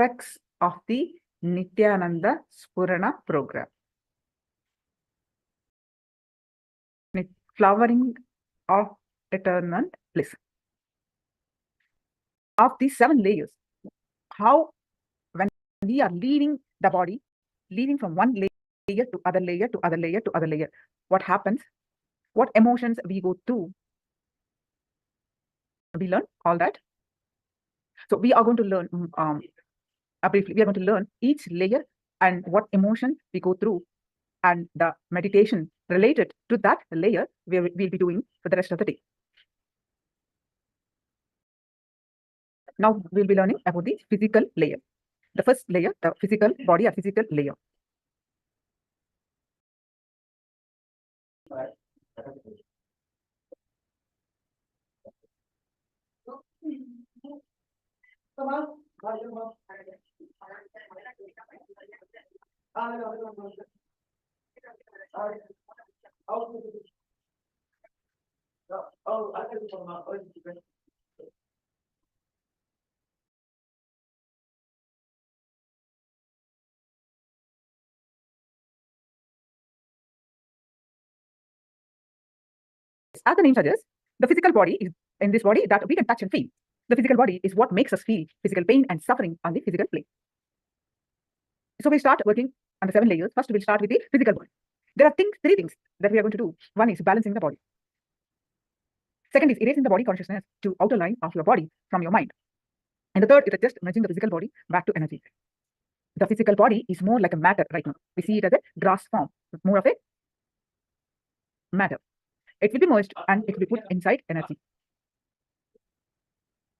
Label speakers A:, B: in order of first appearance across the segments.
A: effects of the Nithyananda Spurana program. Flowering of eternal bliss. Of these 7 layers, how when we are leaving the body, leaving from one layer to other layer to other layer to other layer, what happens? What emotions we go through? We learn all that. So we are going to learn briefly. We are going to learn each layer and what emotion we go through, and the meditation related to that layer we'll be doing for the rest of the day. Now we'll be learning about the physical layer. The first layer, the physical body, a physical layer. As the name suggests, the physical body is in this body that we can touch and feel. The physical body is what makes us feel physical pain and suffering on the physical plane. So we start working on the 7 layers. First, we'll start with the physical body. There are 3 things that we are going to do. One is balancing the body. Second is erasing the body consciousness to outer line of your body from your mind. And the third is just merging the physical body back to energy. The physical body is more like a matter right now. We see it as a grass form, more of a matter. It will be merged and it will be put inside energy.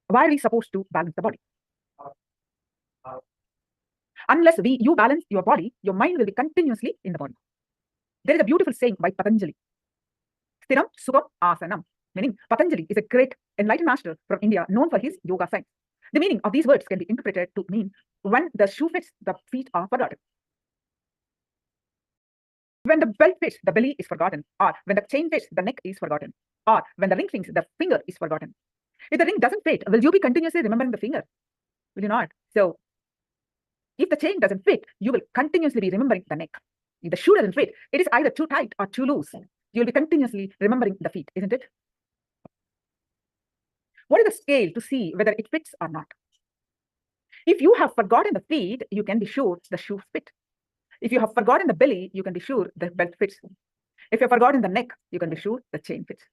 A: Why are we supposed to balance the body? Unless you balance your body, your mind will be continuously in the body. There is a beautiful saying by Patanjali. Sthiram Sukham Asanam. Meaning, Patanjali is a great enlightened master from India known for his yoga science. The meaning of these words can be interpreted to mean when the shoe fits, the feet are forgotten. When the belt fits, the belly is forgotten. Or when the chain fits, the neck is forgotten. Or when the ring fits, the finger is forgotten. If the ring doesn't fit, will you be continuously remembering the finger? Will you not? So, if the chain doesn't fit, you will continuously be remembering the neck. If the shoe doesn't fit, it is either too tight or too loose. You will be continuously remembering the feet, isn't it? What is the scale to see whether it fits or not? If you have forgotten the feet, you can be sure the shoe fits. If you have forgotten the belly, you can be sure the belt fits. If you have forgotten the neck, you can be sure the chain fits.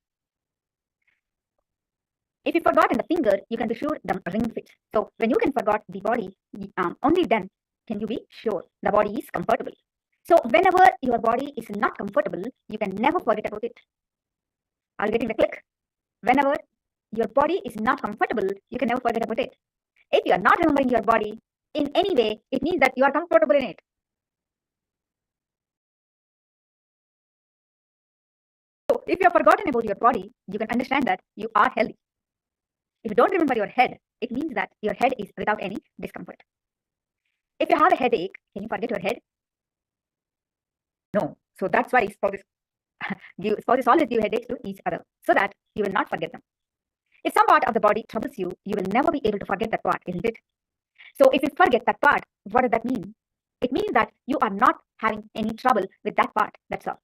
B: If you've forgotten the finger, you can be sure the ring fits. So when you can forget the body, only then can you be sure the body is comfortable. So whenever your body is not comfortable, you can never forget about it. Are you getting the click? Whenever your body is not comfortable, you can never forget about it. If you are not remembering your body in any way, it means that you are comfortable in it. So if you have forgotten about your body, you can understand that you are healthy. If you don't remember your head, it means that your head is without any discomfort. If you have a headache, can you forget your head?
A: No. So that's why spouses
B: always give headaches to each other so that you will not forget them. If some part of the body troubles you, you will never be able to forget that part, isn't it? So if you forget that part, what does that mean? It means that you are not having any trouble with that part, that's all.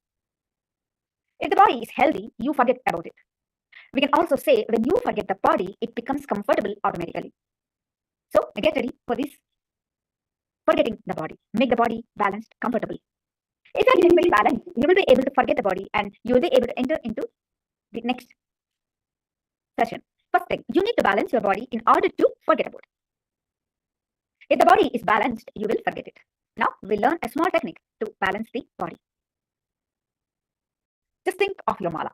B: If the body is healthy, you forget about it. We can also say when you forget the body, it becomes comfortable automatically. So get ready for this forgetting the body. Make the body balanced, comfortable. If you are getting very balanced, you will be able to forget the body and you will be able to enter into the next session. First thing, you need to balance your body in order to forget about it. If the body is balanced, you will forget it. Now we'll learn a small technique to balance the body. Just think of your mala.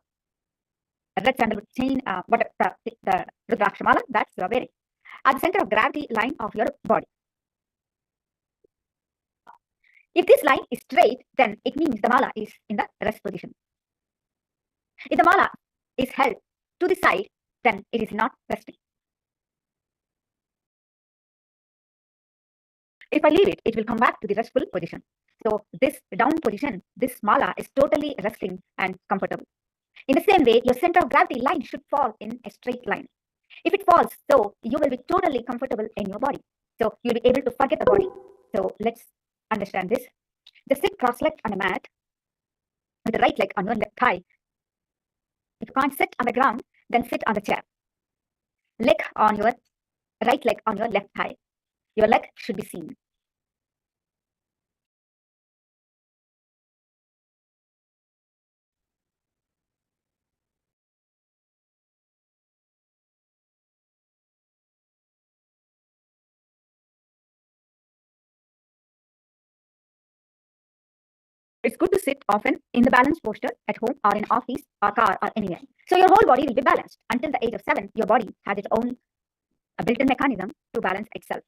B: A red sandalwood chain, the Rudraksha mala, that's your wearing. At the center of gravity line of your body. If this line is straight, then it means the mala is in the rest position. If the mala is held to the side, then it is not resting. If I leave it, it will come back to the restful position. So this down position, this mala is totally resting and comfortable. In the same way, your center of gravity line should fall in a straight line. If it falls, so you will be totally comfortable in your body. So you'll be able to forget the body. So let's understand this. Just sit cross-legged on a mat with the right leg on your left thigh. If you can't sit on the ground, then sit on the chair. Leg on your right leg on your left thigh. Your leg should be seen.
A: It's good to sit often
B: In the balanced posture at home or in office or car or anywhere. So your whole body will be balanced. Until the age of 7, your body has its own built-in mechanism to balance itself.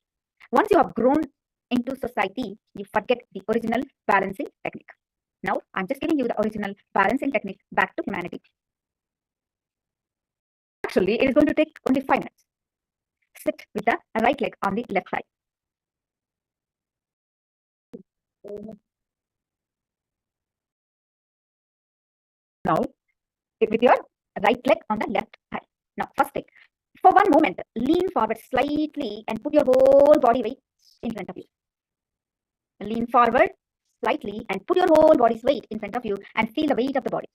B: Once you have grown into society, you forget the original balancing technique. Now, I'm just giving you the original balancing technique back to humanity.
A: Actually, it is going to take
B: Only 5 minutes. Sit with the right leg on the left side.
A: now.
B: With your right leg on the left thigh. Now, first thing, for one moment, lean forward slightly and put your whole body weight in front of you. Lean forward slightly and put your whole body's weight in front of you and feel the weight of the body.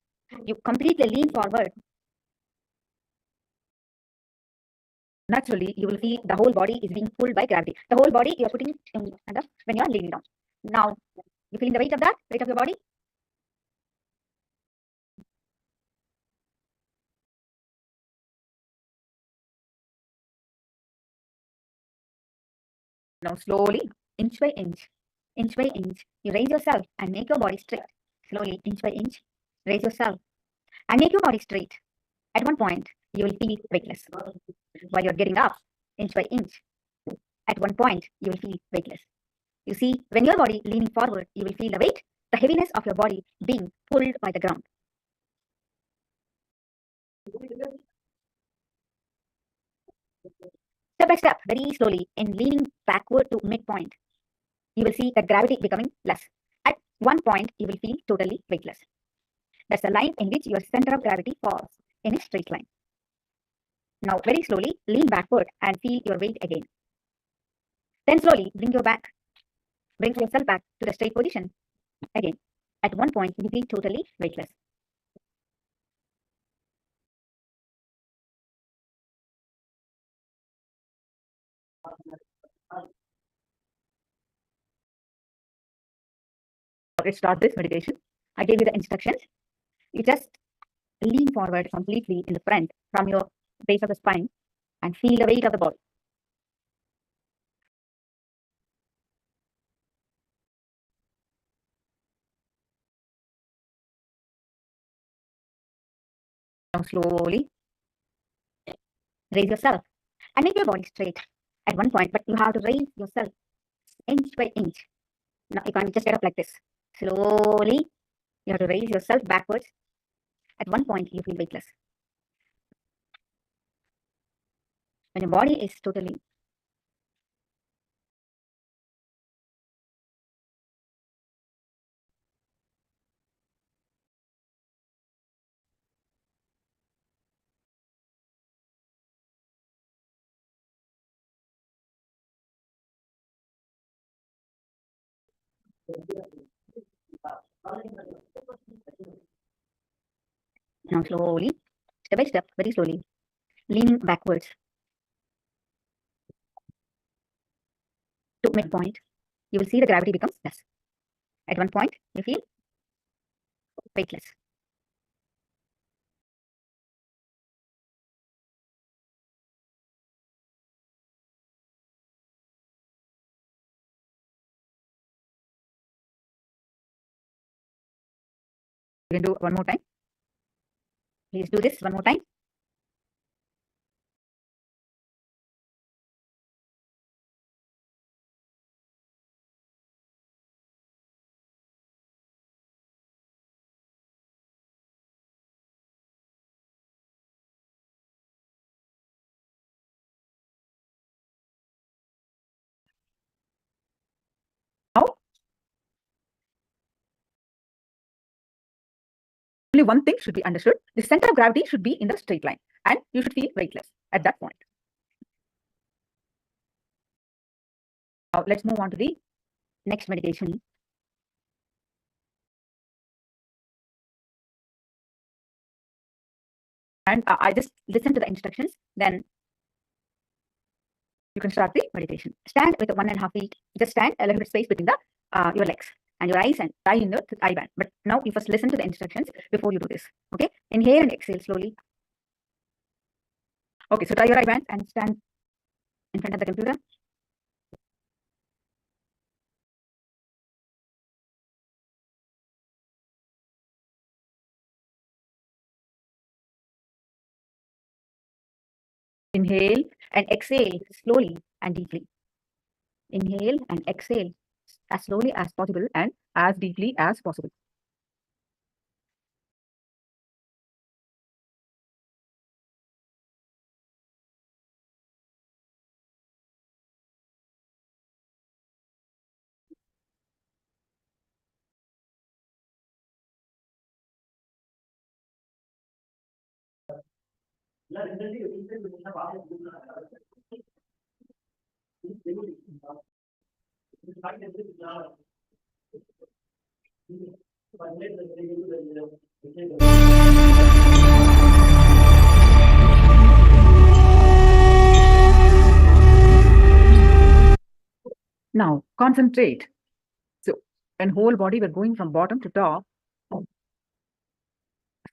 B: You completely lean forward.
A: Naturally,
B: You will feel the whole body is being pulled by gravity. The whole body you are putting in when you are leaning down. Now, you feel the weight of that, weight of your body?
A: now slowly,
B: Inch by inch, you raise yourself and make your body straight. Slowly, inch by inch, raise yourself and make your body straight. At one point, you will feel weightless. While you're getting up, inch by inch, at one point, you will feel weightless. You see, when your body leaning forward, you will feel the weight, the heaviness of your body being pulled by the ground. Step by step, very slowly, in leaning backward to midpoint, you will see that gravity becoming less. At one point, you will feel totally weightless. That's the line in which your center of gravity falls in a straight line. Now, very slowly, lean backward and feel your weight again. Then slowly, bring yourself back to the straight position again. At one point, you feel totally weightless.
A: let's start this meditation.
B: I gave you the instructions. You just lean forward completely in the front from your base of the spine and feel the weight of the body.
A: Now slowly,
B: Raise yourself and make your body straight at one point, but you have to raise yourself inch by inch. Now, you can't just get up like this. Slowly, you have to raise yourself backwards. At one point, you feel weightless. When your body is totally now slowly, step by step, very slowly, leaning backwards to midpoint, you will see the gravity becomes less. At one point, you feel weightless.
A: you can do one more time.
B: Please do this one more time.
A: Now, only one thing should be understood. The center of gravity should be in the straight line and you should feel weightless at that point.
B: Now let's move on to the next meditation. And I just listen to the instructions, then you can start the meditation. Stand with 1.5 feet. Just stand a little bit space between the your legs and your eyes, and tie in the eye band. But now you first listen to the instructions before you do this. Okay? Inhale and exhale slowly. Okay, so tie your eye band and stand in front of the computer. Inhale and exhale slowly and deeply. Inhale and exhale as slowly as possible and as deeply as possible. Now concentrate. So in whole body, we're going from bottom to top,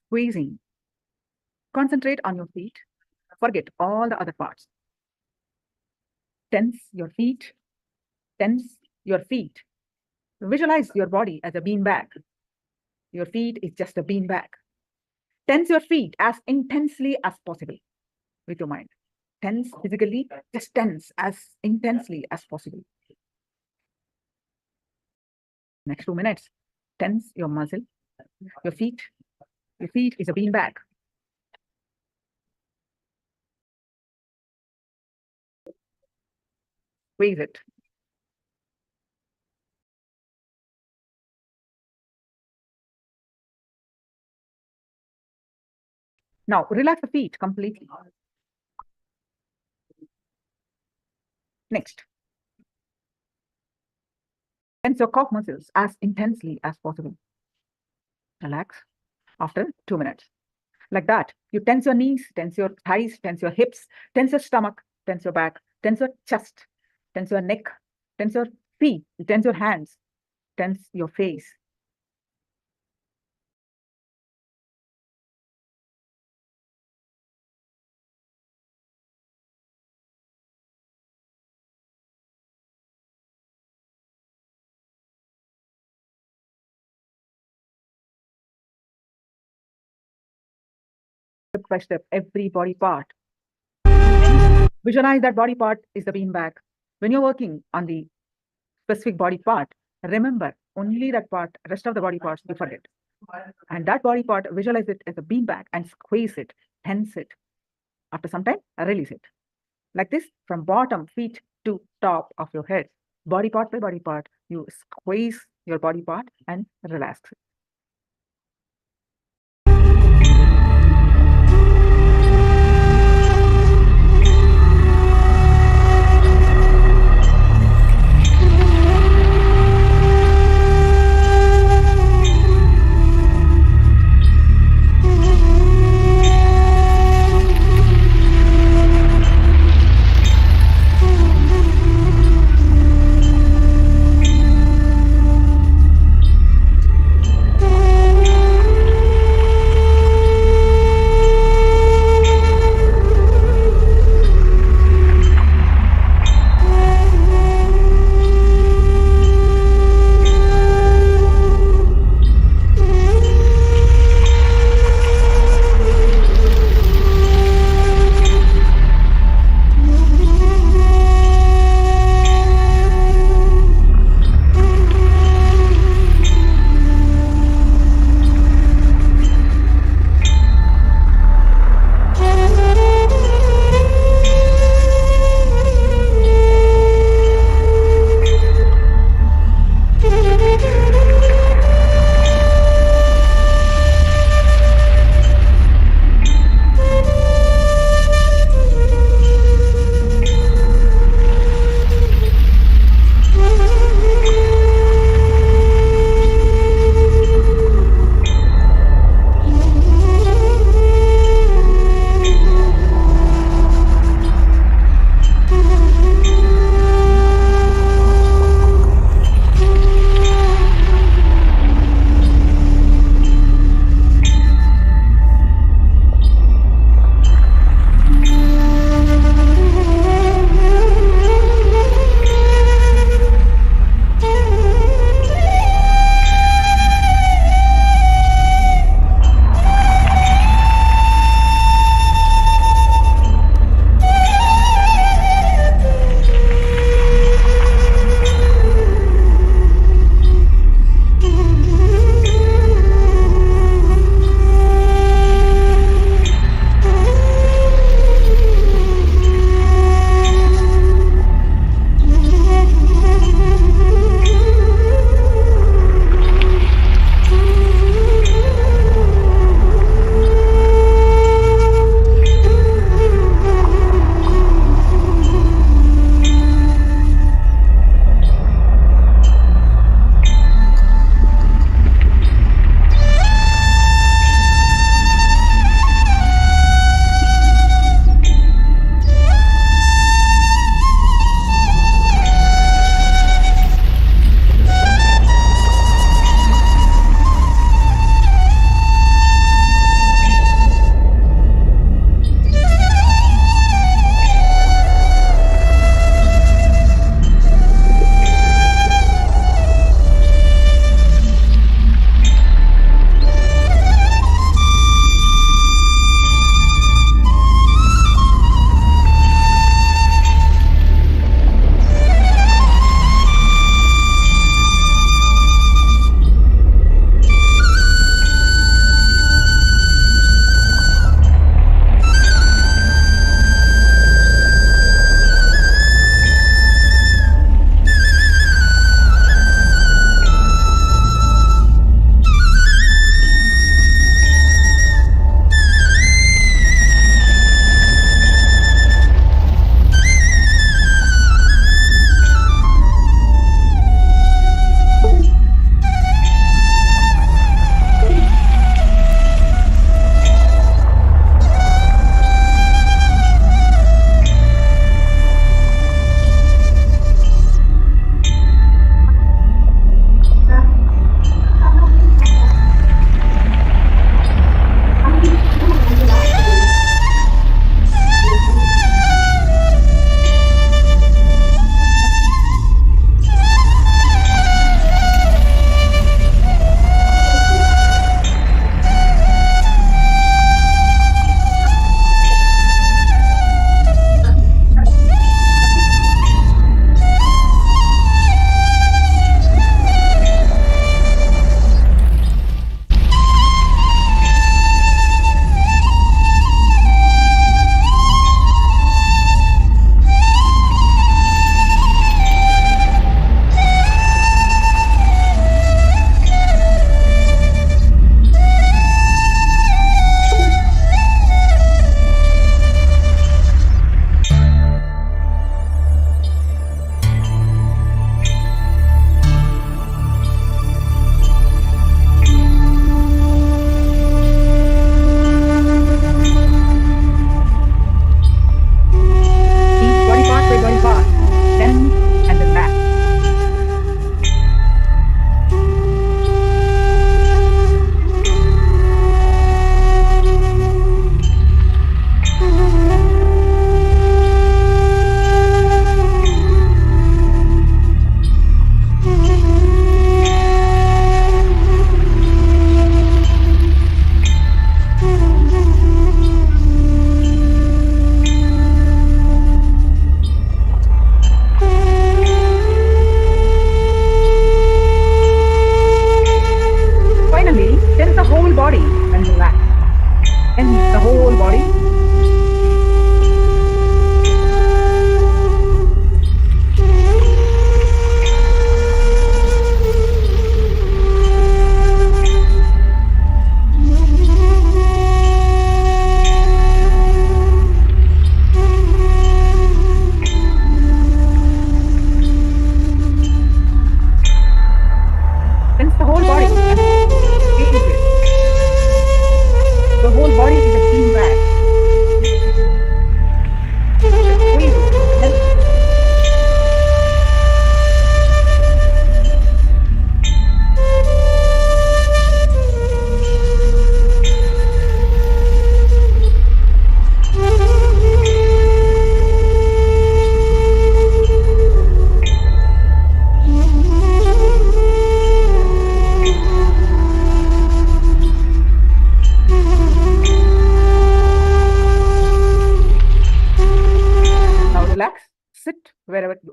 B: squeezing. Concentrate on your feet. Forget all the other parts. Tense your feet. Tense your feet. Visualize your body as a beanbag. Your feet is just a beanbag. Tense your feet as intensely as possible with your mind. Tense physically, just tense as intensely as possible. Next 2 minutes, tense your muscle, your feet. Your feet is a beanbag. Squeeze it. Now relax the feet completely. Next, tense your calf muscles as intensely as possible. Relax after 2 minutes. Like that, you tense your knees, tense your thighs, tense your hips, tense your stomach, tense your back, tense your chest, tense your neck, tense your feet, tense your hands, tense your face. Step by step, every body part. Visualize that body part is the beanbag. When you're working on the specific body part, remember only that part, rest of the body parts you forget. And that body part, visualize it as a beanbag and squeeze it, tense it. After some time, release it. Like this, from bottom feet to top of your head, body part by body part, you squeeze your body part and relax it.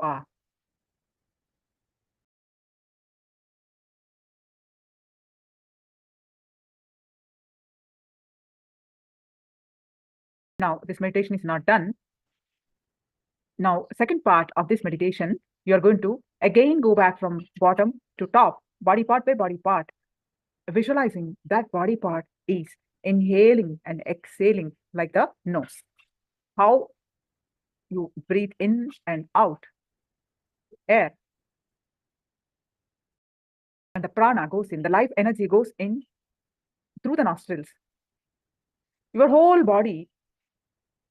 A: are. Now, this meditation is not done. Now, second part of this meditation, you are going to again go back from bottom to top, body part by body part, visualizing that body part is inhaling and exhaling like the nose. How you breathe in and out air, and the prana goes in, the life energy goes in through the nostrils. Your whole body,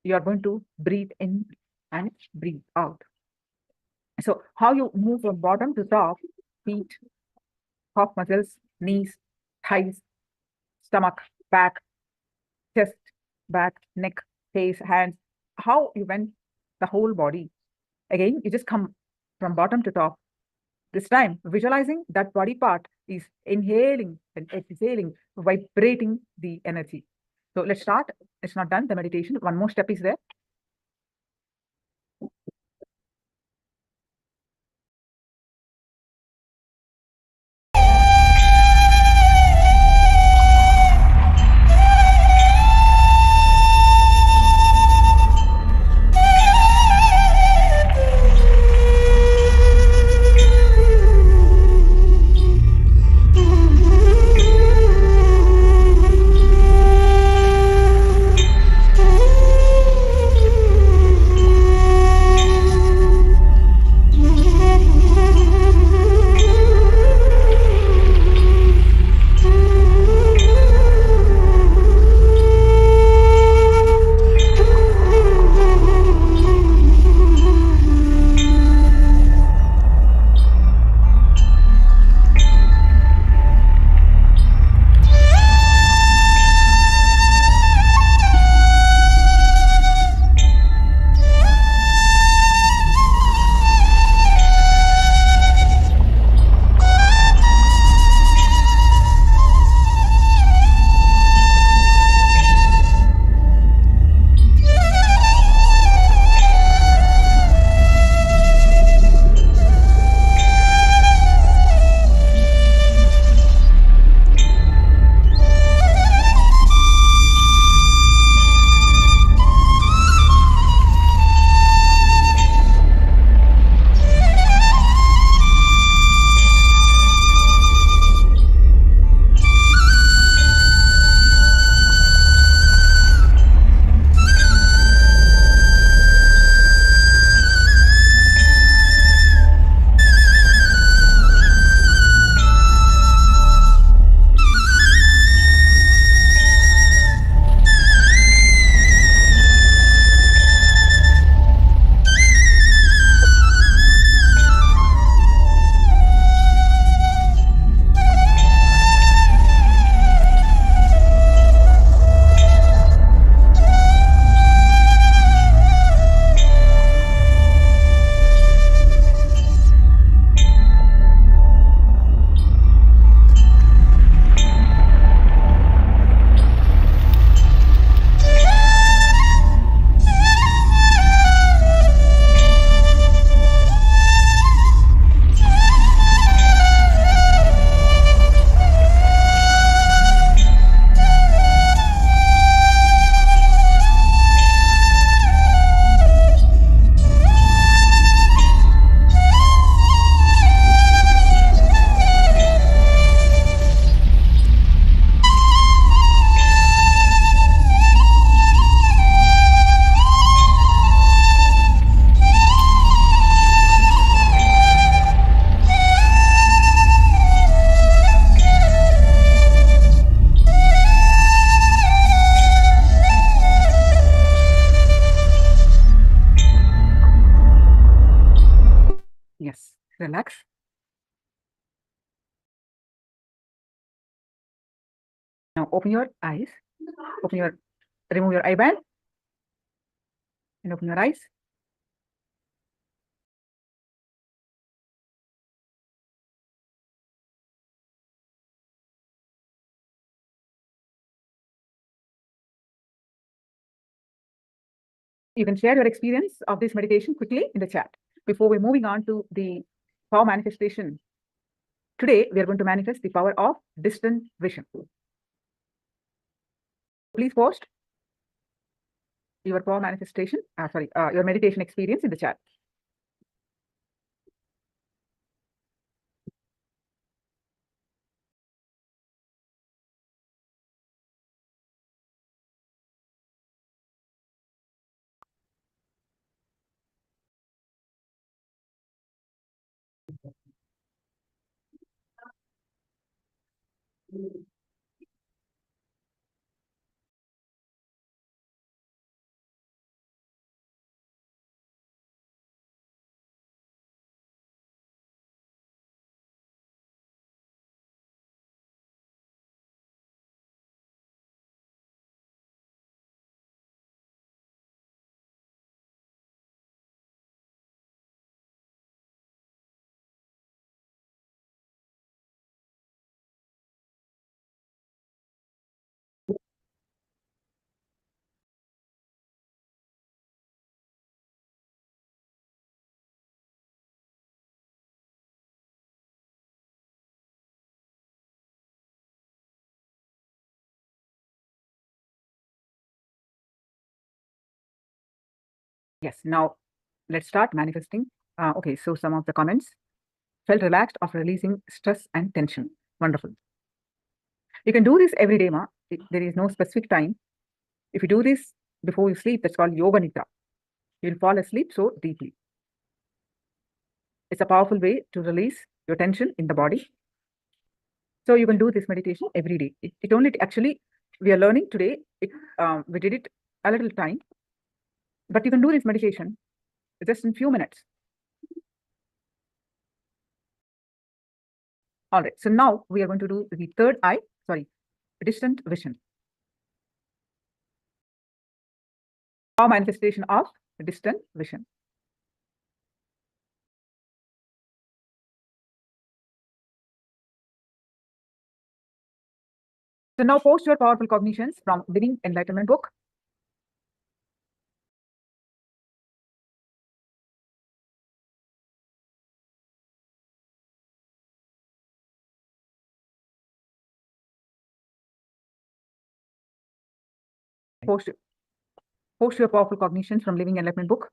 A: you are going to breathe in and breathe out. So how you move from bottom to top, feet, calf muscles, knees, thighs, stomach, back, chest, back, neck, face, hands, how you went the whole body. Again, you just come from bottom to top. This time, visualizing that body part is inhaling and exhaling, vibrating the energy. So let's start. It's not done, the meditation. One more step is there. Yes, relax. Now open your eyes, remove your eye band and open your eyes. You can share your experience of this meditation quickly in the chat. before we're moving on to the power manifestation, today we are going to manifest the power of distant vision. Please post your power manifestation, your meditation experience in the chat. Yes, now let's start manifesting. Okay, so some of the comments: felt relaxed after releasing stress and tension. Wonderful. You can do this every day, ma. There is no specific time. If you do this before you sleep, that's called yoga nidra. You'll fall asleep so deeply. It's a powerful way to release your tension in the body. So you can do this meditation every day. It only actually we are learning today. We did it a little time, but you can do this meditation just in few minutes. All right. So now we are going to do the third eye. Distant vision. Power manifestation of distant vision. So now post your powerful cognitions from Living Enlightenment book. Post your powerful cognitions from Living Enlightenment book.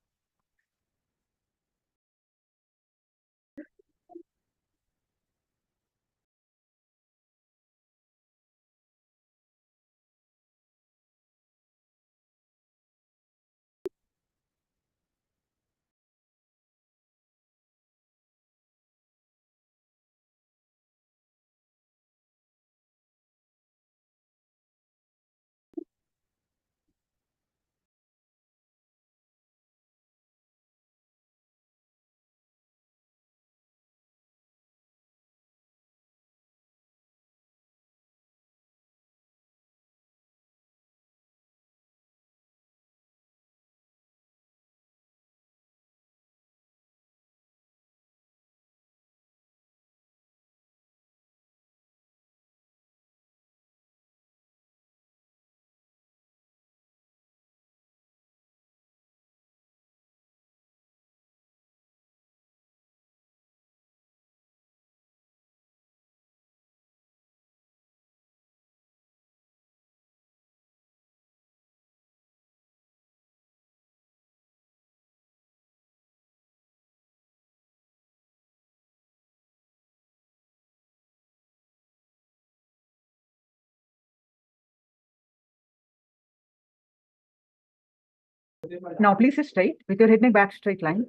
A: Now please sit straight with your head and back straight line.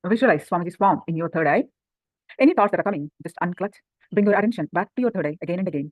A: Visualize Swamiji's form in your third eye. Any thoughts that are coming, just unclutch. Bring your attention back to your third eye again and again.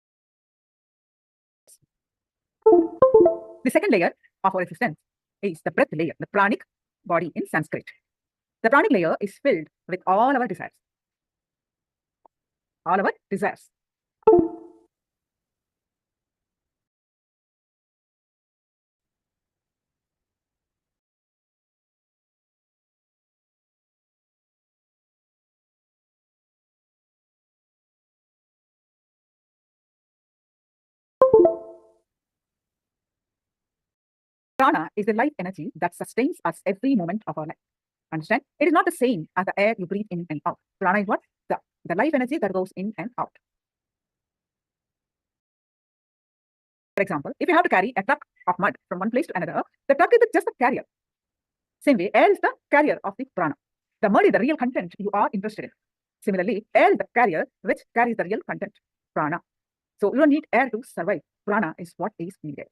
A: The second layer of our existence is the breath layer, the pranic body in Sanskrit. The pranic layer is filled with all our desires. All our desires. Prana is the life energy that sustains us every moment of our life. Understand? It is not the same as the air you breathe in and out. Prana is what? The life energy that goes in and out. For example, if you have to carry a truck of mud from one place to another, the truck is just a carrier. Same way, air is the carrier of the prana. The mud is the real content you are interested in. Similarly, air is the carrier which carries the real content, prana. So you don't need air to survive. Prana is what is needed.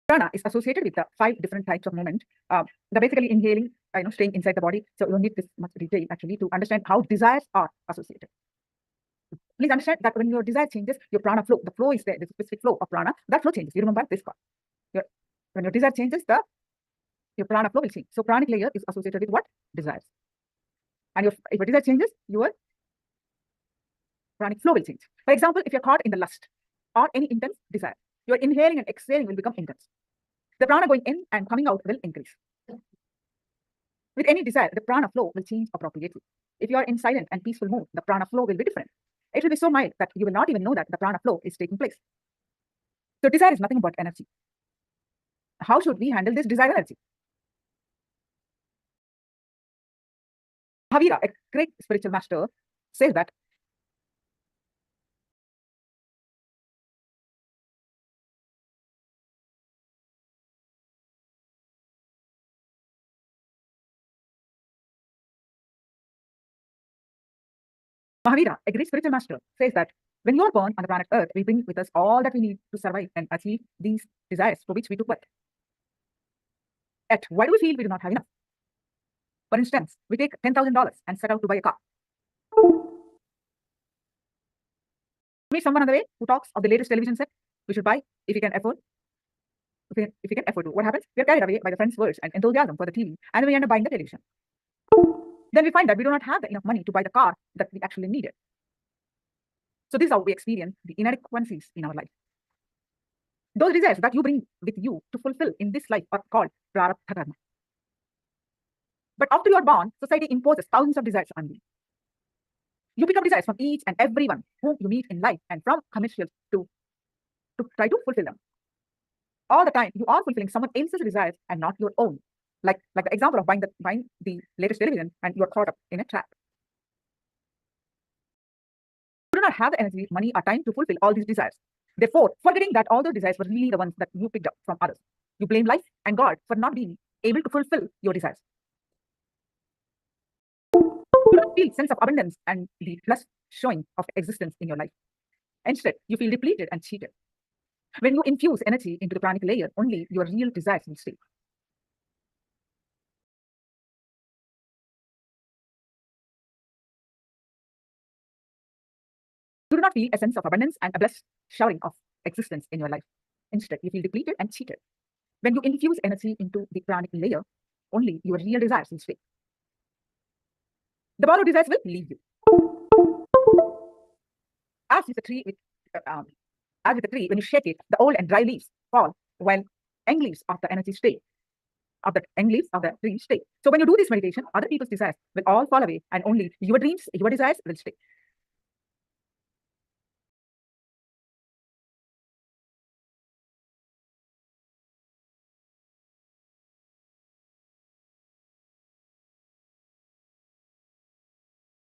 A: Prana is associated with the 5 different types of movement. The basically inhaling, staying inside the body. So you don't need this much detail actually to understand how desires are associated. Please understand that when your desire changes, your prana flow, the flow is there, the specific flow of prana, that flow changes. You remember this part. When your desire changes, your prana flow will change. So pranic layer is associated with what? Desires. And if your desire changes, your pranic flow will change. For example, if you're caught in the lust or any intense desire, your inhaling and exhaling will become intense. The prana going in and coming out will increase. With any desire, the prana flow will change appropriately. If you are in silent and peaceful mood, the prana flow will be different. It will be so mild that you will not even know that the prana flow is taking place. So desire is nothing but energy. How should we handle this desire energy? Mahavira, a great spiritual master, says that Mahavira, a great spiritual master, says that when you are born on the planet Earth, we bring with us all that we need to survive and achieve these desires for which we took birth. Yet, why do we feel we do not have enough? For instance, we take $10,000 and set out to buy a car. Meet someone on the way who talks of the latest television set we should buy if you can afford. If you can afford to. What happens? We are carried away by the friend's words and enthusiasm for the TV, and then we end up buying the television. Then we find that we do not have enough money to buy the car that we actually needed. So this is how we experience the inadequacies in our life. Those desires that you bring with you to fulfill in this life are called prarabdha karma. But after you are born, society imposes thousands of desires on you. You pick up desires from each and everyone whom you meet in life and from commercials to try to fulfill them. All the time, you are fulfilling someone else's desires and not your own. Like the example of buying the latest television and you are caught up in a trap. You do not have the energy, money, or time to fulfill all these desires. Therefore, forgetting that all those desires were really the ones that you picked up from others. You blame life and God for not being able to fulfill your desires. You don't feel sense of abundance and the plus showing of existence in your life. Instead, you feel depleted and cheated. When you infuse energy into the pranic layer, only your real desires will stay. You do not feel a sense of abundance and a blessed showering of existence in your life. Instead, you feel depleted and cheated. When you infuse energy into the pranic layer, only your real desires will stay. The borrowed desires will leave you. As with a tree, when you shake it, the old and dry leaves fall, while young leaves of the energy stay. Of the young leaves of the tree stay. So when you do this meditation, other people's desires will all fall away, and only your dreams, your desires will stay.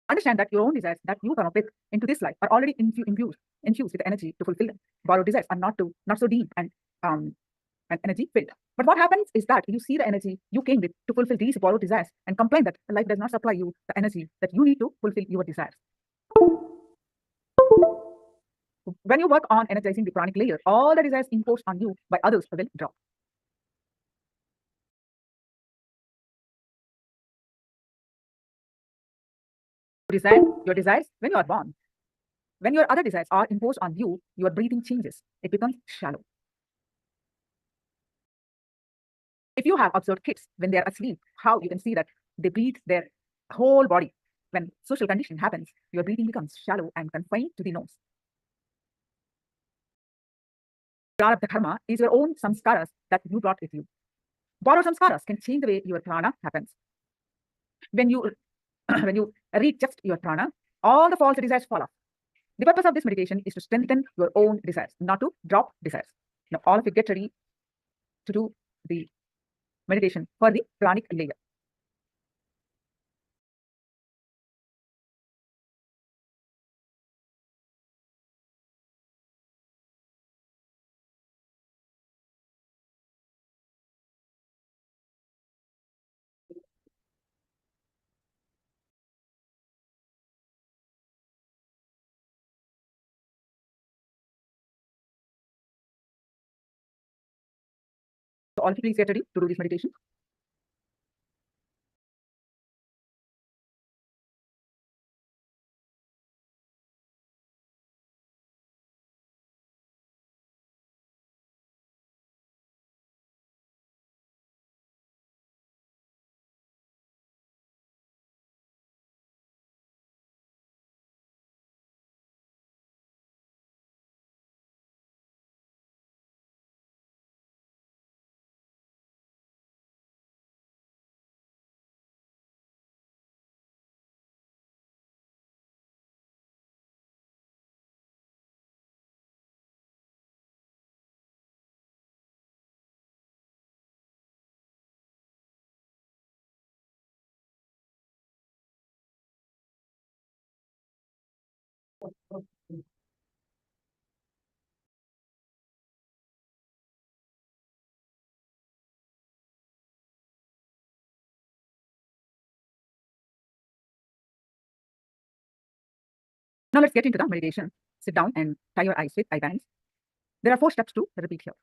A: Understand that your own desires that you come up with into this life are already infused with energy to fulfill them. Borrowed desires are not so deep and energy filled. But what happens is that you see the energy you came with to fulfill these borrowed desires and complain that life does not supply you the energy that you need to fulfill your desires. When you work on energizing the pranic layer, all the desires imposed on you by others will drop. Your desires when you are born. When your other desires are imposed on you, your breathing changes. It becomes shallow. If you have observed kids when they are asleep, how you can see that they breathe their whole body. When social condition happens, your breathing becomes shallow and confined to the nose. Prarabdha karma is your own samskaras that you brought with you. Borrowed samskaras can change the way your prana happens. When you read just your prana, all the false desires fall off. The purpose of this meditation is to strengthen your own desires, not to drop desires. Now, all of you get ready to do the meditation for the pranic layer. So all of you please get ready to do this meditation. Now let's get into the meditation. Sit down and tie your eyes with eye bands. There are 4 steps to repeat here.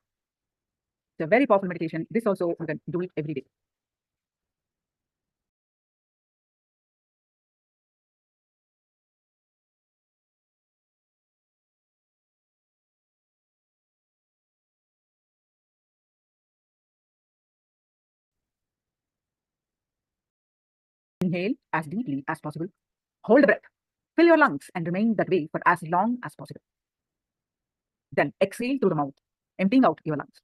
A: It's a very powerful meditation. This also you can do it every day. Inhale as deeply as possible. Hold the breath. Fill your lungs and remain that way for as long as possible. Then exhale through the mouth, emptying out your lungs.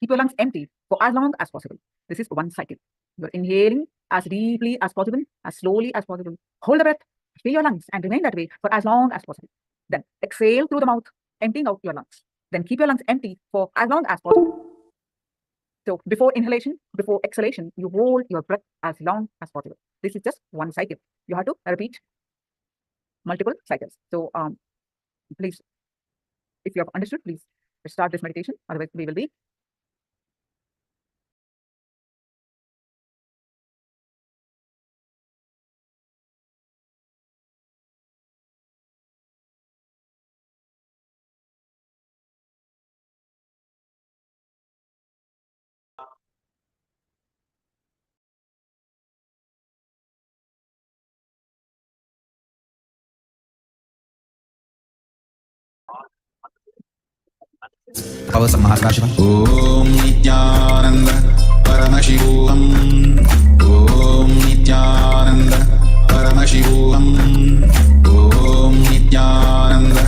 A: Keep your lungs empty for as long as possible. This is one cycle. You're inhaling as deeply as possible, as slowly as possible. Hold the breath, fill your lungs and remain that way for as long as possible. Then exhale through the mouth, emptying out your lungs. Then keep your lungs empty for as long as possible. So before inhalation, before exhalation, you hold your breath as long as possible. This is just one cycle. You have to repeat multiple cycles. So please, if you have understood, please start this meditation. Otherwise, we will be
C: ॐ नित्यानन्द परमशिवोऽहम् ॐ नित्यानन्द परमशिवोऽहम् ॐ नित्यानन्द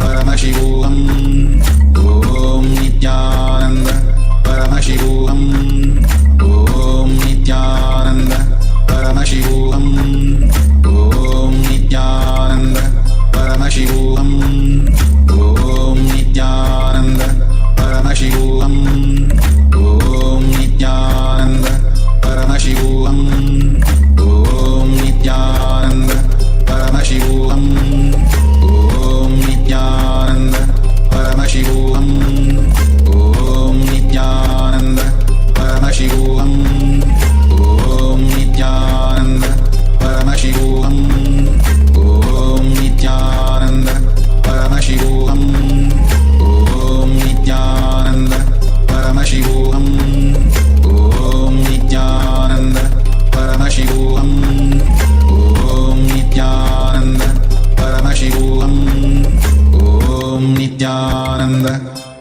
C: परमशिवोऽहम् ॐ नित्यानन्द परमशिवोऽहम् ॐ नित्यानन्द परमशिवोऽहम् ॐ नित्यानन्द परमशिवोऽहम् ॐ नित्यानन्द परमशिवोऽहम् ॐ नित्यानन्द परमशिवोऽहम् ॐ नित्यानन्द परमशिवोऽहम् ॐ नित्यानन्द परमशिवोऽहम्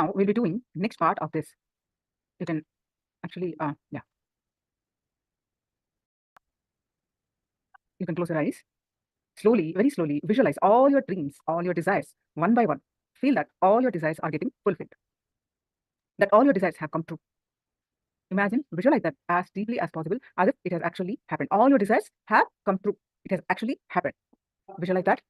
A: Now we'll be doing next part of this. You can actually, yeah. You can close your eyes. Slowly, very slowly, visualize all your dreams, all your desires, one by one. Feel that all your desires are getting fulfilled, that all your desires have come true. Imagine, visualize that as deeply as possible, as if it has actually happened. All your desires have come true. It has actually happened. Visualize that.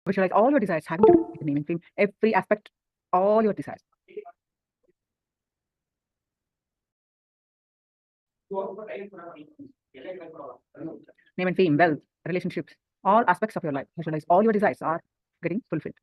A: Visualize all your desires having to do with the name and fame, every aspect, all your desires. Name and fame, wealth, relationships, all aspects of your life. Visualize all your desires are getting fulfilled.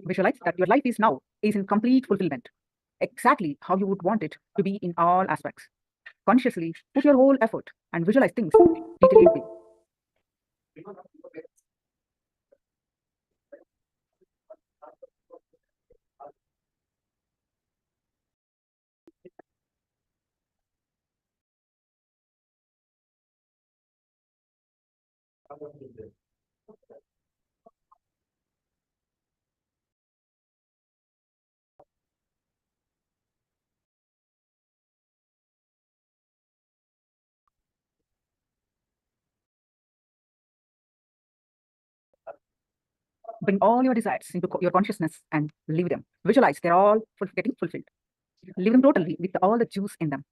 A: Visualize that your life is now is in complete fulfillment, exactly how you would want it to be in all aspects. Consciously put your whole effort and visualize things detailedly. Bring all your desires into your consciousness and live them. Visualize they're all getting fulfilled. Live them totally with all the juice in them.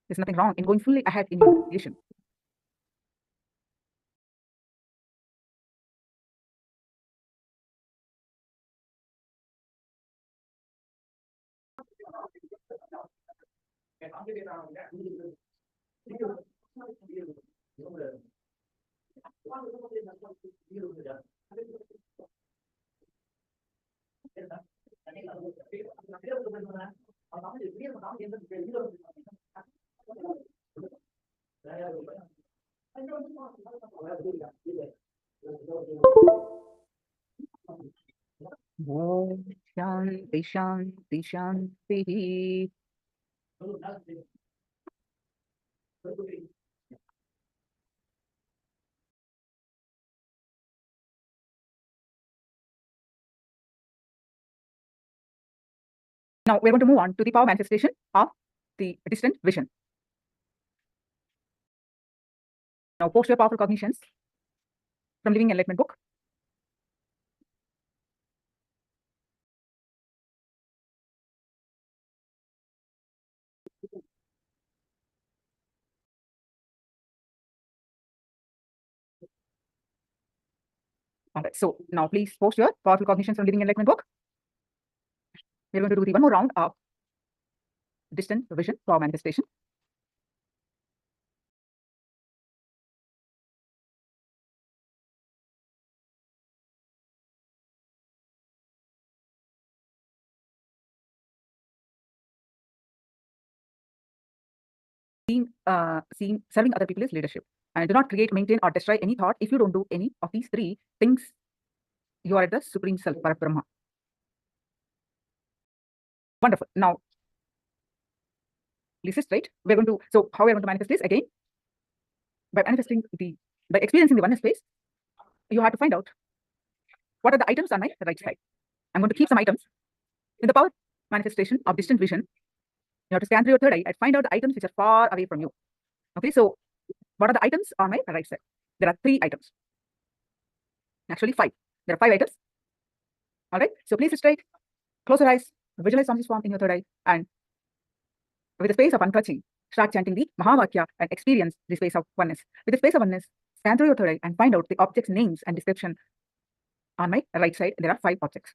A: There's nothing wrong in going fully ahead in your creation. Om Shanti Shanti Shanti. Now we're going to move on to the power manifestation of the distant vision. Now post your powerful cognitions from Living Enlightenment book. Alright, so now please post your powerful cognitions from Living Enlightenment book. We're going to do the one more round of distant vision power manifestation. Serving other people is leadership. And do not create, maintain, or destroy any thought. If you don't do any of these three things, you are at the Supreme Self, Parabrahma. Wonderful. Now, please straight. We're going to, so how we're going to manifest this again? By manifesting by experiencing the oneness space, you have to find out what are the items on my right side. I'm going to keep some items. In the power manifestation of distant vision, you have to scan through your third eye and find out the items which are far away from you. Okay, so what are the items on my right side? There are 3 items. Actually 5. There are 5 items. All right, so please sit straight, close your eyes, visualize Swami's form in your third eye, and with the space of unclutching, start chanting the Mahavakya and experience the space of oneness. With the space of oneness, scan through your third eye and find out the objects' names and description. On my right side, there are 5 objects.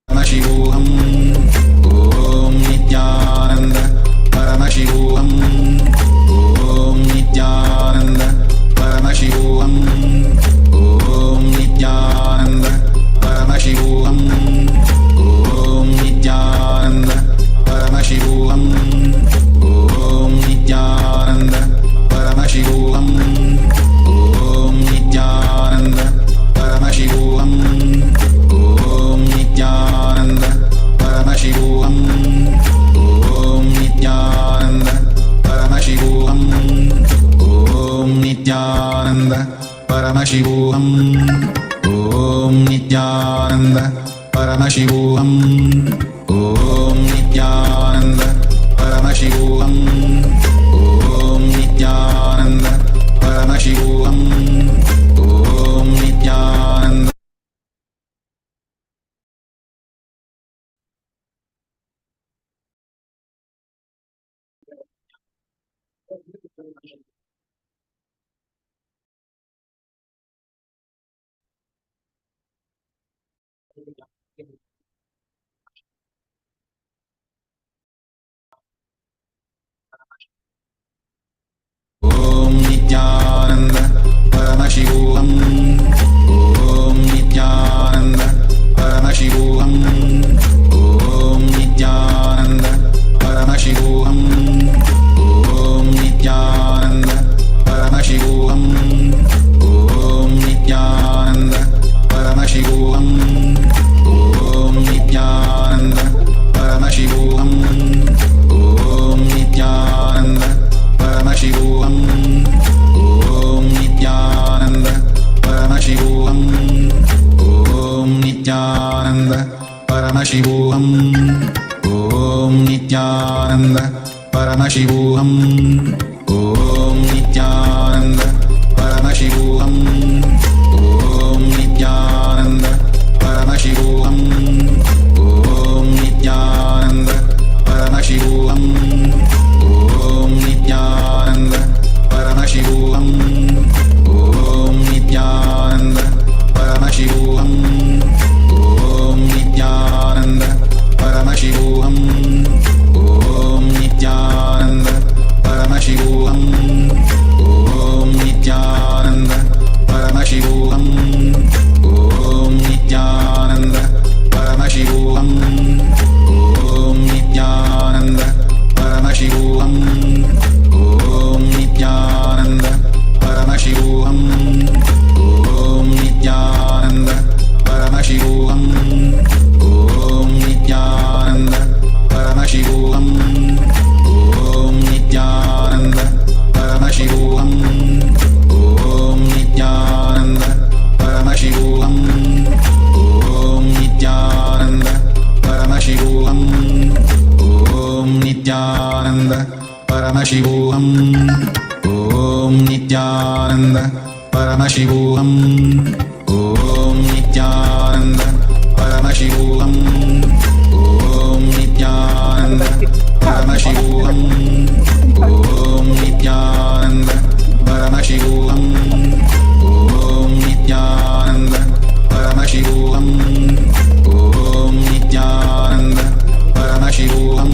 C: Paramashivoham Om Nithyananda Paramashivoham Om Nithyananda Paramashivoham Om Nithyananda Paramashivoham Om Nithyananda Paramashivoham Om Nithyananda Paramashivoham Om Nithyananda Paramashivoham Om Nithyananda Paramashivoham Om Nithyananda Paramashivoham Om Nithyananda Paramashivoham Om Nithyananda Paramashivoham Om Nithyananda Paramashivoham Om Nithyananda Paramashivoham Om Nithyananda. Om Nithyananda Paramashivoham Om Nithyananda Paramashivoham Om Nithyananda Paramashivoham Om Nithyananda Paramashivoham Om Nithyananda Paramashivoham Om Nithyananda Paramashivoham Om Nithyananda Paramashivoham Om Nithyananda Paramashivoham Om Nithyananda Paramashivoham Om Nithyananda Paramashivoham Om Nithyananda Paramashivoham Om Nithyananda Paramashivoham Om Nithyananda Paramashivoham Om Nithyananda Paramashivoham Om Nithyananda Paramashivoham Om Nithyananda Paramashivoham Om Nithyananda Paramashivoham Om Nithyananda Paramashivoham Nithyananda Paramashivoham Om Nithyananda Paramashivoham Om Nithyananda Paramashivoham Om Nithyananda Paramashivoham Om Nithyananda Paramashivoham Om Nithyananda Paramashivoham Om Nithyananda Paramashivoham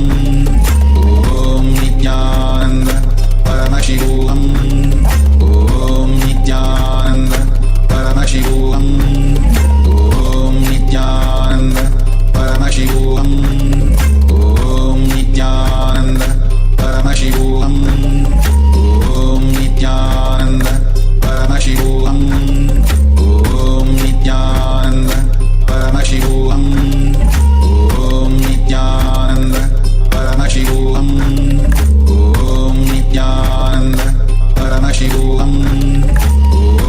C: Om Nithyananda Paramashivoham Om Nithyananda Paramashivoham Om Nithyananda Paramashivoham Om Nithyananda Paramashivoham Om Nithyananda Paramashivoham Om Nithyananda Paramashivoham Om Nithyananda Paramashivoham Om Nithyananda Paramashivoham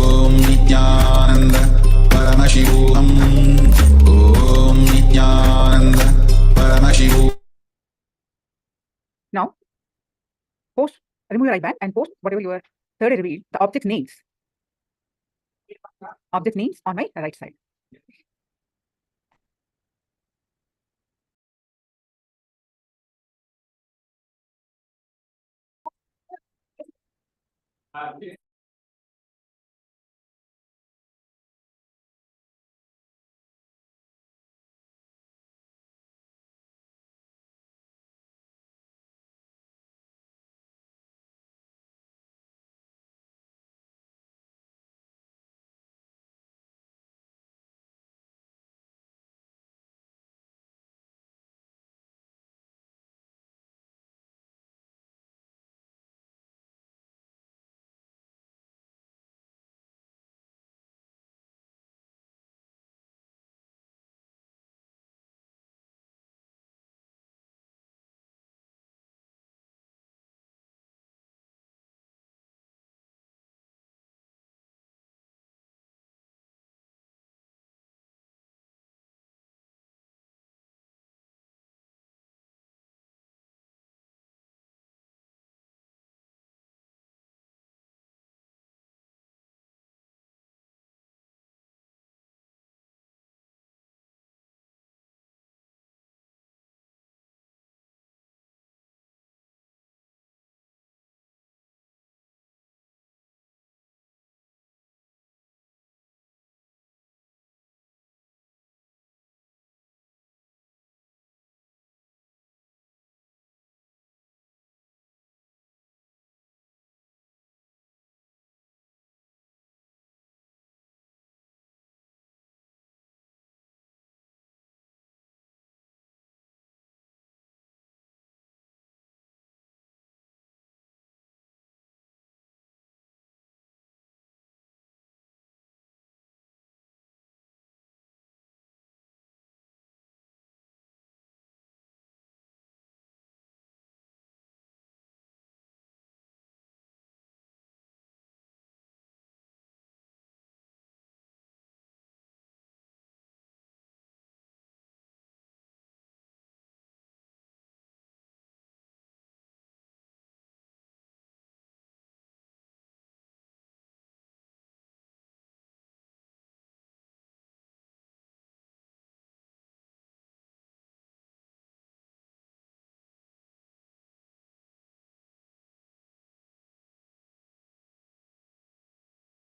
C: Om Nithyananda Paramashivoham Om Nithyananda Paramashivoham.
A: Now, remove your right band and post whatever your third eye revealed, the object names. Object names on my right side.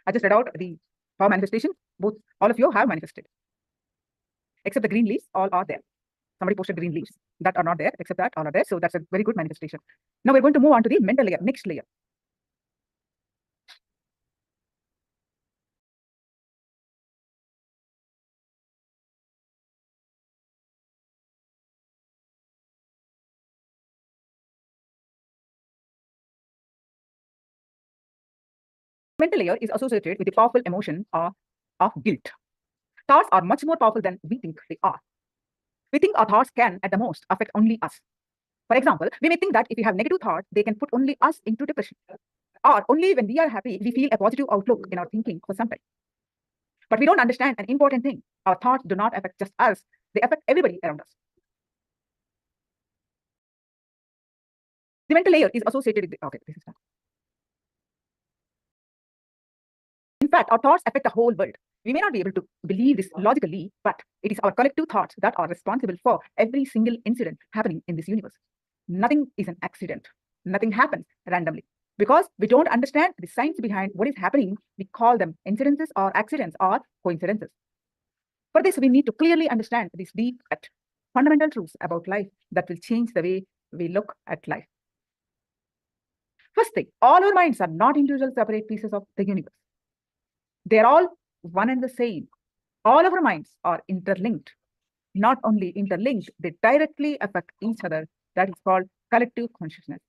A: I just read out the power manifestation. All of you have manifested. Except the green leaves, all are there. Somebody posted green leaves that are not there, except that all are there. So that's a very good manifestation. Now we're going to move on to the mental layer, next layer. Mental layer is associated with the powerful emotion of guilt. Thoughts are much more powerful than we think they are. We think our thoughts can, at the most, affect only us. For example, we may think that if we have negative thoughts, they can put only us into depression. Or only when we are happy, we feel a positive outlook in our thinking for some time. But we don't understand an important thing. Our thoughts do not affect just us, they affect everybody around us. The mental layer is associated with okay, this is done. In fact, our thoughts affect the whole world. We may not be able to believe this logically, but it is our collective thoughts that are responsible for every single incident happening in this universe. Nothing is an accident. Nothing happens randomly. Because we don't understand the science behind what is happening, we call them incidences or accidents or coincidences. For this, we need to clearly understand these deep but fundamental truths about life that will change the way we look at life. First thing, all our minds are not individual separate pieces of the universe. They're all one and the same. All of our minds are interlinked. Not only interlinked, they directly affect each other. That is called collective consciousness.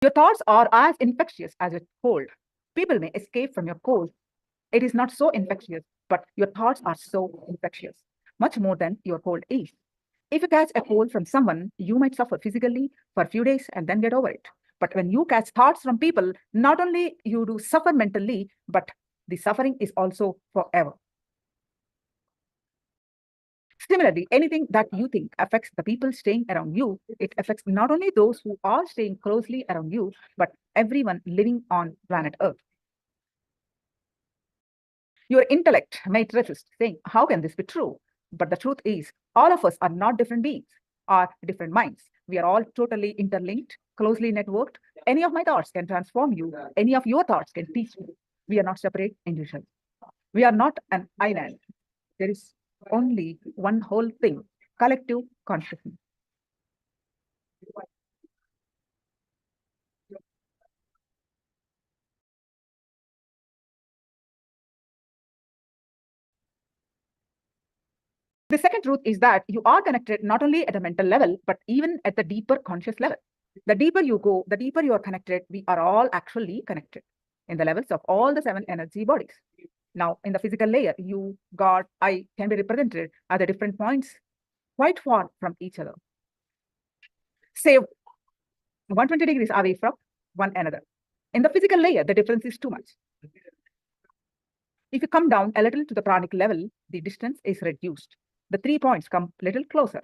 A: Your thoughts are as infectious as your cold. People may escape from your cold. It is not so infectious, but your thoughts are so infectious, much more than your cold is. If you catch a cold from someone, you might suffer physically for a few days and then get over it. But when you catch thoughts from people, not only you do suffer mentally, but the suffering is also forever. Similarly, anything that you think affects the people staying around you, it affects not only those who are staying closely around you, but everyone living on planet Earth. Your intellect might resist, saying, how can this be true? But the truth is, all of us are not different beings, are different minds. We are all totally interlinked, closely networked. Any of my thoughts can transform you. Any of your thoughts can teach you. We are not separate individuals. We are not an island. There is only one whole thing, collective consciousness. The second truth is that you are connected not only at a mental level, but even at the deeper conscious level. The deeper you go, the deeper you are connected. We are all actually connected in the levels of all the 7 energy bodies. Now, in the physical layer, you, God, I can be represented at the different points quite far from each other. Say 120 degrees away from one another. In the physical layer, the difference is too much. If you come down a little to the pranic level, the distance is reduced. The 3 points come a little closer.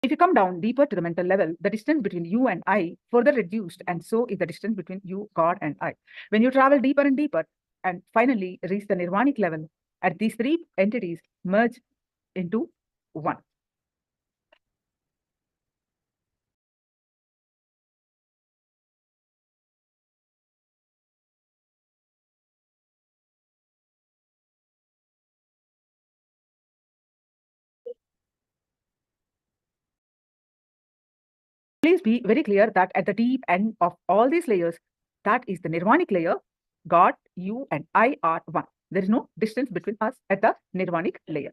A: If you come down deeper to the mental level, the distance between you and I further reduced, and so is the distance between you, God, and I. When you travel deeper and deeper, and finally reach the nirvanic level, at these 3 entities merge into one. Please be very clear that at the deep end of all these layers, that is the nirvanic layer, God, you, and I are one. There is no distance between us at the nirvanic layer.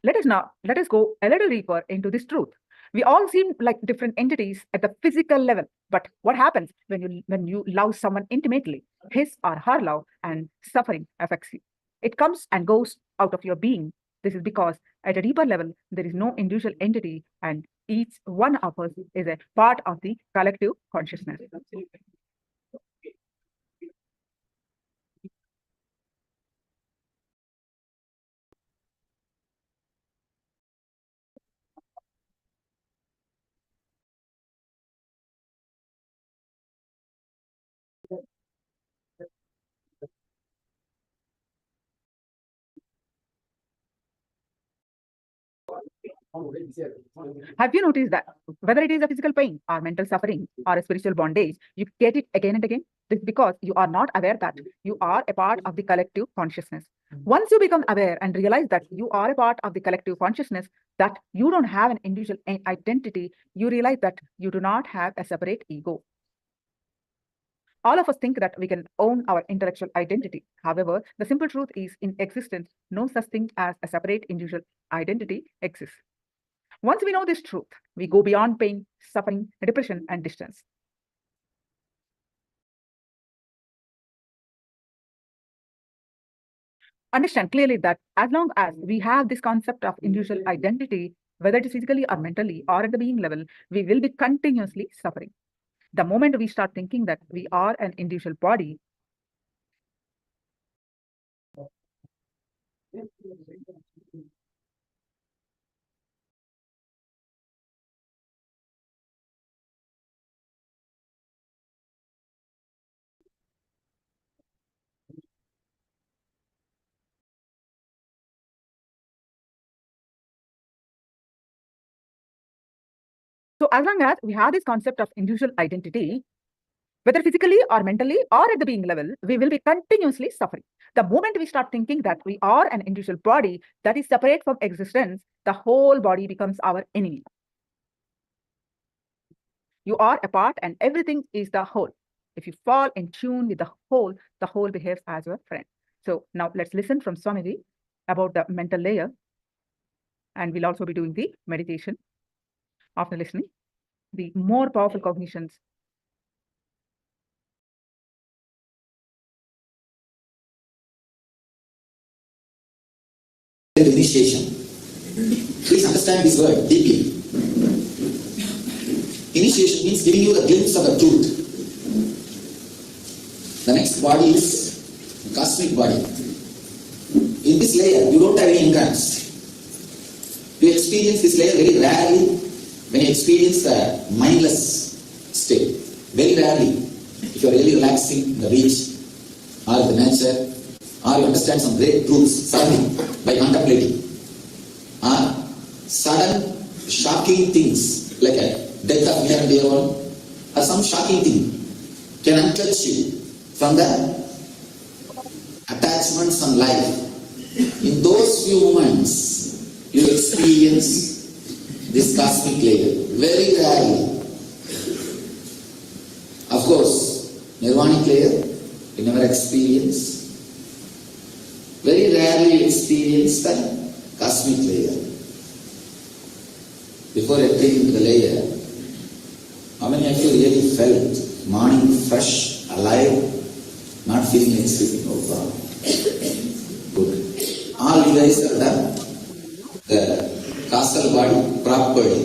A: Let us go a little deeper into this truth. We all seem like different entities at the physical level, but what happens when you love someone intimately? His or her love and suffering affects you. It comes and goes out of your being. This is because at a deeper level, there is no individual entity, and each one of us is a part of the collective consciousness. Have you noticed that whether it is a physical pain or mental suffering or a spiritual bondage, you get it again and again? This is because you are not aware that you are a part of the collective consciousness. Once you become aware and realize that you are a part of the collective consciousness, that you don't have an individual identity, you realize that you do not have a separate ego. All of us think that we can own our intellectual identity. However, the simple truth is, in existence, no such thing as a separate individual identity exists. Once we know this truth, we go beyond pain, suffering, depression, and distance. Understand clearly that as long as we have this concept of individual identity, whether it is physically or mentally or at the being level, we will be continuously suffering. The moment we start thinking that we are an individual body, so as long as we have this concept of individual identity, whether physically or mentally or at the being level, we will be continuously suffering. The moment we start thinking that we are an individual body that is separate from existence, the whole body becomes our enemy. You are a part and everything is the whole. If you fall in tune with the whole behaves as your friend. So now let's listen from Swamiji about the mental layer, and we'll also be doing the meditation after listening. The more powerful cognitions.
D: Initiation. Please understand this word deeply. Initiation means giving you a glimpse of the truth. The next body is cosmic body. In this layer, you don't have any ignorance. You experience this layer very rarely when you experience the mindless state. Very rarely. If you are really relaxing in the beach or the nature, or you understand some great truths suddenly by contemplating, or sudden shocking things like a death of near and dear one, or some shocking thing can untouch you from the attachments on life. In those few moments, you experience this cosmic layer. Very rarely. Of course, nirvanic layer, you never experience. Very rarely you experience the cosmic layer. Before attaining to the layer, how many of you really felt morning fresh, alive, not feeling like sleeping? Oh God. Good. All you guys have done the causal body properly.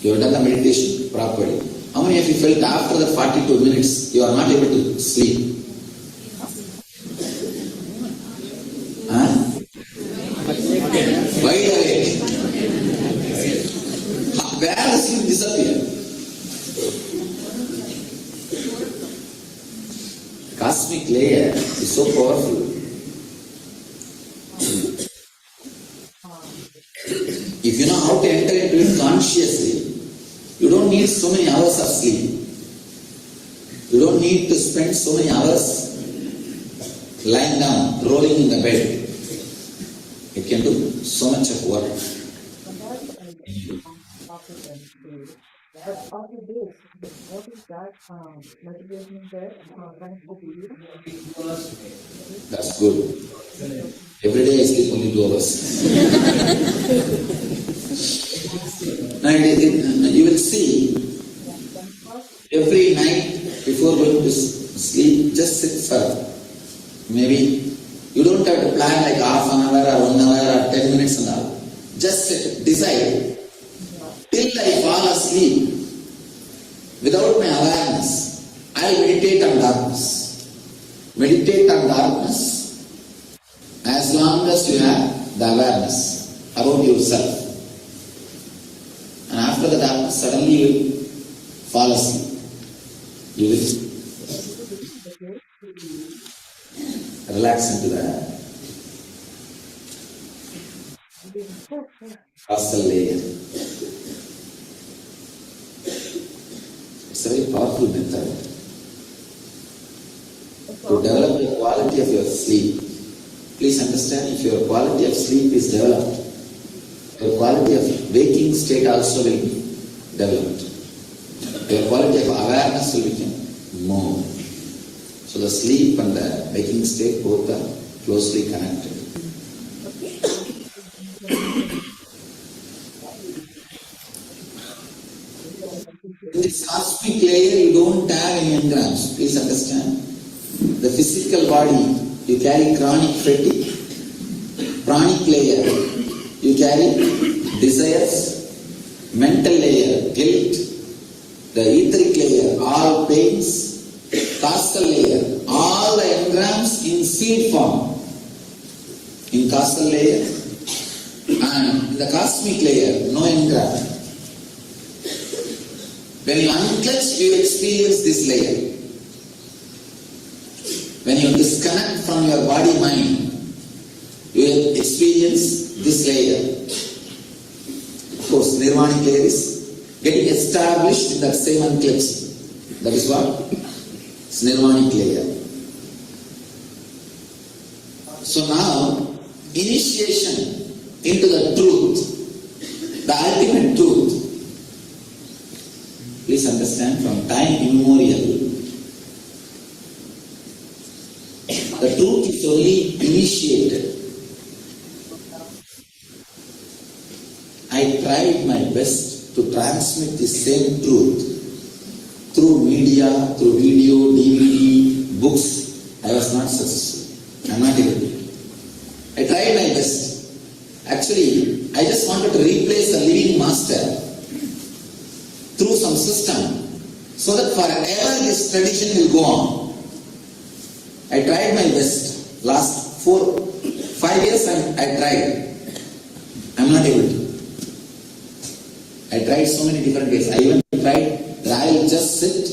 D: You have done the meditation properly. How many of you felt after the 42 minutes you are not able to sleep? Wide awake. Where does sleep disappear? Cosmic layer is so powerful. If you know how to enter into it consciously, you don't need so many hours of sleep. You don't need to spend so many hours lying down, rolling in the bed. You can do so much of work. That's good. Every day I sleep only 2 hours. Now you will see, every night before going to sleep, just sit for maybe. You don't have to plan like half an hour or 1 hour or 10 minutes and all. Just sit, decide. Till I fall asleep, without my awareness, I will meditate on darkness. Meditate on darkness as long as you have the awareness about yourself. And after the darkness, suddenly you will fall asleep. You will relax into the causal layer. It's a very powerful method to develop the quality of your sleep. Please understand, if your quality of sleep is developed, your quality of waking state also will be developed. Your quality of awareness will become more. So the sleep and the waking state both are closely connected. In this cosmic layer, you don't have any engrams. Please understand. The physical body, you carry chronic fatigue. Pranic layer, you carry desires. Mental layer, guilt. The etheric layer, all pains. Causal layer, all the engrams in seed form. In causal layer, and in the cosmic layer, no engram. When you unclench, you experience this layer. When you disconnect from your body-mind, you will experience this layer. Of course, nirvanic layer is getting established in that same unclenching. That is what? It's nirvanic layer. So now, initiation into the truth, the ultimate truth. Please understand, from time immemorial, the truth is only initiated. I tried my best to transmit the same truth through media, through video, DVD, books. I was not successful. I am not able to. I tried my best. Actually, I just wanted to replace the living master through some system, so that forever this tradition will go on. I tried my best. Last 4-5 years I tried. I am not able to. I tried so many different ways. I even tried that I will just sit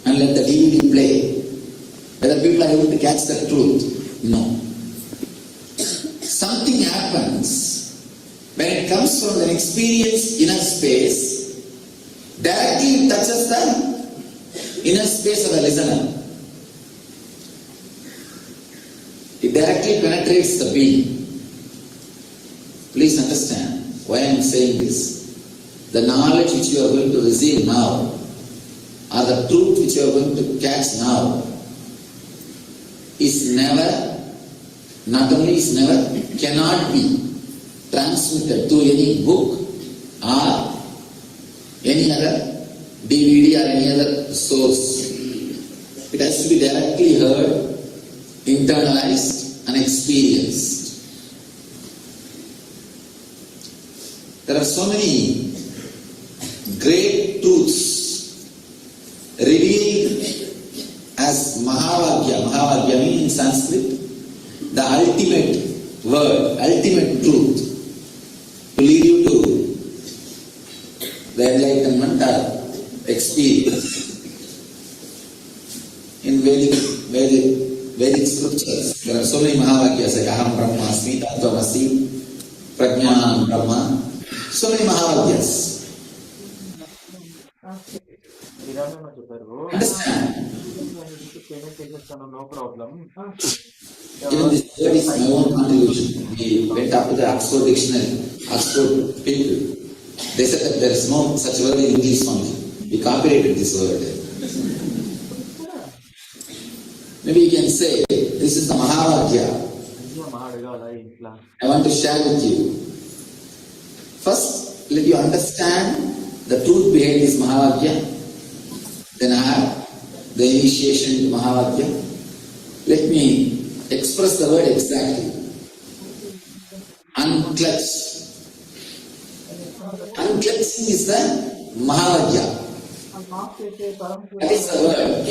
D: and let the DVD play. Whether people are able to catch the truth. No. Something happens when it comes from an experience inner space. Directly touches the inner space of the listener. It directly penetrates the being. Please understand why I am saying this. The knowledge which you are going to receive now, or the truth which you are going to catch now, is never, not only is never, cannot be transmitted to any book or any other DVD or any other source. It has to be directly heard, internalized and experienced. There are so many great truths revealed as Mahavagya. Mahavagya means in Sanskrit the ultimate word, ultimate truth to lead you to the enlightenment or experience. In Vedic scriptures, there are so many Mahavakyas like Aham Brahmasmi, Tattvamasi, Prajnanam Brahma, so many Mahavakyas. Understand?
E: No problem.
D: Even this word is my own contribution. We went up to the Oxford dictionary, Oxford people. They said that there is no such word in English only. We copyrighted this word. Maybe you can say, this is the Mahavagya. I want to share with you. First, let you understand the truth behind this Mahavagya. Then I have the initiation into Mahavagya. Let me express the word exactly. Unclutch. Unclenching is the Mahavagya. That is the word.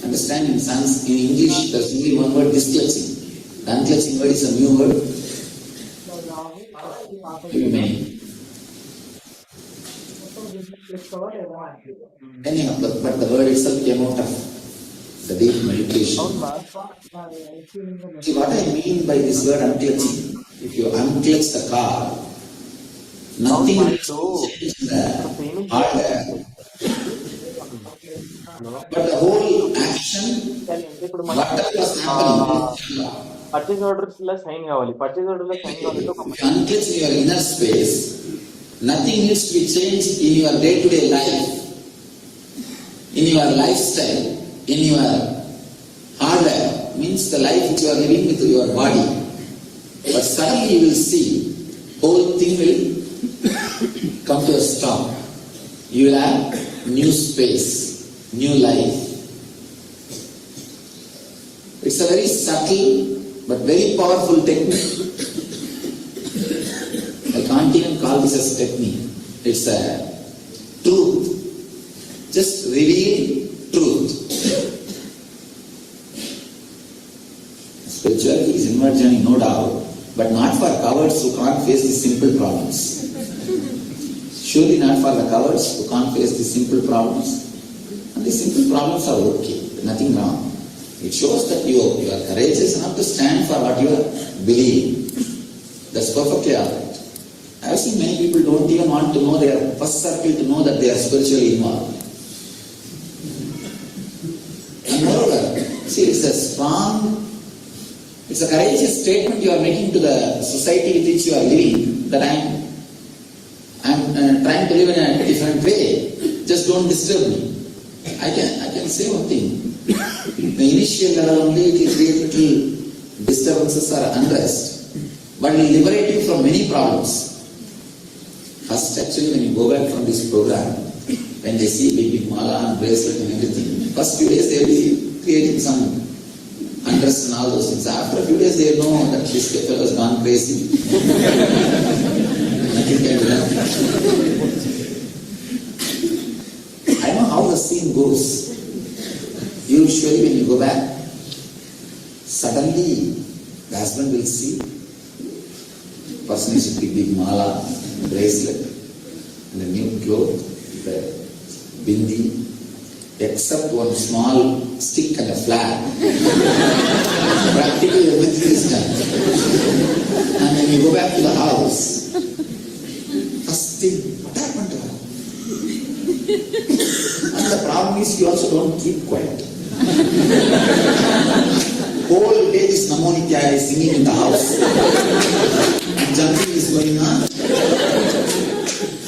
D: Understand, in English there is only one word, disclutching. The unclutching word is a new word. Anyhow, but the word itself came out of the deep meditation. See what I mean by this word unclutching? If you unclutch the car, nothing will change in the hardware. But the whole action, whatever was happening,
E: purchase orders la sign kavali. Purchase order la sign kavali.
D: unclutch in your inner space, nothing needs to be changed in your day-to-day life, in your lifestyle, in your hardware means the life which you are living with your body. But suddenly you will see, whole thing will come to a stop. You will have new space, new life. It's a very subtle but very powerful technique. I can't even call this as technique. It's a truth. Just reveal truth. Spirituality is inward journey, no doubt, but not for cowards who can't face the simple problems. Surely not for the cowards who can't face the simple problems. And the simple problems are okay, nothing wrong. It shows that you are courageous enough to stand for what you believe. That's perfectly alright. I have seen many people don't even want to know their first circle to know that they are spiritually involved. And moreover, see, it's a courageous statement you are making to the society with which you are living, that I'm trying to live in a different way. Just don't disturb me. I can say one thing. The initial level only it will create little disturbances or unrest, but it will liberate you from many problems. First, actually, when you go back from this program, when they see big mala and bracelet and everything, first few days they will be creating some unrest and all those things. After a few days they know that this fellow has gone crazy. Nothing can be done. I know how the scene goes. Usually when you go back, suddenly the husband will see person is with big mala, bracelet, and a new cloth, the bindi, except one small stick and a flag. Practically everything is done. And when you go back to the house, first thing, what happened to her? And the problem is you also don't keep quiet. Whole day this Namo Nithya is singing in the house. And jumping is going on.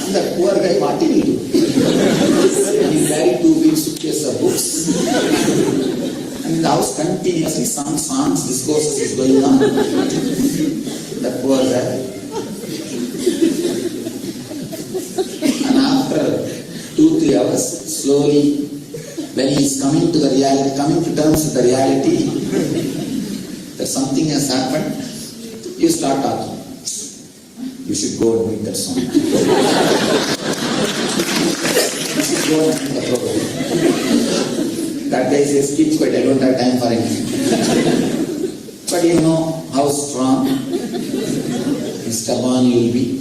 D: And the poor guy, what did he do? And he carried 2 big suitcases of books. And in the house continuously songs, discourses is going on. The poor guy. And after 2-3 hours, slowly, when he is coming to the reality, coming to terms with the reality that something has happened, you start talking. You should go and meet that song. You should go and meet the program. That guy says, keep quiet, I don't have time for anything. But you know how strong and stubborn you will be.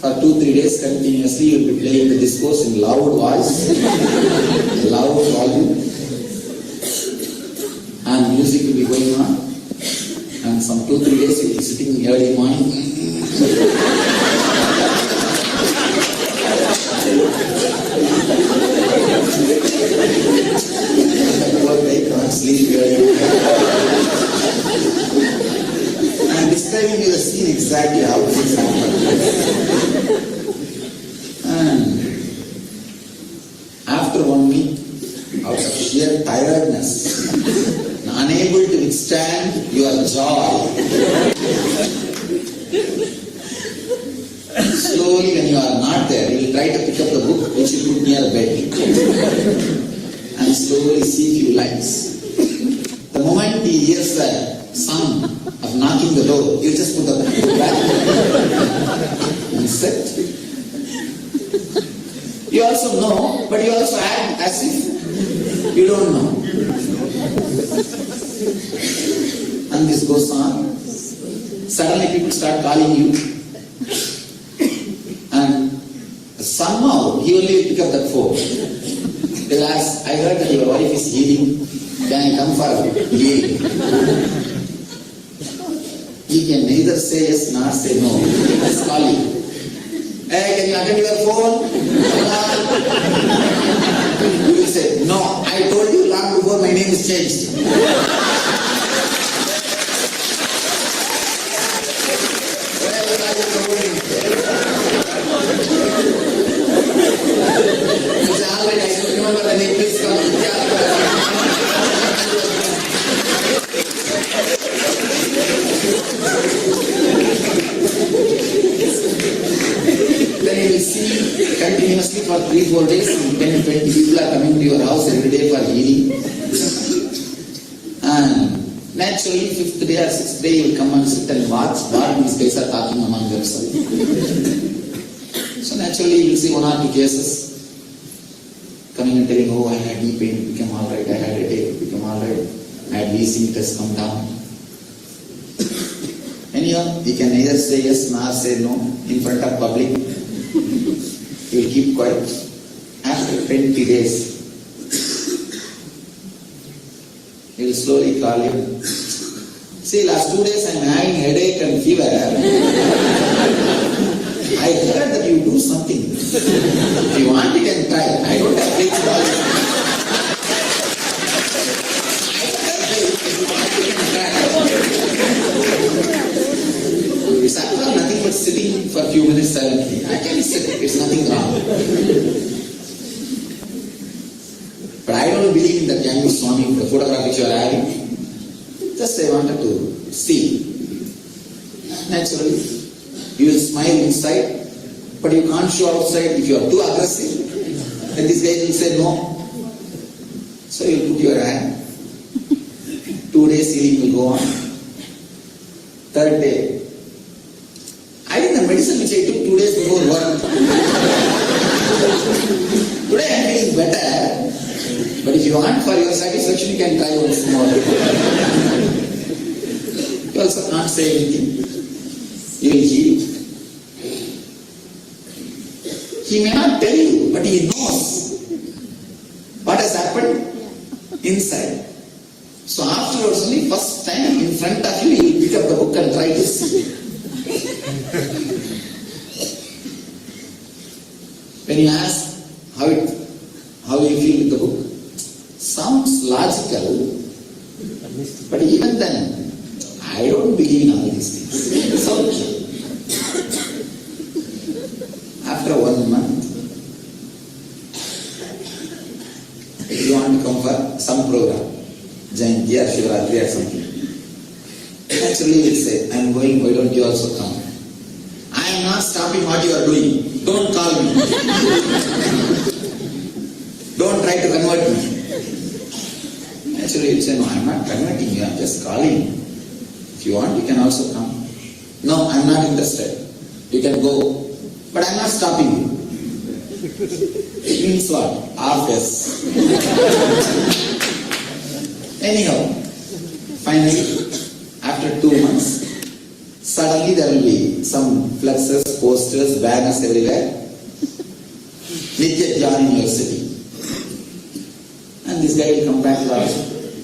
D: For 2-3 days continuously, you will be playing the discourse in loud voice, loud volume, and music will be going on. And some 2-3 days you will be sitting in the early morning. They can't sleep early. I'm describing you the scene exactly how things happen. And after 1 week, out of sheer tiredness, unable to withstand your joy, slowly when you are not there, you will try to pick up the book which you put near the bed and slowly see few lines. The moment he hears the sound of knocking the door, you just put the book back and sit. You also know, but you also act as if you don't know. And this goes on. Suddenly people start calling you. And somehow he only will pick up that phone. They'll ask, I heard that your wife is healing. Can I come for healing? He can neither say yes nor say no. Just call you. Hey, can you attend your phone? You will say, no, I told you long before my name is changed. It's all right, I don't remember the name, please come. 3-4 days, 10-20 people are coming to your house every day for healing. And naturally, 5th day or 6th day, you will come and sit and watch what these guys are talking among themselves. So naturally, you will see 1 or 2 cases coming and telling, oh, I had knee pain, it became alright, I had a headache, it became alright, I had wheezing, it has come down. Anyhow, you can neither say yes nor say no in front of public. You will keep quiet. After 20 days, he will slowly call you. See, last 2 days I am having headache and fever. I heard that you do something. If you want, you can try. I don't have faith in all this. It's actually nothing but sitting for a few minutes silently. I can sit, it's nothing wrong. But I don't believe in that young Swami, the photograph which you are having. Just I wanted to see. Naturally, you will smile inside, but you can't show outside. If you are too aggressive, then this guy will say no. So you put your hand. 2 days healing will go on. 3rd day, I think the medicine which I took 2 days before worked. Today I am feeling better, but if you want for your satisfaction, you can try once more. You also can't say anything. You will heal. He may not tell you, but he knows what has happened inside. So afterwards, only first time in front of you, he will pick up the book and try to see. When you ask how you feel with the book, sounds logical, but even then, I don't believe in all these things. It's okay. After 1 month, if you want to come for some program, Jayanti or Shivaratri or something, naturally you will say, I am going, why don't you also come? I am not stopping what you are doing. Don't call me. Don't try to convert me. Naturally you will say, no, I am not converting you, I am just calling. If you want, you can also come. No, I am not interested. You can go. But I am not stopping you. It means what? Half yes. Anyhow, finally, after 2 months, suddenly there will be some fluxes, posters, banners everywhere. Nithya University. And this guy will come back to us.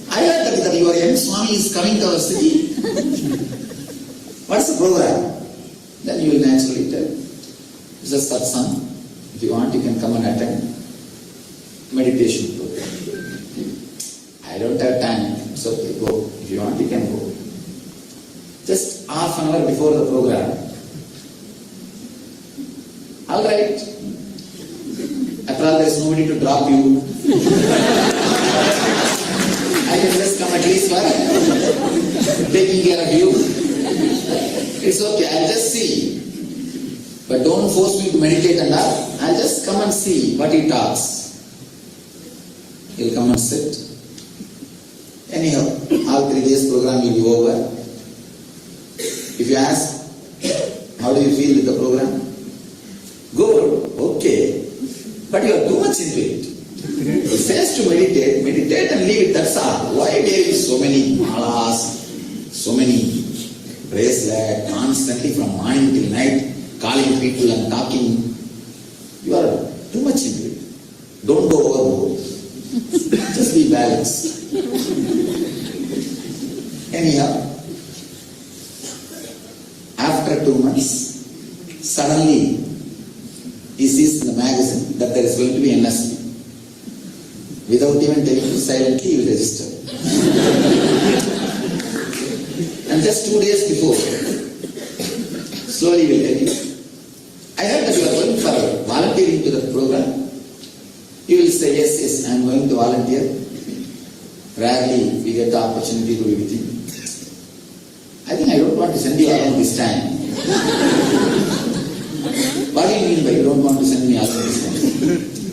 D: I heard that your young Swami is coming to our city. What's the program? Then you will naturally tell. It's a satsang. If you want, you can come and attend. Meditation program. I don't have time. It's okay, go. If you want, you can go. Just half an hour before the program. All right. After all, there is nobody to drop you. I can just come at least for taking care of you. It's okay, I'll just see. But don't force me to meditate and all. I'll just come and see what he talks. He'll come and sit. Anyhow, all 3 days program will be over. If you ask, how do you feel with the program? Good, okay. But you are too much into it. It says to meditate, meditate and leave it, that's all. Why there is so many malas, so many bracelets, constantly from morning till night, calling people and talking? You are too much into it. Don't go overboard. Just be balanced. Anyhow, after 2 months, suddenly he sees in the magazine that there is going to be NSP. Without even telling him, silently he will register. And just 2 days before, slowly he will tell you, I heard that you are going for volunteering to the program. You will say, yes, I am going to volunteer. Rarely we get the opportunity to be with him. I think I don't want to send you along this time. What do you mean by you don't want to send me along this time?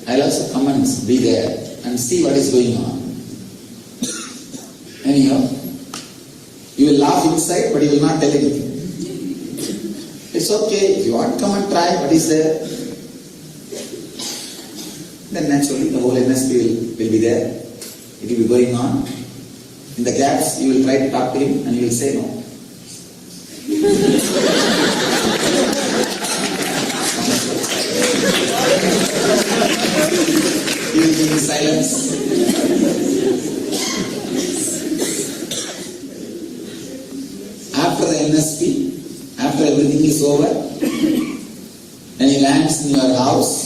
D: I'll also come and be there and see what is going on. Anyhow, you will laugh inside, but you will not tell anything. It's okay, if you want, come and try what is there. Then naturally the whole NSP will be there. It will be going on. In the gaps, you will try to talk to him and he will say no. He will be in silence. After the NSP, after everything is over, when he lands in your house,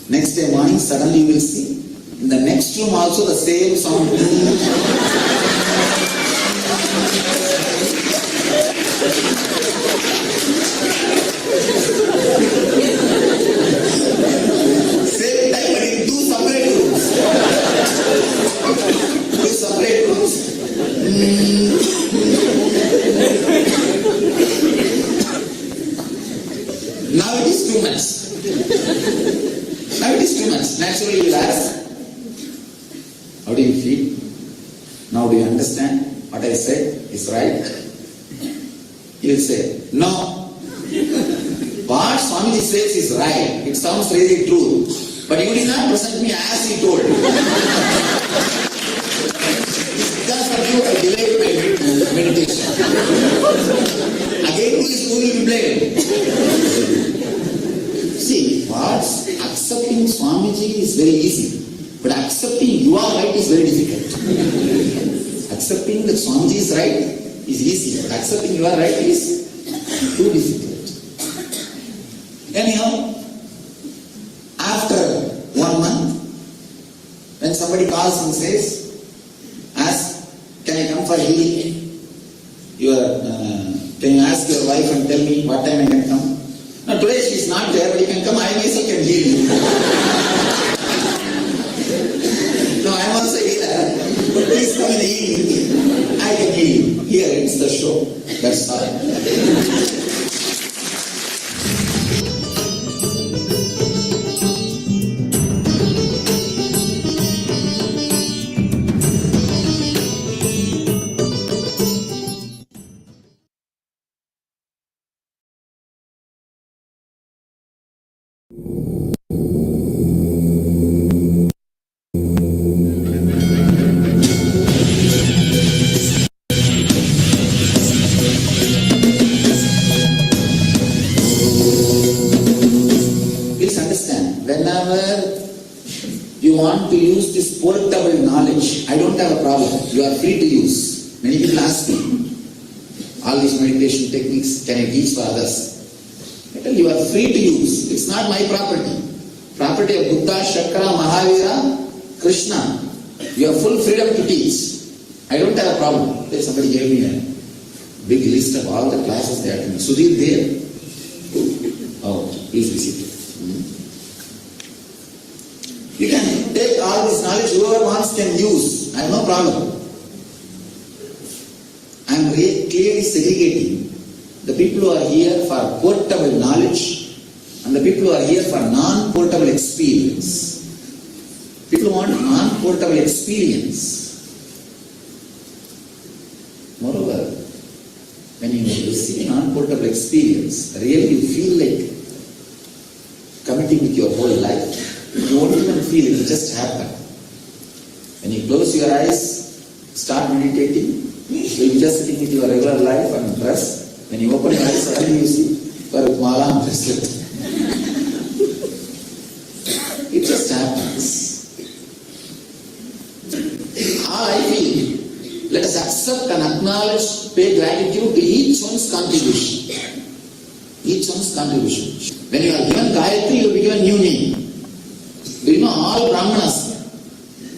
D: next day morning, suddenly you will see, in the next room also the same sound. Same time, but in two separate rooms. Two separate rooms. Now it is too much. Now it is too much. Naturally you will ask, how do you feel? Now do you understand what I said is right? You will say, no. What Swamiji says is right. It sounds really true. But you did not present me as he told. Because of you, I delayed my meditation. Again, who will be blamed? See, what's accepting Swamiji is very easy. But accepting you are right is very difficult. Accepting that Swamiji is right is easy. But accepting you are right is too difficult. Anyhow, after 1 month, when somebody calls and says, ask, can I come for healing? Can you ask your wife and tell me what time I can come? Now today she is not there, but you can come, I myself can heal you. No, I am also a healer. Please come in the evening. I can heal you. Here it's the show. That's all. You are free to use. Many people ask me, all these meditation techniques, can I teach for others? I tell you, are free to use. It's not my property. Property of Buddha, Shakara, Mahavira, Krishna. You have full freedom to teach. I don't have a problem. Somebody gave me a big list of all the classes they attend. Sudhir there? Oh, please visit it. You can take all this knowledge, whoever wants can use. I have no problem. I am clearly segregating the people who are here for portable knowledge and the people who are here for non-portable experience. People who want non-portable experience. Moreover, when you receive non-portable experience, really you feel like committing with your whole life. You won't even feel it, will just happen. When you close your eyes, start meditating, you'll be just sitting with your regular life and dress. When you open your eyes, suddenly you see you are with mala and bracelet. It just happens. All I feel, let us accept and acknowledge, pay gratitude to each one's contribution. Each one's contribution. When you are given Gayatri, you will be given new name. Do you know all Brahmanas?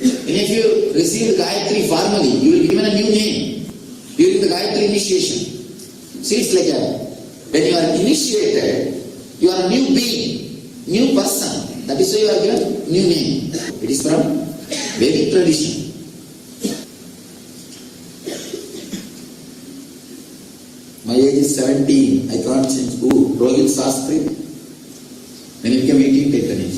D: And if you receive Gayatri formally, you will be given a new name during the Gayatri initiation. See, it's like when you are initiated, you are a new being, new person. That is why you are given new name. It is from Vedic tradition. My age is 17. I can't change. Rohit Sastri. When he became 18, take the name.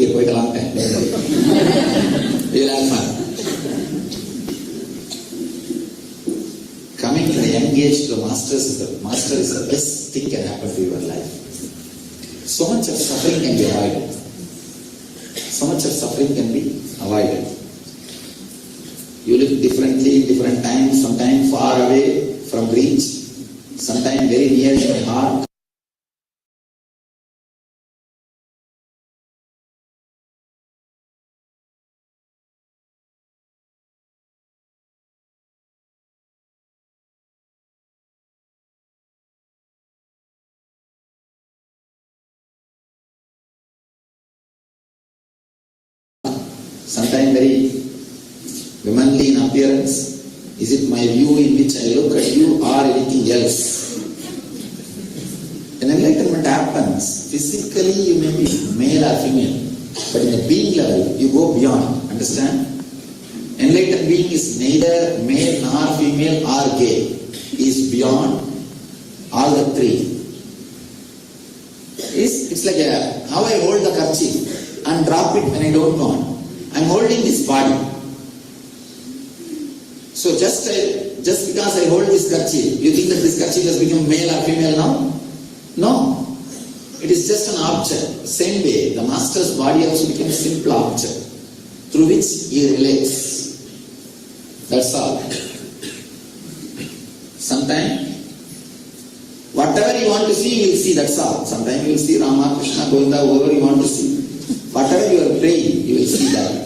D: here quite a long time. We'll have fun. Coming to the young age to the master is the best thing can happen to your life. So much of suffering can be avoided. So much of suffering can be avoided. You live differently, different times, sometimes far away from reach, sometimes very near in my heart. Sometimes very womanly in appearance. Is it my view in which I look at you or anything else? When enlightenment happens, physically you may be male or female, but in the being level you go beyond. Understand? Enlightened being is neither male nor female or gay. He is beyond all the three. It's like how I hold the kerchief and drop it when I don't want. I'm holding this body. So just because I hold this kerchief, you think that this kerchief has become male or female now? No. It is just an object. Same way, the master's body also becomes a simple object through which he relates. That's all. Sometimes, whatever you want to see, you will see, that's all. Sometimes you will see Rama, Krishna, Govinda, whoever you want to see. Whatever you are praying, you will see that.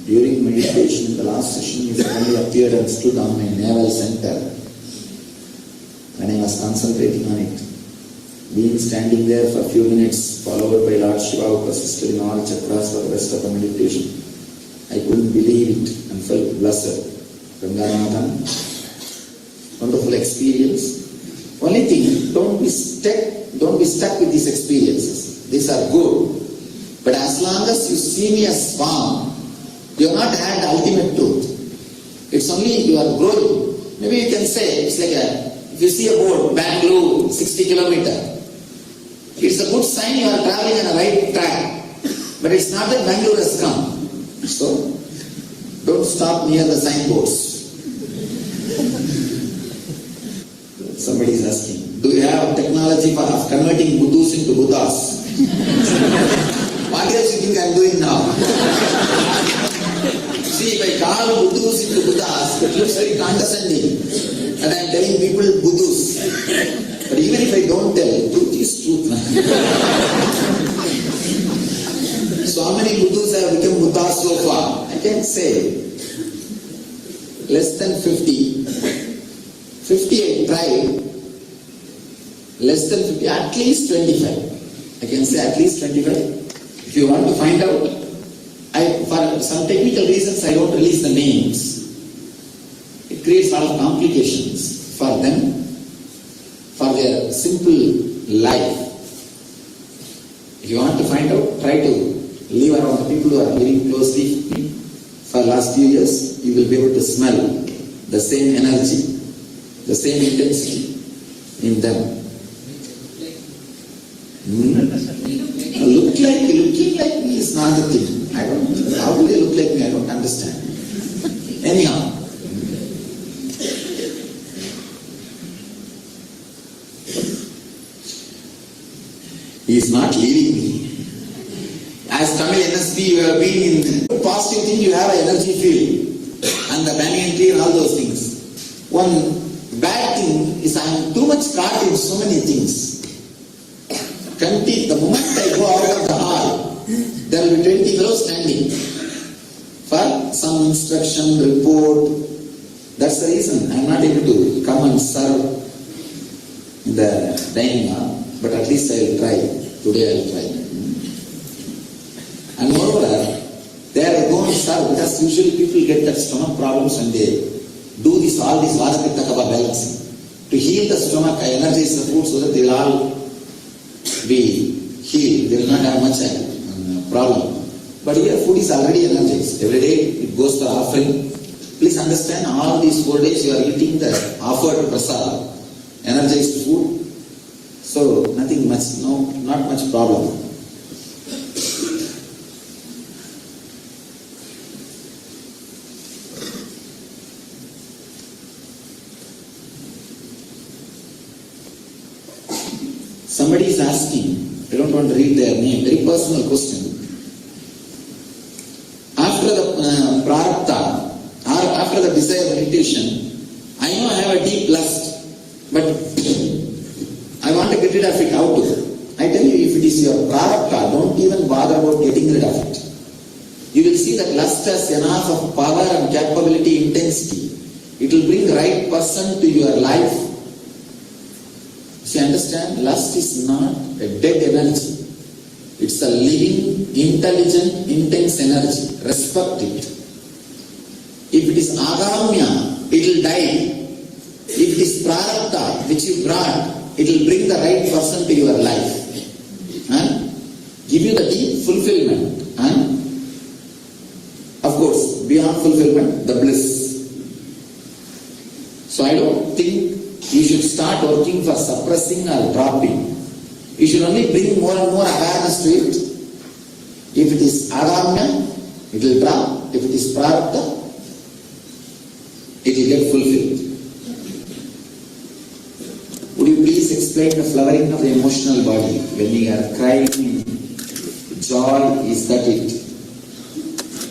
D: During meditation in the last session, he suddenly appeared and stood on my navel center. When I was concentrating on it, being standing there for a few minutes, followed by Lord Shiva, who persisted in all chakras for the rest of the meditation, I couldn't believe it and felt blessed. Ranganathan, wonderful experience. Only thing, don't be stuck with these experiences. These are good. But as long as you see me as form, you have not had the ultimate truth. It's only you are growing. Maybe you can say, it's like if you see a board, Bangalore, 60 kilometers. It's a good sign you are traveling on the right track. But it's not that Bangalore has come. So, don't stop near the signboards. Somebody is asking, do you have technology for converting Buddhas into Buddhas? What else you think I am doing now? See, if I call Buddhas into Buddhas, it looks very condescending. And I am telling people Buddhas. But even if I don't tell, truth is truth. So how many Buddhas have become Buddhas so far? I can say less than 50. 50 I tried. Less than 50, at least 25. I can say at least 25. If you want to find out, for some technical reasons I don't release the names. It creates a lot of complications for them, for their simple life. If you want to find out, try to live around the people who are living closely with me for the last few years. You will be able to smell the same energy, the same intensity in them. Looking like me is not the thing. I don't. How do they look like me? I don't understand. Anyhow, he is not leaving me. As Tamil NSP, you have been in positive thing. You have an energy field, and the banyan tree and all those things. One bad thing is I am too much caught in so many things. The moment I go out of the hall, there will be 20 fellows standing for some instruction, report. That's the reason I am not able to come and serve in the dining hall. But at least I will try. Today I will try. And moreover, there I go and serve because usually people get that stomach problems when they do all this Vata Pitta Kapha balancing. To heal the stomach, I energize the food so that they will all be healed. They will not have much problem. But here food is already energized. Every day it goes for offering. Please understand, all these 4 days you are eating the offered prasad, energized food. So nothing much, not much problem. Somebody is asking, I don't want to read their name, very personal question. After the prarabdha, or after the desire meditation, I know I have a deep lust, but I want to get rid of it. How to? I tell you, if it is your prarabdha, don't even bother about getting rid of it. You will see that lust has enough of power and capability, intensity. It will bring the right person to your life. So you understand, lust is not a dead energy. It's a living, intelligent, intense energy. Respect it. If it is agamya, it will die. If it is prarabdha, which you brought, it will bring the right person to your life and give you the deep fulfillment, and of course, beyond fulfillment, the bliss. So I don't think you should start working for suppressing or dropping. You should only bring more and more awareness to it. If it is agamya, it will drop. If it is prarabdha, it will get fulfilled. Would you please explain the flowering of the emotional body? When we are crying, joy, is that it?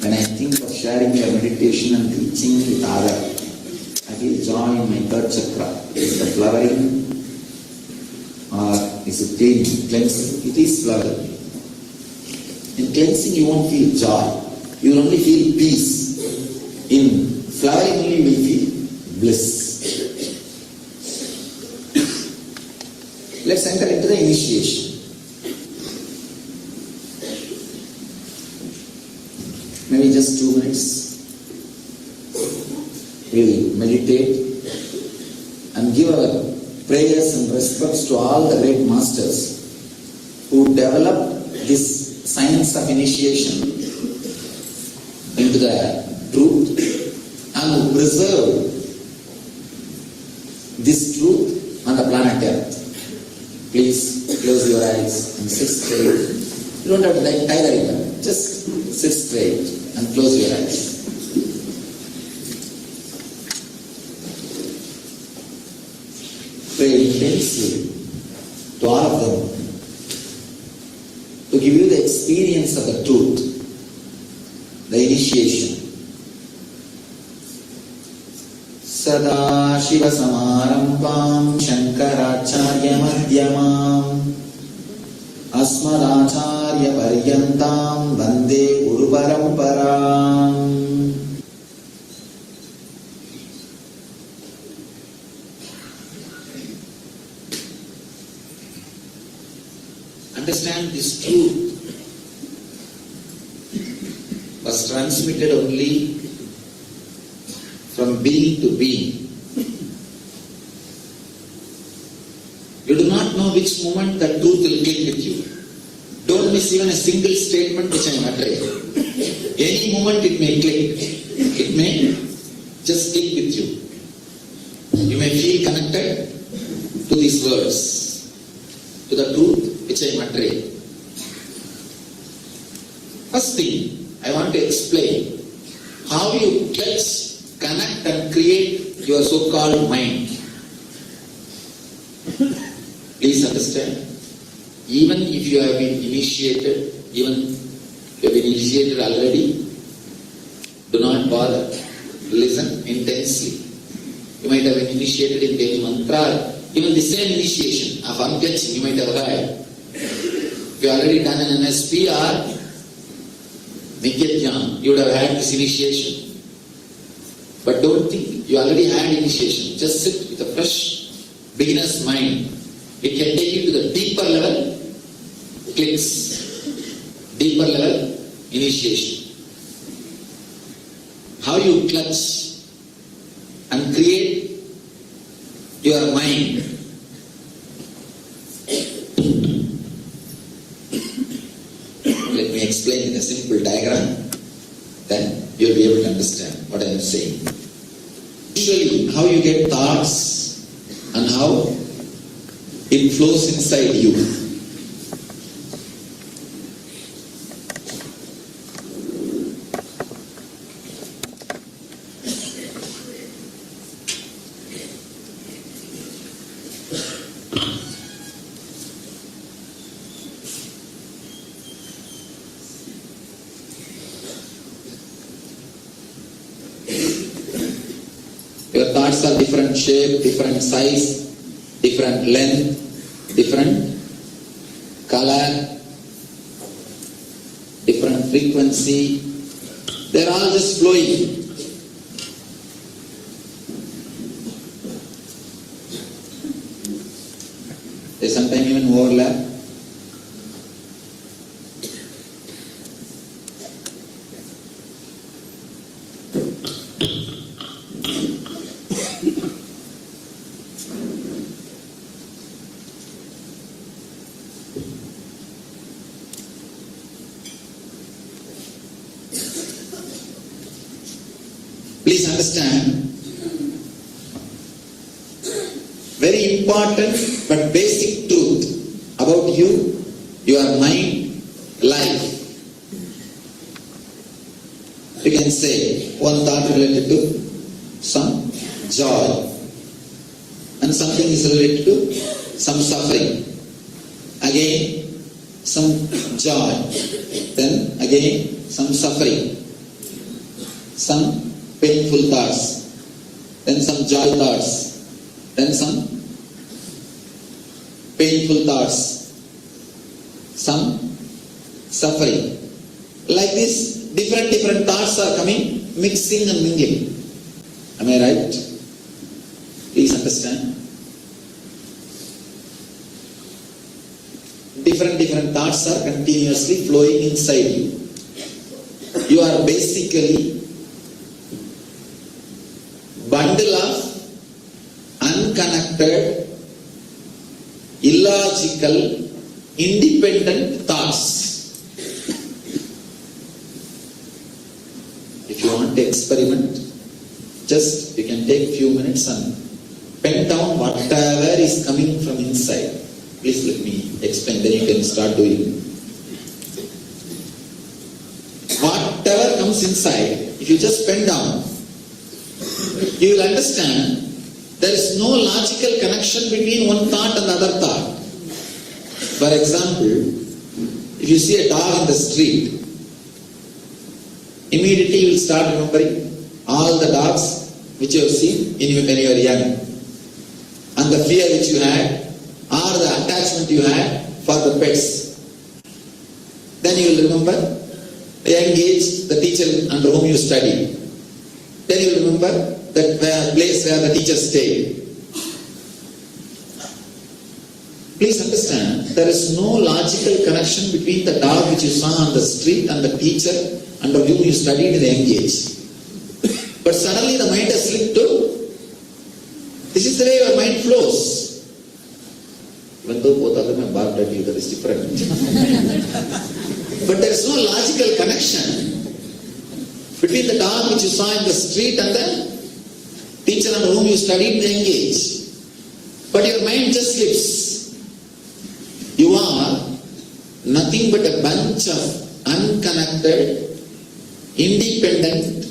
D: When I think of sharing your meditation and teaching with others, I feel joy in my third chakra. Is the flowering or is it cleansing? It is flowering. In cleansing you won't feel joy. You will only feel peace. In flowering only you will feel bliss. Let's enter into the initiation. Maybe just 2 minutes. We'll meditate and give our prayers and respects to all the great masters who developed this science of initiation into the truth and who preserved this truth on the planet Earth. Please close your eyes and sit straight. You don't have to tie the ribbon. Just sit straight and close your eyes. Pray intensely to all of them to give you the experience of the truth, the initiation. Sadashiva Samarambam Shankaracharya Madhyamam Asmadacharya Paryantam Vande Guru Paramparam. Understand this truth was transmitted only from being to being. You do not know which moment that truth will click with you. Don't miss even a single statement which I am uttering. Any moment it may click. It may just click with you. You may feel connected to these words, to the truth which I am uttering. First thing, I want to explain how you catch, connect and create your so-called mind. Please understand, even if you have been initiated, already, do not bother. Listen intensely. You might have been initiated in Devi Mantra, even the same initiation of uncatching you might have had. If you already done an NSP or Nithya, you would have had this initiation. But don't think you already had initiation. Just sit with a fresh beginner's mind. It can take you to the deeper level clicks, deeper level initiation. How you clutch and create your mind. Let me explain in a simple diagram, then you'll be able to understand what I am saying. Usually, how you get thoughts and how it flows inside you. Your thoughts are different shape, different size, different length, different color, different frequency. They're all just flowing. They sometimes even overlap. Please understand, very important but basic truth about you, your mind, life. You can say one thought related to some joy, and something is related to some suffering. Again, some joy, then again some suffering, some painful thoughts, then some joy thoughts, then some painful thoughts, some suffering. Like this, different thoughts are coming, mixing and mingling. Am I right? Please understand. Different thoughts are continuously flowing inside you. You are basically bundle of unconnected, illogical, independent thoughts. If you want to experiment, just you can take few minutes and pen down whatever is coming from inside. Please let me explain, then you can start doing. Whatever comes inside, if you just pen down, you will understand there is no logical connection between one thought and the other thought. For example, if you see a dog in the street, immediately you will start remembering all the dogs which you have seen when you were young, and the fear which you had or the attachment you had for the pets. Then you will remember the young age, the teacher under whom you studied. Then you will remember that place where the teacher stayed. Please understand, there is no logical connection between the dog which you saw on the street and the teacher under whom you studied in the young age. But suddenly the mind has slipped to, this is the way your mind flows. Even though both of them have barked at you, that is different. But there is no logical connection between the dog which you saw in the street and the teacher under whom you studied in the young age. But your mind just slips. You are nothing but a bunch of unconnected, independent,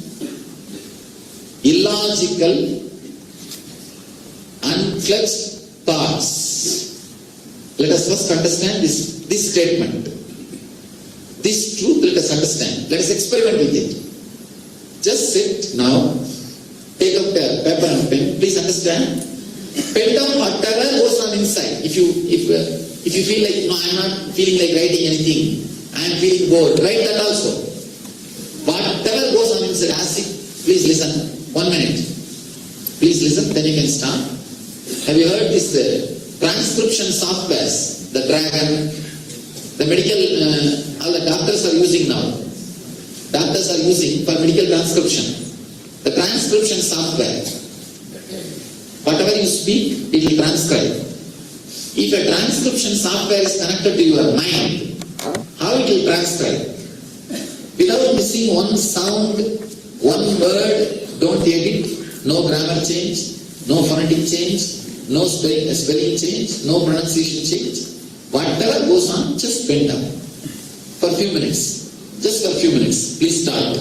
D: illogical, unfledged thoughts. Let us first understand this statement. This truth let us understand. Let us experiment with it. Just sit now, take out a paper and pen. Please understand. Pen down whatever goes on inside. If you feel like, no, I am not feeling like writing anything, I am feeling bored, write that also. Whatever goes on inside, please listen. 1 minute. Please listen, then you can start. Have you heard this transcription softwares, the Dragon, the medical, all the doctors are using now. Doctors are using for medical transcription. The transcription software. Whatever you speak, it will transcribe. If a transcription software is connected to your mind, how it will transcribe? Without missing one sound, one word, don't edit, no grammar change, no phonetic change, no spelling change, no pronunciation change. Whatever goes on, just pen down for a few minutes. Just for a few minutes. Please start.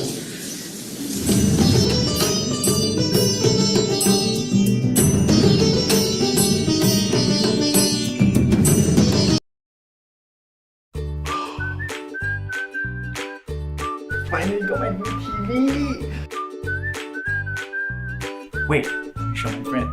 F: Finally got my new TV! Wait, show my breath.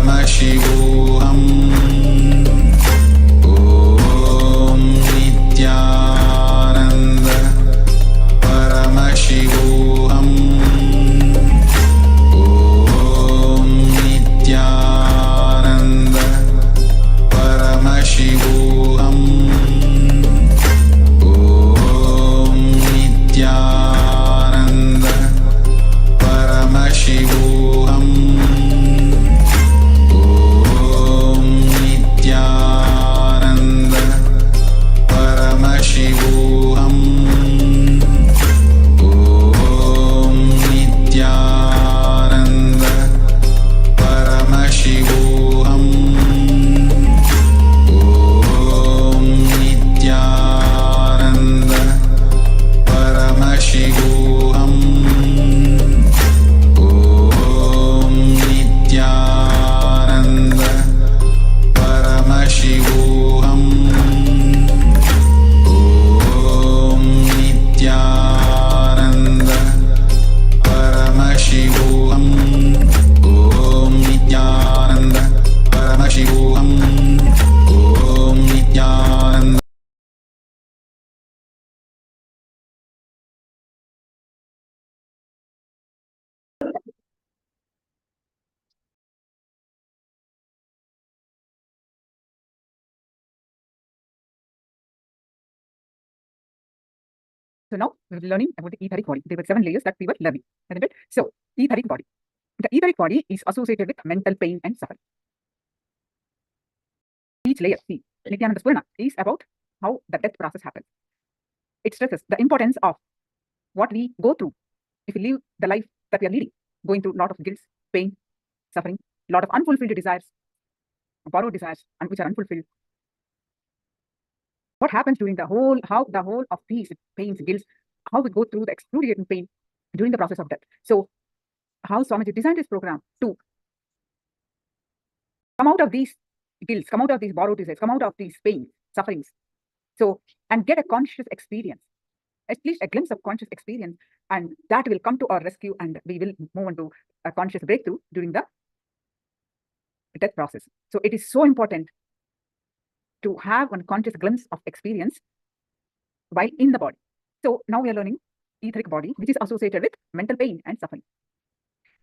C: Paramashivoham. Om Nithyananda. Paramashivoham. Om Nithyananda. Paramashivoham. Om Nithyananda. Paramashivoham. Om Nithyananda. Paramashivoham. Om Nithyananda. Paramashivoham. Om Nithyananda. Paramashivoham. Om Nithyananda. Paramashivoham. Om Nithyananda. Paramashivoham. Om Nithyananda. Paramashivoham. Om Nithyananda.
A: So now we will be learning about the etheric body. There were 7 layers that we were learning, isn't it? So etheric body. The etheric body is associated with mental pain and suffering. Each layer, see, Nithyananda Spurana is about how the death process happens. It stresses the importance of what we go through if we live the life that we are leading, going through a lot of guilt, pain, suffering, a lot of unfulfilled desires, borrowed desires, and which are unfulfilled. What happens during how the whole of these pains, guilt, how we go through the excruciating pain during the process of death. So how Swamiji designed this program to come out of these guilts, come out of these borrowed desires, come out of these pains, sufferings. So, and get a conscious experience, at least a glimpse of conscious experience, and that will come to our rescue, and we will move on to a conscious breakthrough during the death process. So it is so important to have one conscious glimpse of experience while in the body. So now we are learning etheric body, which is associated with mental pain and suffering.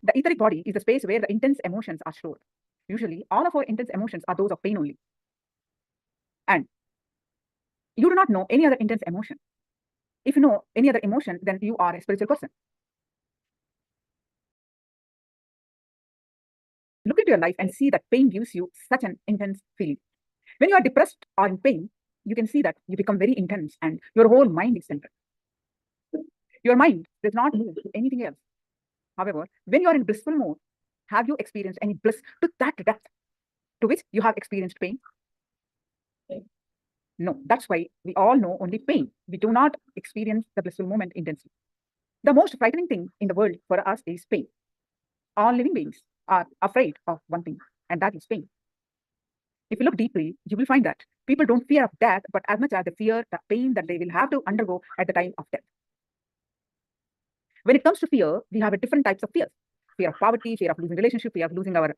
A: The etheric body is the space where the intense emotions are stored. Usually, all of our intense emotions are those of pain only. And you do not know any other intense emotion. If you know any other emotion, then you are a spiritual person. Look into your life and see that pain gives you such an intense feeling. When you are depressed or in pain, you can see that you become very intense and your whole mind is centered. Your mind does not move to anything else. However, when you are in blissful mode, have you experienced any bliss to that depth to which you have experienced pain? No, that's why we all know only pain. We do not experience the blissful moment intensely. The most frightening thing in the world for us is pain. All living beings are afraid of one thing, and that is pain. If you look deeply, you will find that people don't fear of death, but as much as they fear the pain that they will have to undergo at the time of death. When it comes to fear, we have different types of fears. Fear of poverty, fear of losing relationship, fear of losing our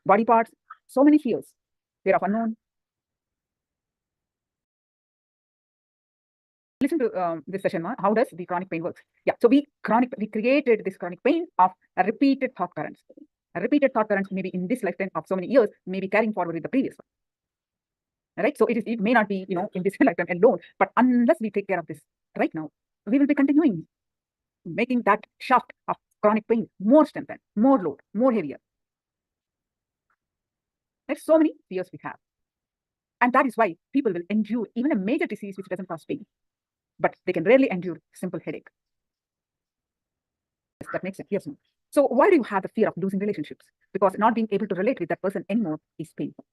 A: body parts, so many fears. Fear of unknown. Listen to this session, how does the chronic pain works? Yeah, so we created this chronic pain of a repeated thought currents. A repeated thought currents maybe in this lifetime of so many years, maybe carrying forward with the previous one. Right? So it may not be, in this lifetime alone, but unless we take care of this right now, we will be continuing making that shaft of chronic pain more strengthened, more load, more heavier. There's so many fears we have. And that is why people will endure even a major disease which doesn't cause pain, but they can rarely endure simple headache. That makes sense. Yes, no. So why do you have the fear of losing relationships? Because not being able to relate with that person anymore is painful.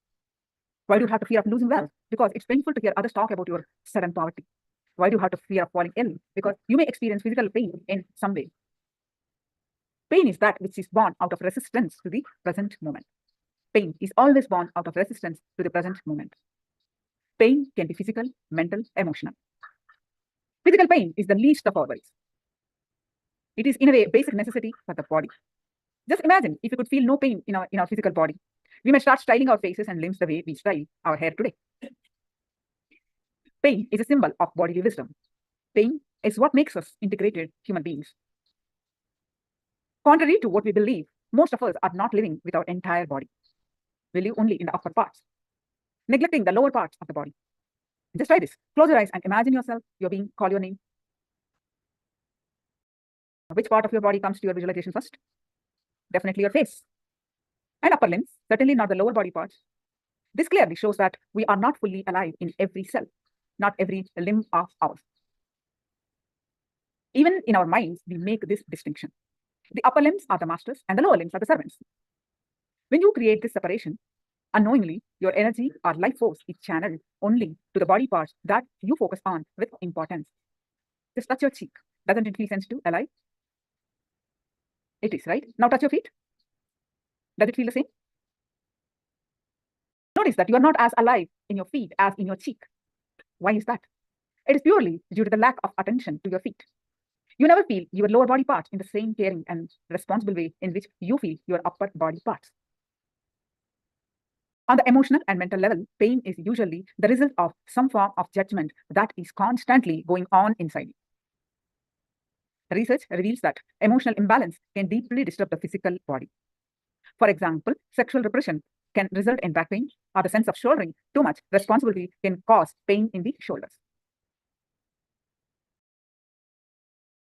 A: Why do you have the fear of losing wealth? Because it's painful to hear others talk about your sudden poverty. Why do you have the fear of falling ill? Because you may experience physical pain in some way. Pain is that which is born out of resistance to the present moment. Pain is always born out of resistance to the present moment. Pain can be physical, mental, emotional. Physical pain is the least of our worries. It is in a way a basic necessity for the body. Just imagine if you could feel no pain in our physical body. We may start styling our faces and limbs the way we style our hair today. Pain is a symbol of bodily wisdom. Pain is what makes us integrated human beings. Contrary to what we believe, most of us are not living with our entire body. We live only in the upper parts, neglecting the lower parts of the body. Just try this. Close your eyes and imagine yourself, you're being called your name. Which part of your body comes to your visualization first? Definitely your face. And upper limbs, certainly not the lower body parts. This clearly shows that we are not fully alive in every cell, not every limb of ours. Even in our minds, we make this distinction. The upper limbs are the masters and the lower limbs are the servants. When you create this separation, unknowingly, your energy or life force is channeled only to the body parts that you focus on with importance. Just touch your cheek. Doesn't it feel sensitive, alive? It is, right? Now touch your feet. Does it feel the same? Notice that you are not as alive in your feet as in your cheek. Why is that? It is purely due to the lack of attention to your feet. You never feel your lower body parts in the same caring and responsible way in which you feel your upper body parts. On the emotional and mental level, pain is usually the result of some form of judgment that is constantly going on inside you. Research reveals that emotional imbalance can deeply disturb the physical body. For example, sexual repression can result in back pain, or the sense of shouldering too much responsibility can cause pain in the shoulders.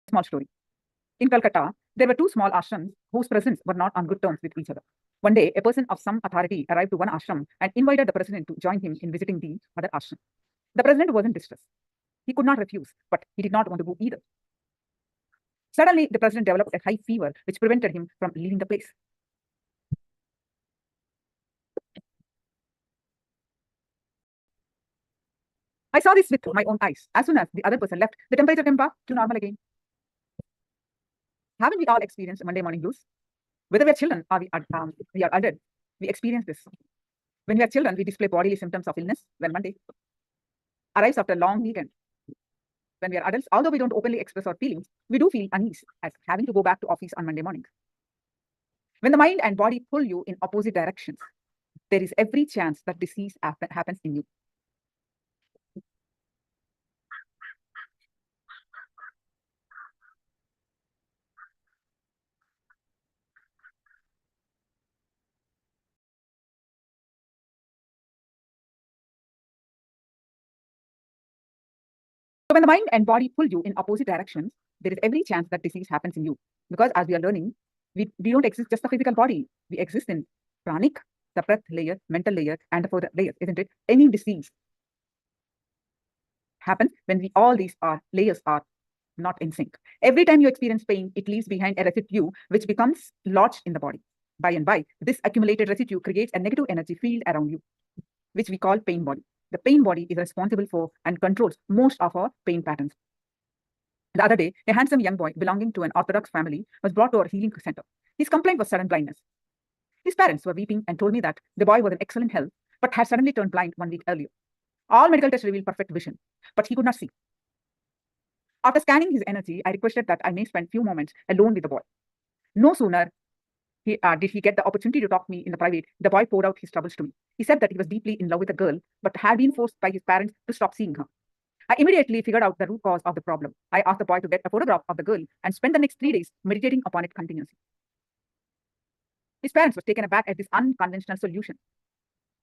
A: Small story. In Calcutta, there were two small ashrams whose presidents were not on good terms with each other. One day, a person of some authority arrived to one ashram and invited the president to join him in visiting the other ashram. The president was in distress. He could not refuse, but he did not want to go either. Suddenly, the president developed a high fever, which prevented him from leaving the place. I saw this with my own eyes. As soon as the other person left, the temperature came back to normal again. Haven't we all experienced Monday morning blues? Whether we are children or we are adults, we experience this. When we are children, we display bodily symptoms of illness when Monday arrives after a long weekend. When we are adults, although we don't openly express our feelings, we do feel unease as having to go back to office on Monday morning. When the mind and body pull you in opposite directions, there is every chance that disease happens in you. So when the mind and body pull you in opposite directions, there is every chance that disease happens in you. Because as we are learning, we don't exist just the physical body. We exist in pranic, the breath layer, mental layer, and the further layers, isn't it? Any disease happens when all these layers are not in sync. Every time you experience pain, it leaves behind a residue which becomes lodged in the body. By and by, this accumulated residue creates a negative energy field around you, which we call pain body. The pain body is responsible for and controls most of our pain patterns. The other day, a handsome young boy belonging to an Orthodox family was brought to our healing center. His complaint was sudden blindness. His parents were weeping and told me that the boy was in excellent health, but had suddenly turned blind 1 week earlier. All medical tests revealed perfect vision, but he could not see. After scanning his energy, I requested that I may spend few moments alone with the boy. No sooner did he get the opportunity to talk to me in the private, the boy poured out his troubles to me. He said that he was deeply in love with a girl, but had been forced by his parents to stop seeing her. I immediately figured out the root cause of the problem. I asked the boy to get a photograph of the girl and spend the next 3 days meditating upon it continuously. His parents were taken aback at this unconventional solution,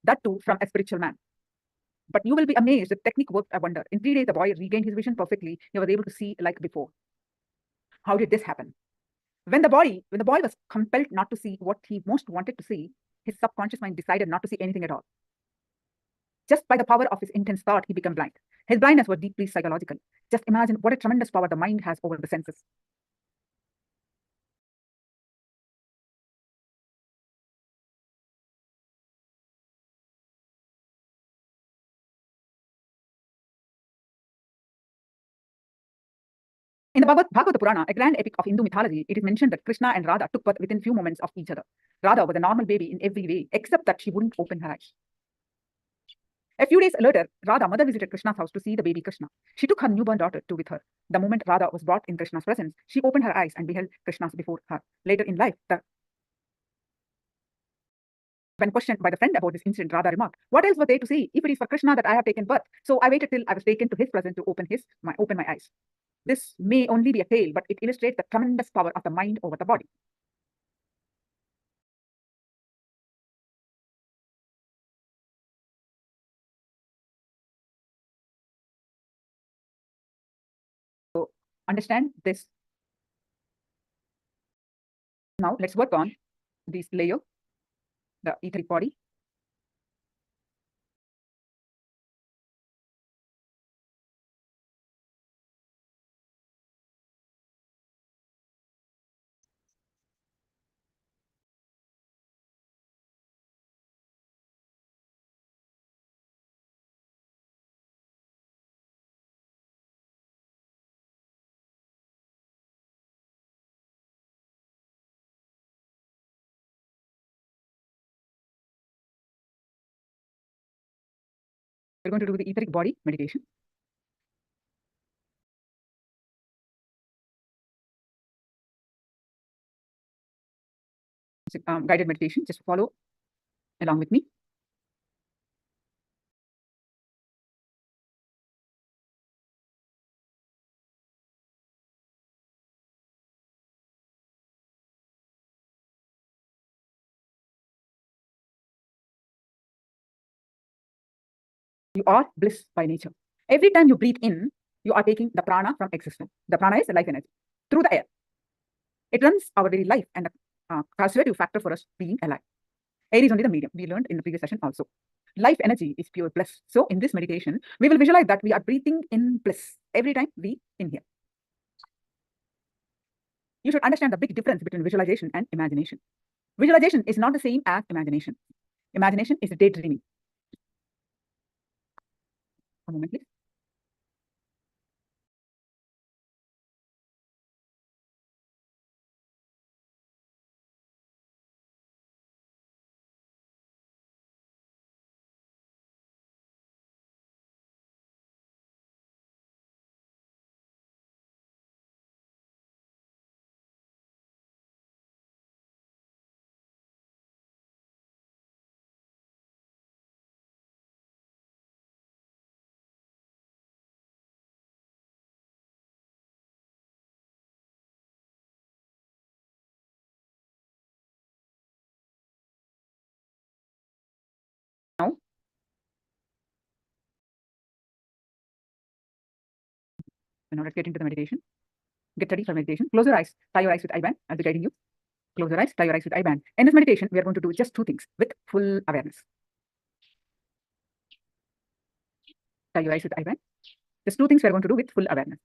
A: that too from a spiritual man. But you will be amazed, the technique worked a wonder. In 3 days, the boy regained his vision perfectly. He was able to see like before. How did this happen? When the boy was compelled not to see what he most wanted to see, his subconscious mind decided not to see anything at all. Just by the power of his intense thought, he became blind. His blindness was deeply psychological. Just imagine what a tremendous power the mind has over the senses. In the Bhagavata Purana, a grand epic of Hindu mythology, it is mentioned that Krishna and Radha took birth within few moments of each other. Radha was a normal baby in every way, except that she wouldn't open her eyes. A few days later, Radha mother visited Krishna's house to see the baby Krishna. She took her newborn daughter too with her. The moment Radha was brought in Krishna's presence, she opened her eyes and beheld Krishna's before her. Later in life, when questioned by the friend about this incident, Radha remarked, "What else was there to see if it is for Krishna that I have taken birth? So I waited till I was taken to his presence to open my eyes." This may only be a tale, but it illustrates the tremendous power of the mind over the body. So understand this. Now let's work on this layer, the etheric body. We're going to do the etheric body meditation. Guided meditation, just follow along with me. You are bliss by nature. Every time you breathe in, you are taking the prana from existence. The prana is the life energy through the air. It runs our very life and a constitutive factor for us being alive. Air is only the medium. We learned in the previous session also. Life energy is pure bliss. So in this meditation, we will visualize that we are breathing in bliss every time we inhale. You should understand the big difference between visualization and imagination. Visualization is not the same as imagination. Imagination is daydreaming. A moment, please. Now, let's get into the meditation. Get ready for meditation. Close your eyes. Tie your eyes with I-band. I'll be guiding you. Close your eyes. Tie your eyes with I-band. In this meditation, we are going to do just two things with full awareness. Tie your eyes with I-band. Just two things we are going to do with full awareness.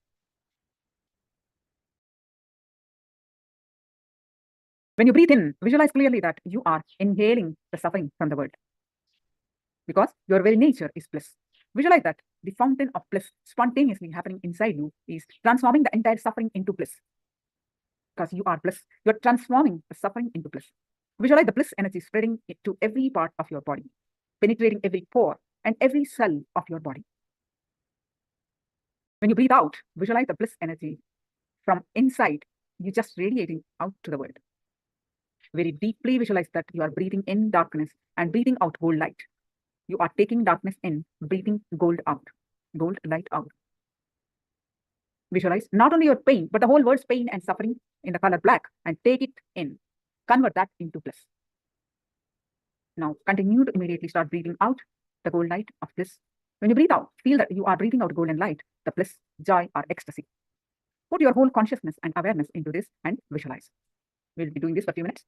A: When you breathe in, visualize clearly that you are inhaling the suffering from the world, because your very nature is bliss. Visualize that the fountain of bliss spontaneously happening inside you is transforming the entire suffering into bliss. Because you are bliss, you are transforming the suffering into bliss. Visualize the bliss energy spreading to every part of your body, penetrating every pore and every cell of your body. When you breathe out, visualize the bliss energy from inside you just radiating out to the world. Very deeply visualize that you are breathing in darkness and breathing out gold light. You are taking darkness in, breathing gold out, gold light out. Visualize not only your pain, but the whole world's pain and suffering in the color black, and take it in. Convert that into bliss. Now continue to immediately start breathing out the gold light of bliss. When you breathe out, feel that you are breathing out golden light, the bliss, joy, or ecstasy. Put your whole consciousness and awareness into this and visualize. We'll be doing this for a few minutes.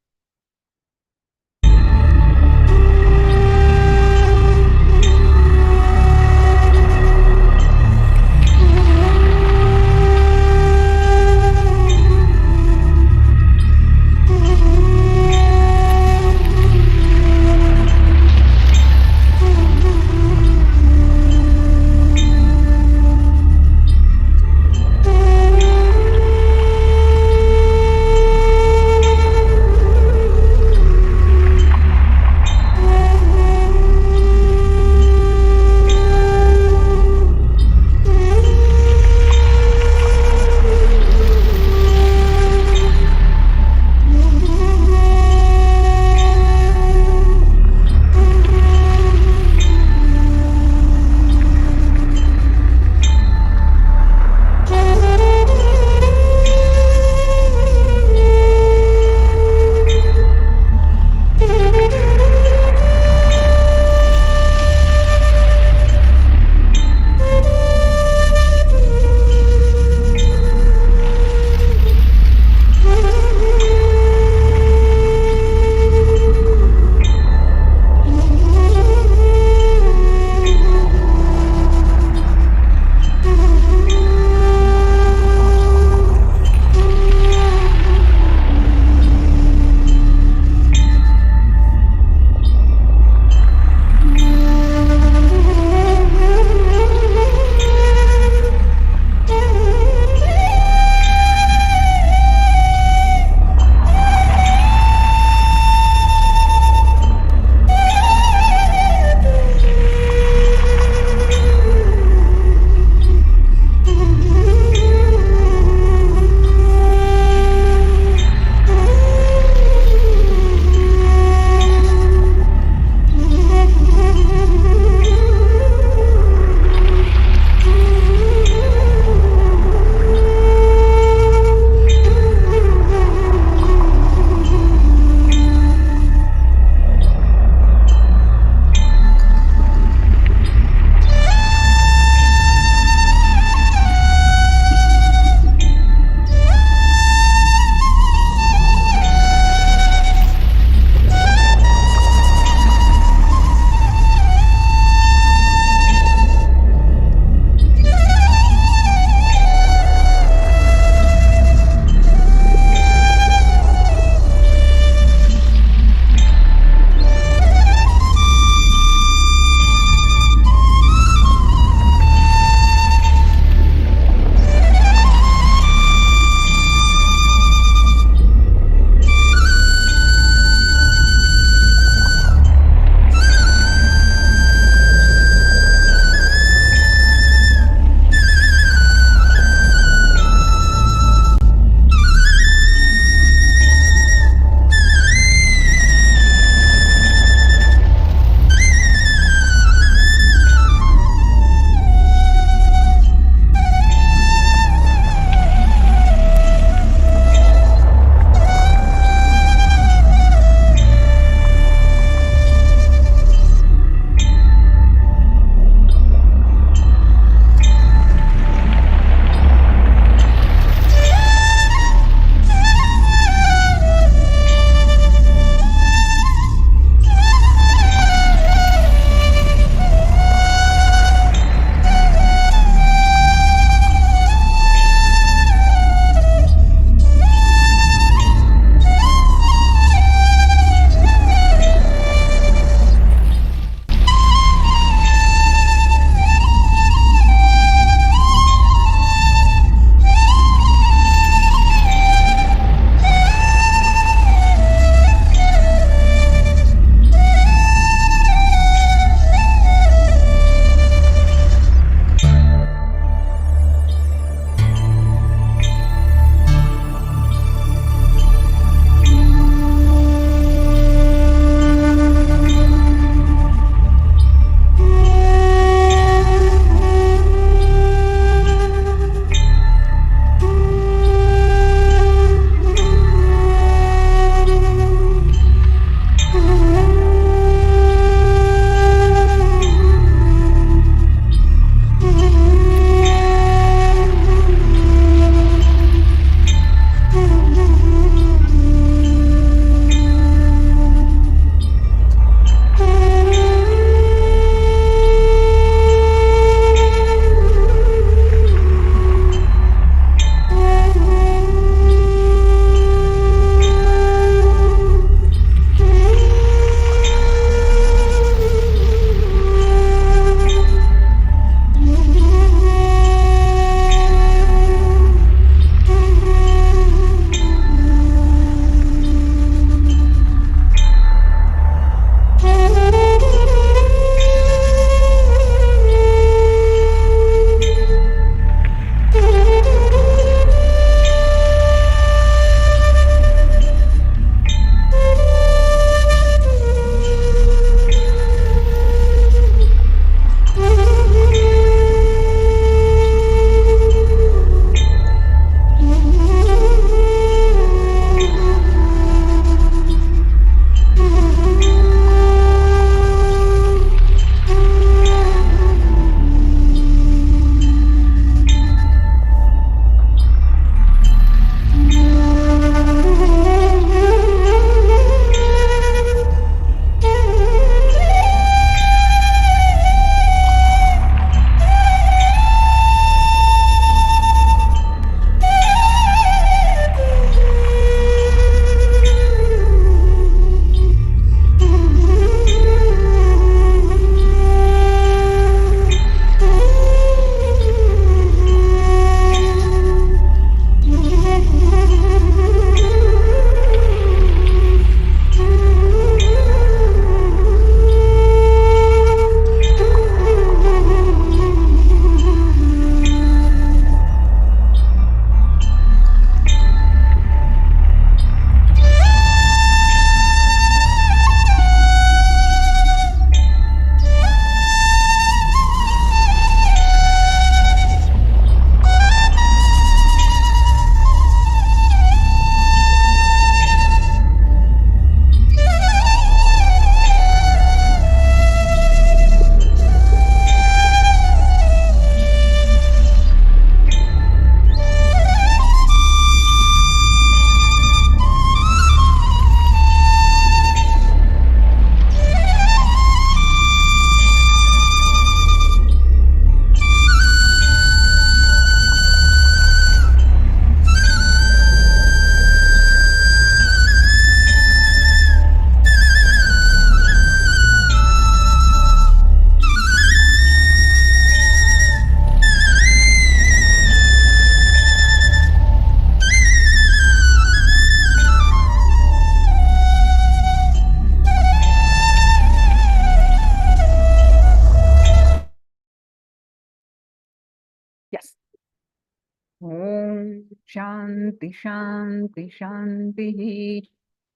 A: Shanti, Shanti, Shanti.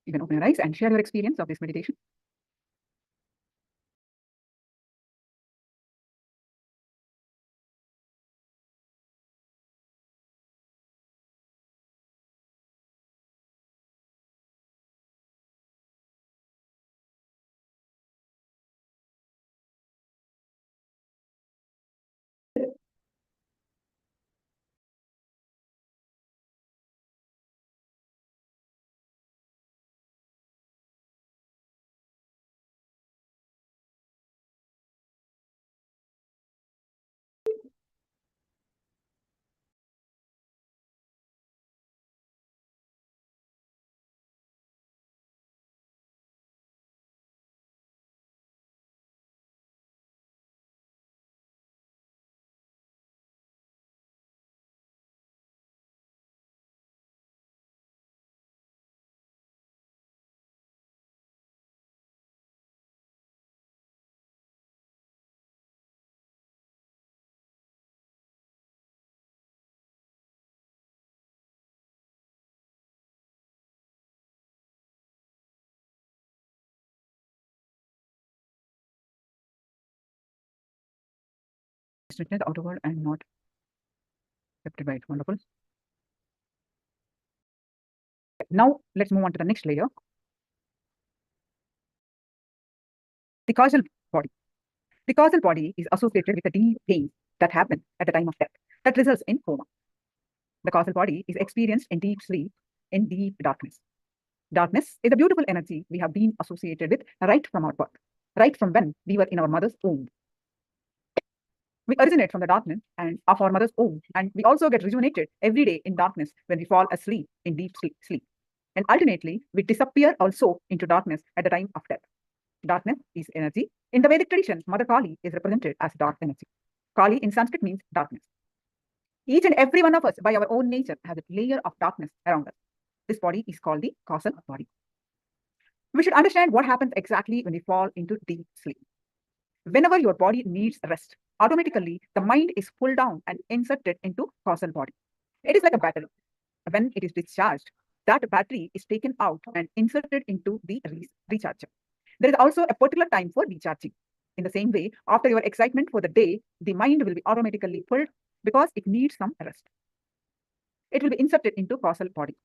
A: You can open your eyes and share your experience of this meditation. Witness the outer world and not affected by it. Wonderful. Now let's move on to the next layer. The causal body. The causal body is associated with the deep pain that happen at the time of death that results in coma. The causal body is experienced in deep sleep, in deep darkness. Darkness is a beautiful energy we have been associated with right from our birth, right from when we were in our mother's womb. We originate from the darkness and of our mother's womb, and we also get rejuvenated every day in darkness when we fall asleep in deep sleep. And alternately, we disappear also into darkness at the time of death. Darkness is energy. In the Vedic tradition, Mother Kali is represented as dark energy. Kali in Sanskrit means darkness. Each and every one of us, by our own nature, has a layer of darkness around us. This body is called the causal body. We should understand what happens exactly when we fall into deep sleep. Whenever your body needs rest, automatically the mind is pulled down and inserted into causal body. It is like a battery. When it is discharged, that battery is taken out and inserted into the recharger. There is also a particular time for recharging. In the same way, after your excitement for the day, the mind will be automatically pulled because it needs some rest. It will be inserted into causal body.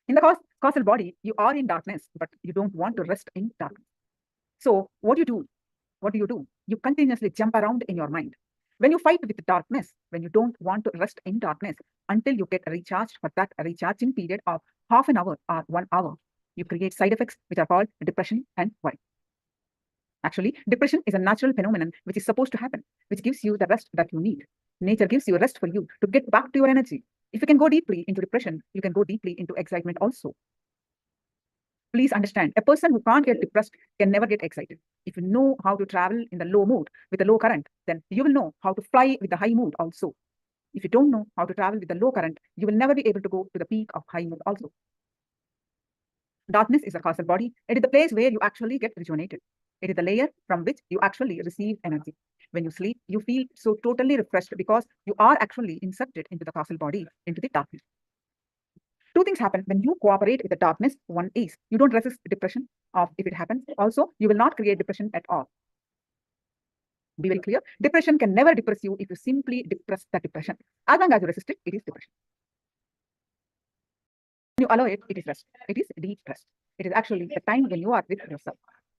A: In the causal body, you are in darkness, but you don't want to rest in darkness. So what do you do? What do you do? You continuously jump around in your mind. When you fight with darkness, when you don't want to rest in darkness until you get recharged for that recharging period of half an hour or 1 hour, you create side effects which are called depression and worry. Actually, depression is a natural phenomenon which is supposed to happen, which gives you the rest that you need. Nature gives you rest for you to get back to your energy. If you can go deeply into depression, you can go deeply into excitement also. Please understand, a person who can't get depressed can never get excited. If you know how to travel in the low mood with the low current, then you will know how to fly with the high mood also. If you don't know how to travel with the low current, you will never be able to go to the peak of high mood also. Darkness is a causal body. It is the place where you actually get rejuvenated. It is the layer from which you actually receive energy. When you sleep, you feel so totally refreshed because you are actually inserted into the causal body, into the darkness. Two things happen when you cooperate with the darkness. One is you don't resist depression if it happens. Also, you will not create depression at all. Be very clear. Depression can never depress you if you simply depress the depression. As long as you resist it, it is depression. When you allow it, it is rest. It is deep rest. It is actually the time when you are with yourself.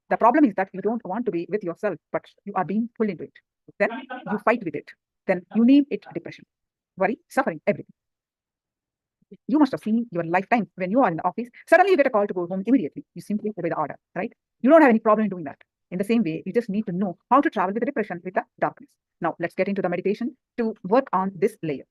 A: The problem is that you don't want to be with yourself, but you are being pulled into it. Then you fight with it. Then you name it depression, worry, suffering, everything. You must have seen your lifetime when you are in the office. Suddenly you get a call to go home immediately. You simply obey the order, right? You don't have any problem doing that. In the same way, you just need to know how to travel with the depression, with the darkness. Now, let's get into the meditation to work on this layer.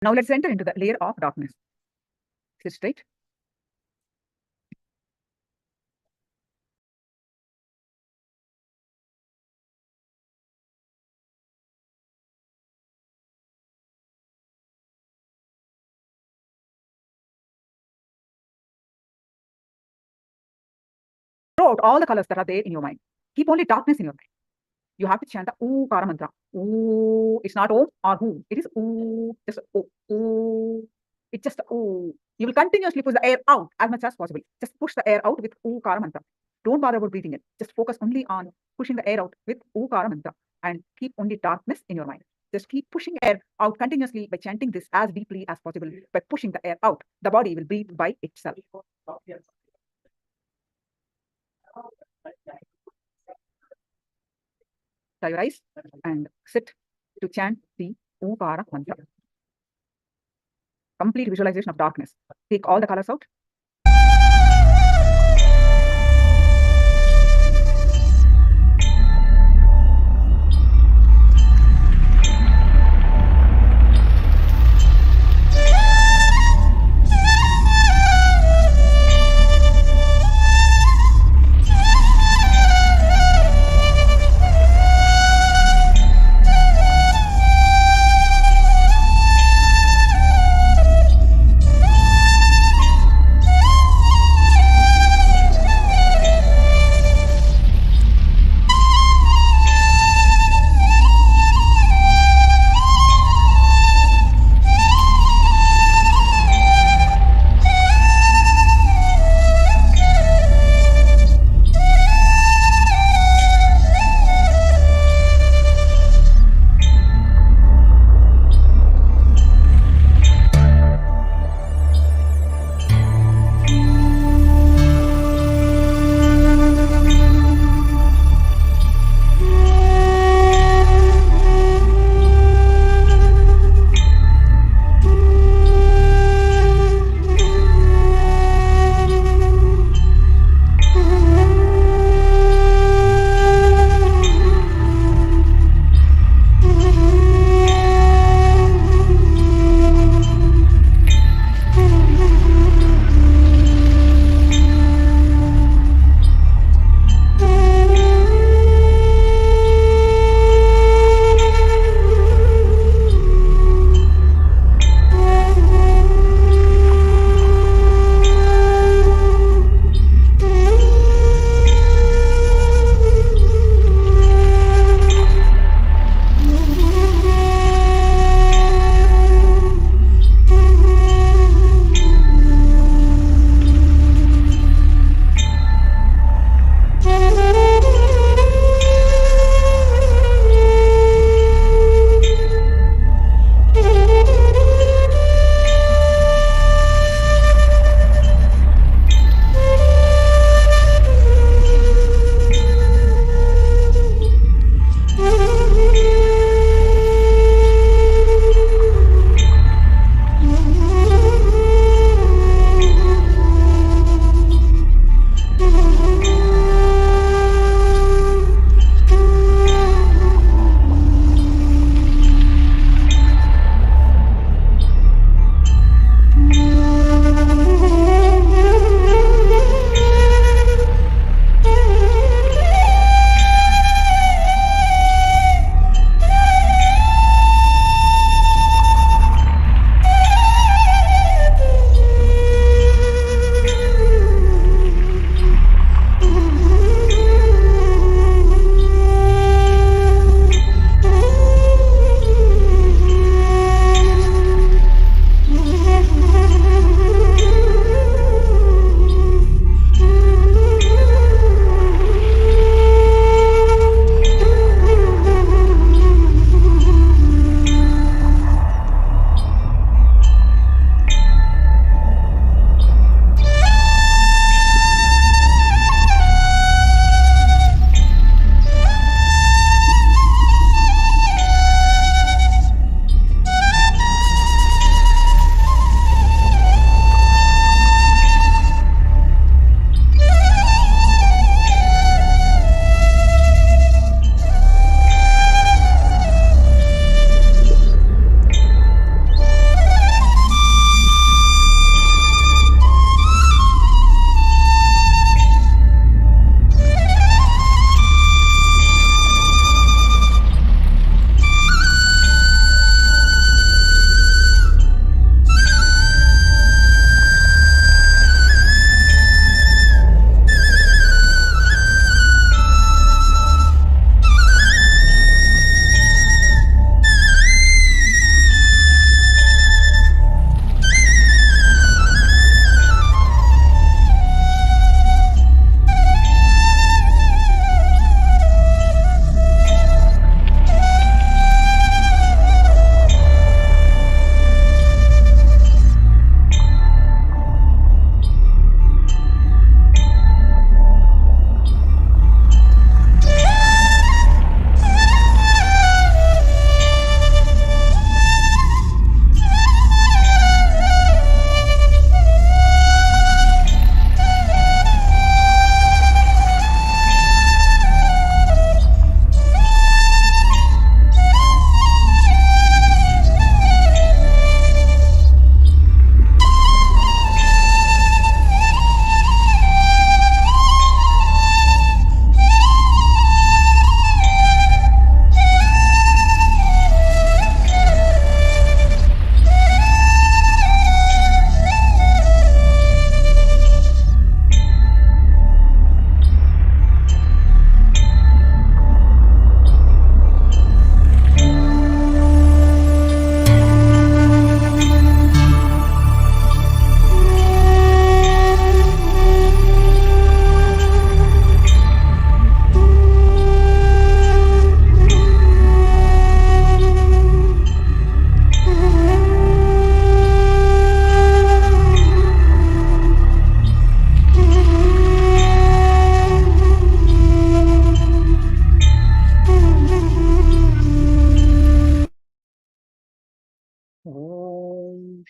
A: Now, let's enter into the layer of darkness. Sit straight. out all the colors that are there in your mind. Keep only darkness in your mind. You have to chant the Ookara mantra. Ooh. It's not Om or Who. It is Ooh. Just O. Ooh. It's just Ooh. You will continuously push the air out as much as possible. Just push the air out with Ookara mantra. Don't bother about breathing it. Just focus only on pushing the air out with Ookara mantra and keep only darkness in your mind. Just keep pushing air out continuously by chanting this as deeply as possible. By pushing the air out, the body will breathe by itself. Tie your eyes and sit to chant the Ookara mantra. Complete visualization of darkness. Take all the colors out.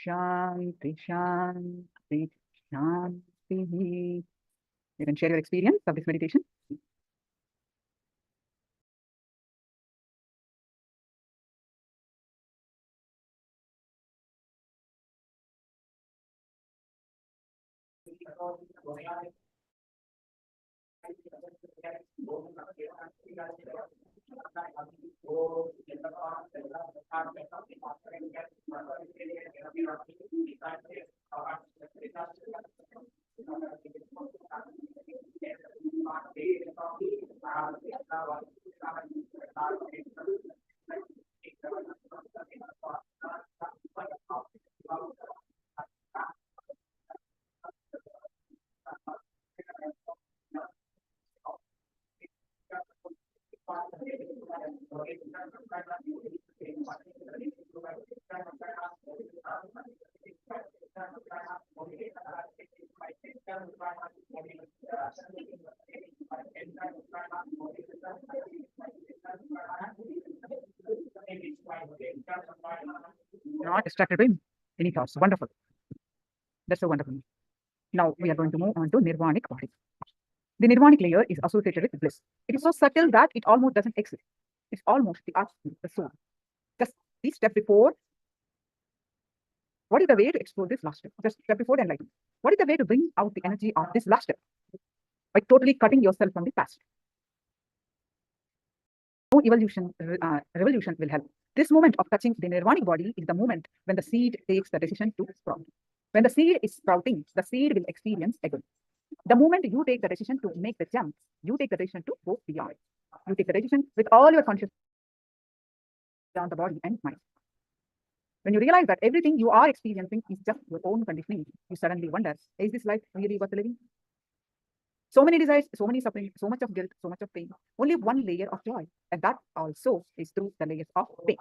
A: Shanti, Shanti, Shanti. You can share your experience of this meditation. Not distracted by any thoughts. Wonderful. That's so wonderful. Now we are going to move on to nirvanic body. The nirvanic layer is associated with bliss. It is so subtle that it almost doesn't exist. It's almost the attain, the soul. Just the step before. What is the way to explore this last step? Just step before the enlightenment. What is the way to bring out the energy of this last step? By totally cutting yourself from the past. No revolution will help. This moment of touching the nirvanic body is the moment when the seed takes the decision to sprout. When the seed is sprouting, the seed will experience again. The moment you take the decision to make the jump, you take the decision to go beyond. You take the decision with all your consciousness beyond the body and mind. When you realize that everything you are experiencing is just your own conditioning, you suddenly wonder, is this life really worth living? So many desires, so many suffering, so much of guilt, so much of pain. Only one layer of joy, and that also is through the layers of pain.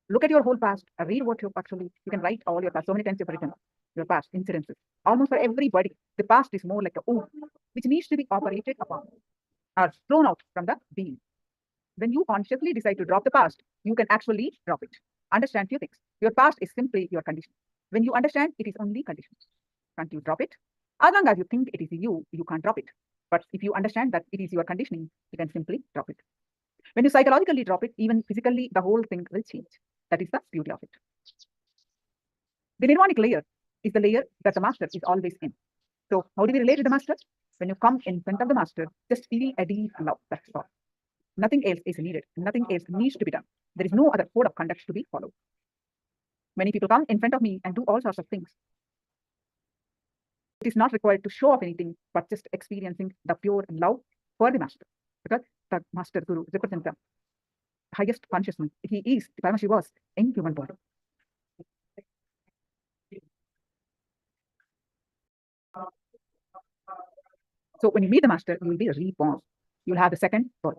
A: Look at your whole past. Read what you've actually. You can write all your past. So many times you've written your past incidences. Almost for everybody, the past is more like a ooh, which needs to be operated upon or thrown out from the being. When you consciously decide to drop the past, you can actually drop it. Understand few things. Your past is simply your condition. When you understand, it is only condition. Can't you drop it? As long as you think it is you can't drop it. But if you understand that it is your conditioning, you can simply drop it. When you psychologically drop it, even physically, the whole thing will change. That is the beauty of it. The nirvanic layer is the layer that the master is always in. So how do we relate to the master? When you come in front of the master, just feel a deep love. That's all. Nothing else is needed. Nothing else needs to be done. There is no other code of conduct to be followed. Many people come in front of me and do all sorts of things. It is not required to show off anything, but just experiencing the pure love for the master. Because the master guru represents the highest consciousness. He is the Paramashivoham in human body. So when you meet the master, you will be reborn. You will have the second birth.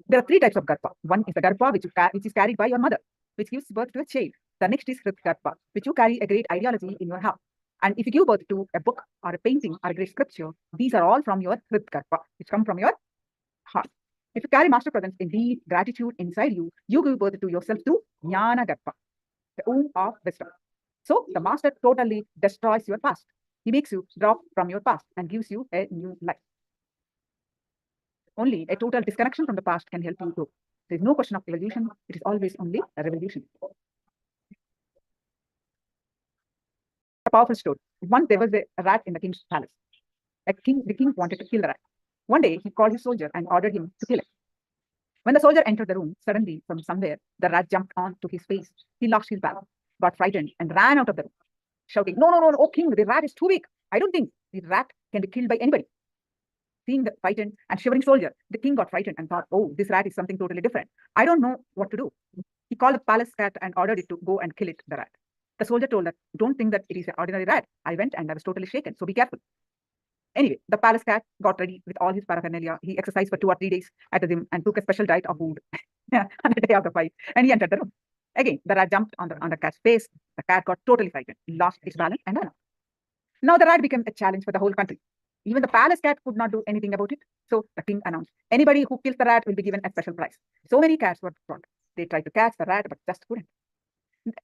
A: There are three types of garpa. One is the garpa which is carried by your mother, which gives birth to a child. The next is hrit garpa, which you carry a great ideology in your heart. And if you give birth to a book or a painting or a great scripture, these are all from your hrit garpa, which come from your heart. If you carry master presence in deep gratitude inside you, you give birth to yourself through jnana garpa, the womb of wisdom. So the master totally destroys your past. He makes you drop from your past and gives you a new life. Only a total disconnection from the past can help you grow. There is no question of evolution. It is always only a revolution. A powerful story. Once there was a rat in the king's palace. The king wanted to kill the rat. One day he called his soldier and ordered him to kill it. When the soldier entered the room, suddenly from somewhere the rat jumped onto his face. He lost his balance, got frightened, and ran out of the room, shouting, "No, oh king, the rat is too weak. I don't think the rat can be killed by anybody." Seeing the frightened and shivering soldier, the king got frightened and thought, "Oh, this rat is something totally different. I don't know what to do." He called the palace cat and ordered it to go and kill the rat. The soldier told that, "Don't think that it is an ordinary rat. I went and I was totally shaken, so be careful." Anyway, the palace cat got ready with all his paraphernalia. He exercised for 2 or 3 days at the gym and took a special diet of food on the day of the fight, and he entered the room. Again, the rat jumped on the cat's face. The cat got totally frightened, lost its balance, and ran out. Now the rat became a challenge for the whole country. Even the palace cat could not do anything about it. So the king announced, anybody who kills the rat will be given a special prize. So many cats were brought. They tried to catch the rat, but just couldn't.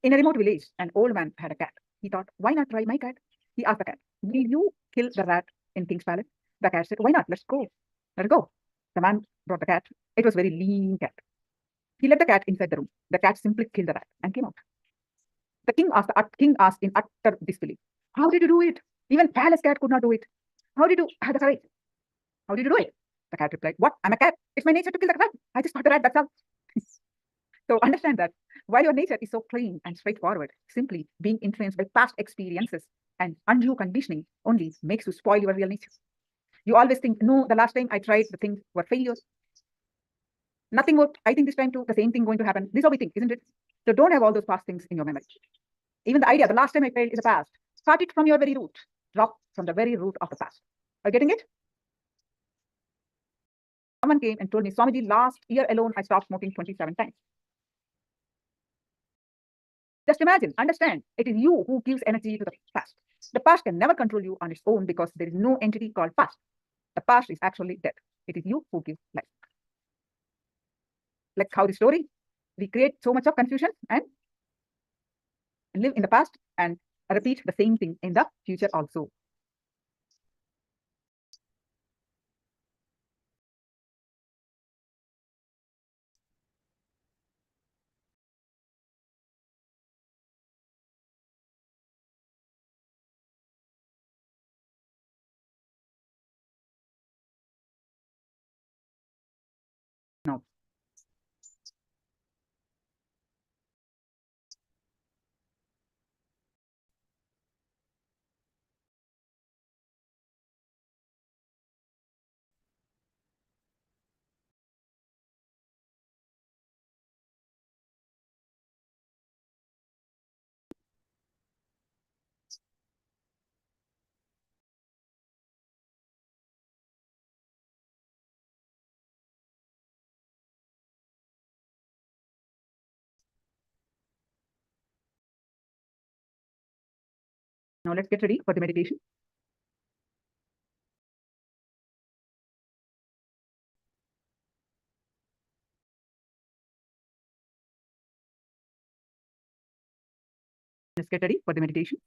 A: In a remote village, an old man had a cat. He thought, why not try my cat? He asked the cat, will you kill the rat in King's Palace? The cat said, why not? Let's go. Let it go. The man brought the cat. It was a very lean cat. He let the cat inside the room. The cat simply killed the rat and came out. The king asked in utter disbelief, how did you do it? Even palace cat could not do it. How did you have the courage? How did you do it? The cat replied, what? I'm a cat. It's my nature to kill the rat. I just fought the rat, that's all. So understand that while your nature is so clean and straightforward, simply being influenced by past experiences and undue conditioning only makes you spoil your real nature. You always think, no, the last time I tried, the things were failures. Nothing worked. I think this time too, the same thing going to happen. This is how we think, isn't it? So don't have all those past things in your memory. Even the idea, the last time I failed is a past. Start it from your very root. Drop from the very root of the past. Are you getting it? Someone came and told me, Swamiji, last year alone, I stopped smoking 27 times. Just imagine, understand, it is you who gives energy to the past. The past can never control you on its own because there is no entity called past. The past is actually dead. It is you who gives life. Like how the story, we create so much of confusion and live in the past and repeat the same thing in the future also. Now, now let's get ready for the meditation. Let's get ready for the meditation.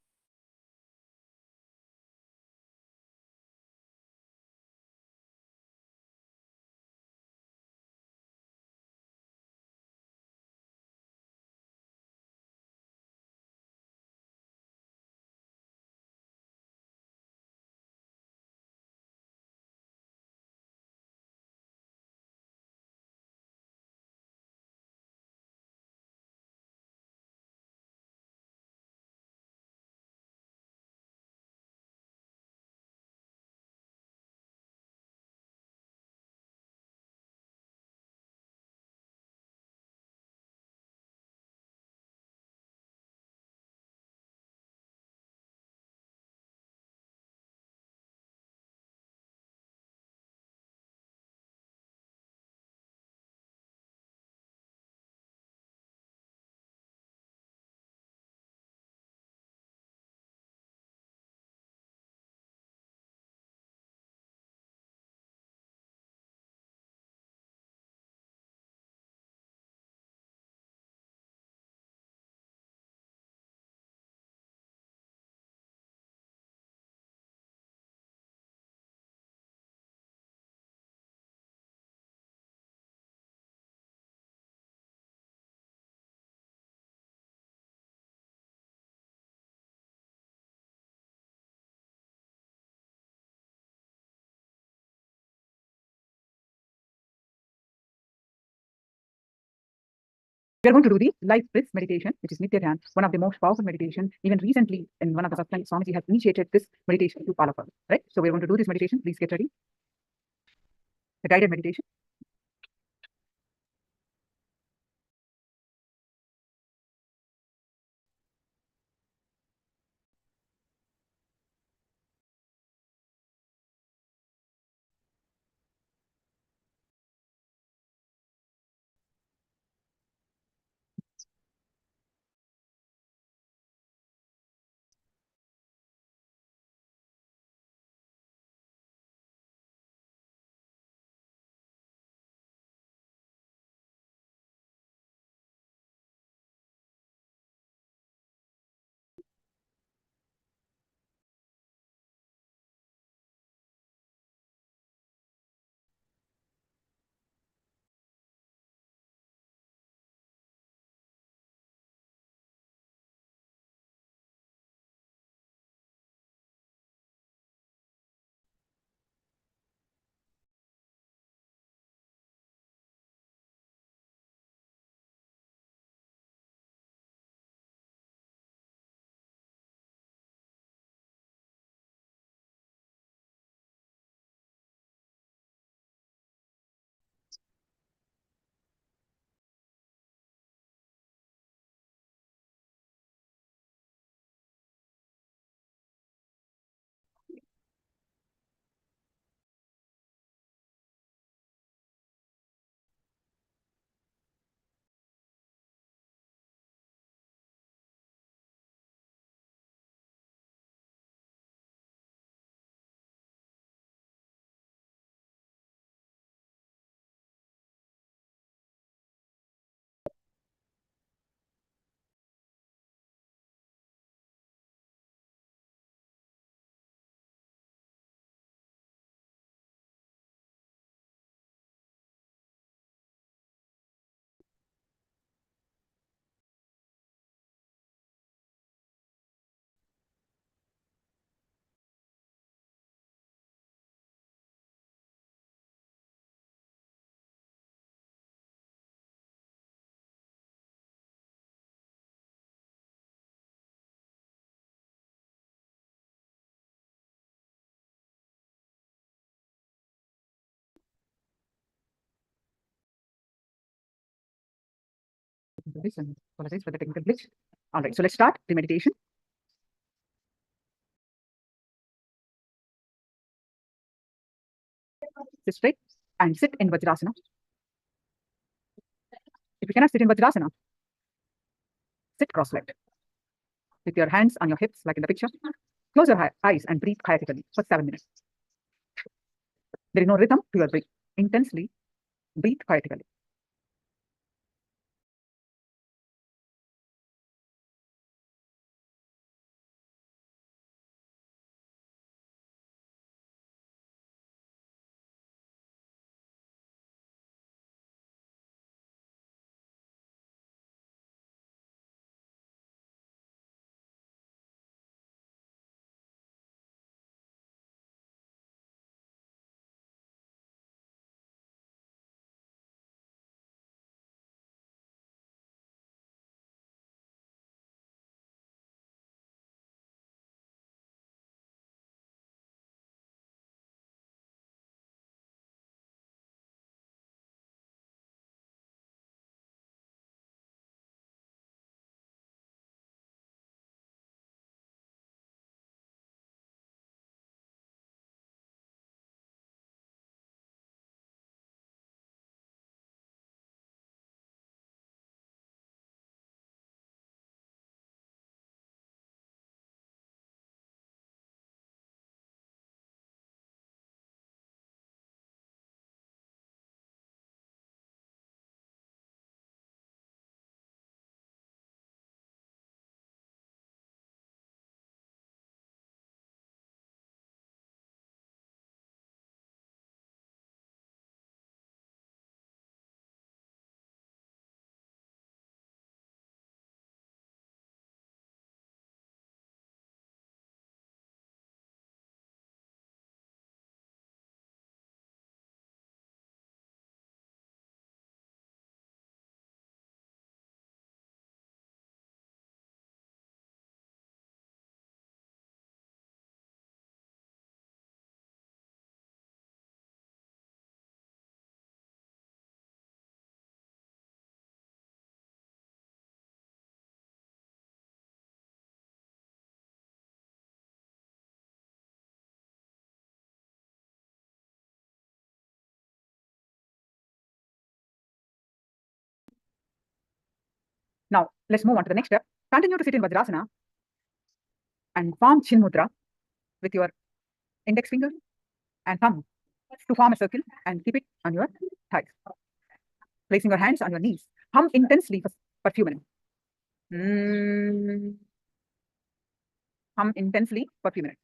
A: We are going to do the life Bliss meditation, which is Nithya, one of the most powerful meditation. Even recently, in one of the satsangs, Swamiji has initiated this meditation to all of us. Right? So we're going to do this meditation. Please get ready. The guided meditation. This and apologize for the technical glitch. All right, so let's start the meditation. Sit straight and sit in Vajrasana. If you cannot sit in Vajrasana, sit cross-legged with your hands on your hips, like in the picture. Close your eyes and breathe chaotically for 7 minutes. There is no rhythm to your breath. Intensely breathe chaotically. Now, let's move on to the next step. Continue to sit in Vajrasana and form Chin Mudra with your index finger and thumb to form a circle and keep it on your thighs. Placing your hands on your knees. Hum intensely for few minutes. Hum intensely for few minutes.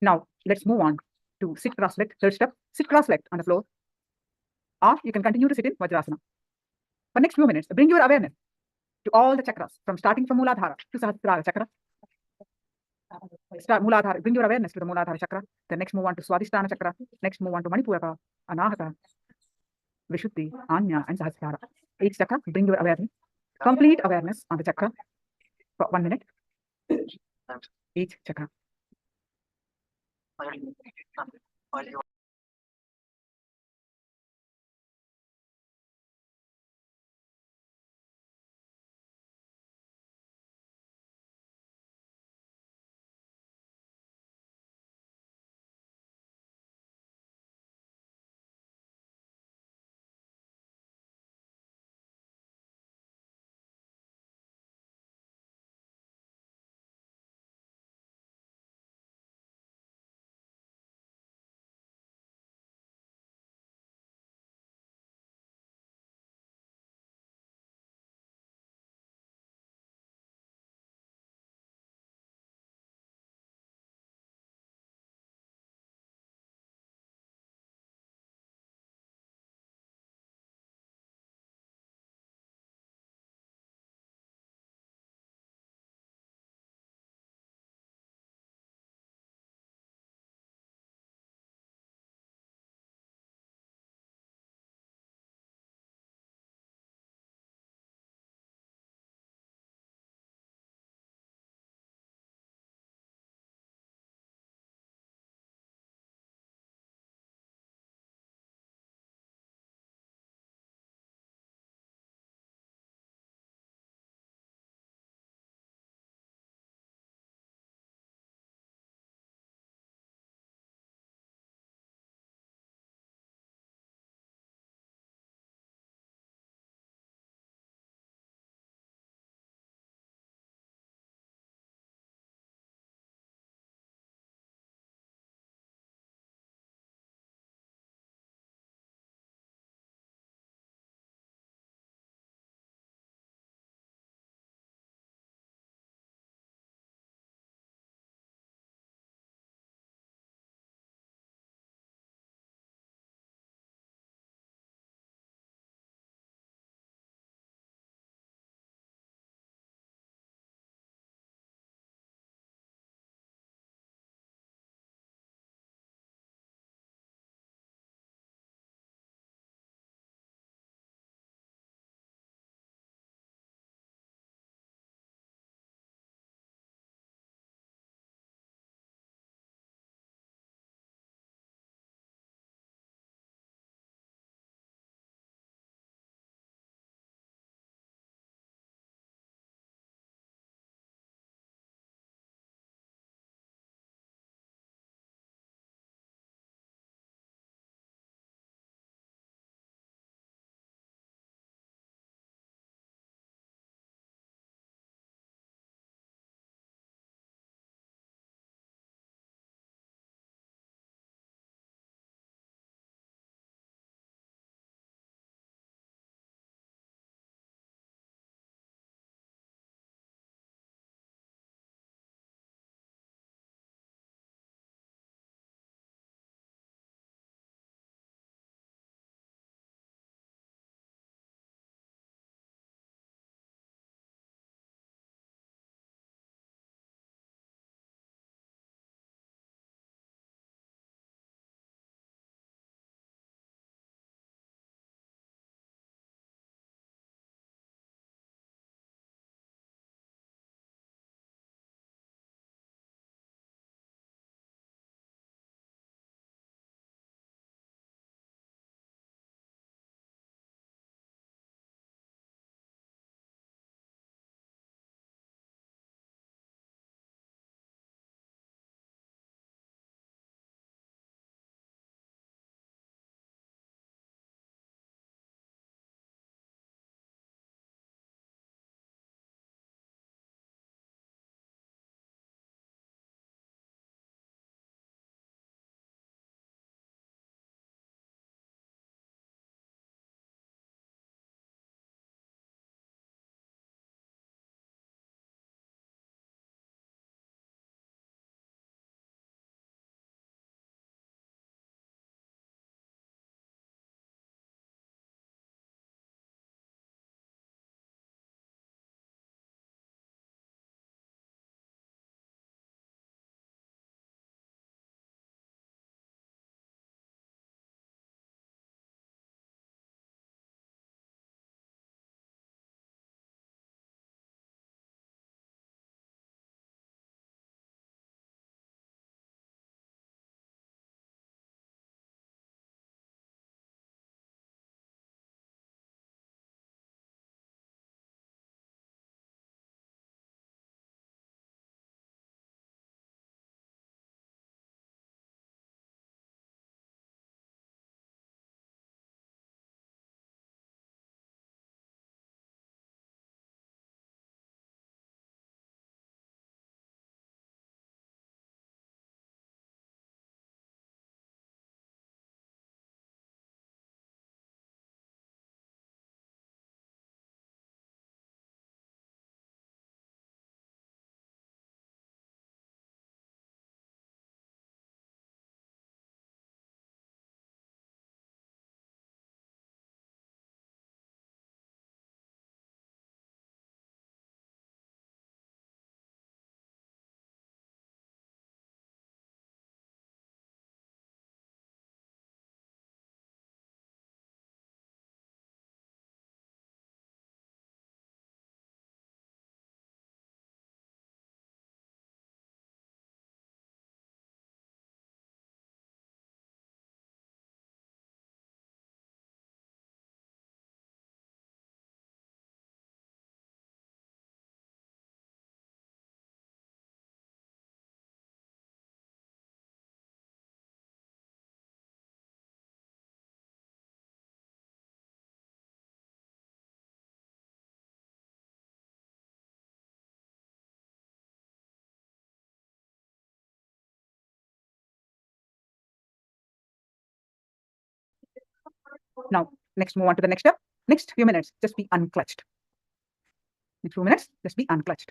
A: Now, let's move on to sit cross-legged. Third step, sit cross-legged on the floor. Or you can continue to sit in Vajrasana. For next few minutes, bring your awareness to all the chakras, starting from Muladhara to Sahasrara chakra. Start Muladhara, bring your awareness to the Muladhara chakra. Then next move on to Swadhisthana chakra. Next move on to Manipuraka, Anahata, Vishuddhi, Anya, and Sahasrara. Each chakra, bring your awareness. Complete awareness on the chakra for 1 minute. Each chakra. Now, next move on to the next step. Next few minutes, just be unclutched. Next few minutes, just be unclutched.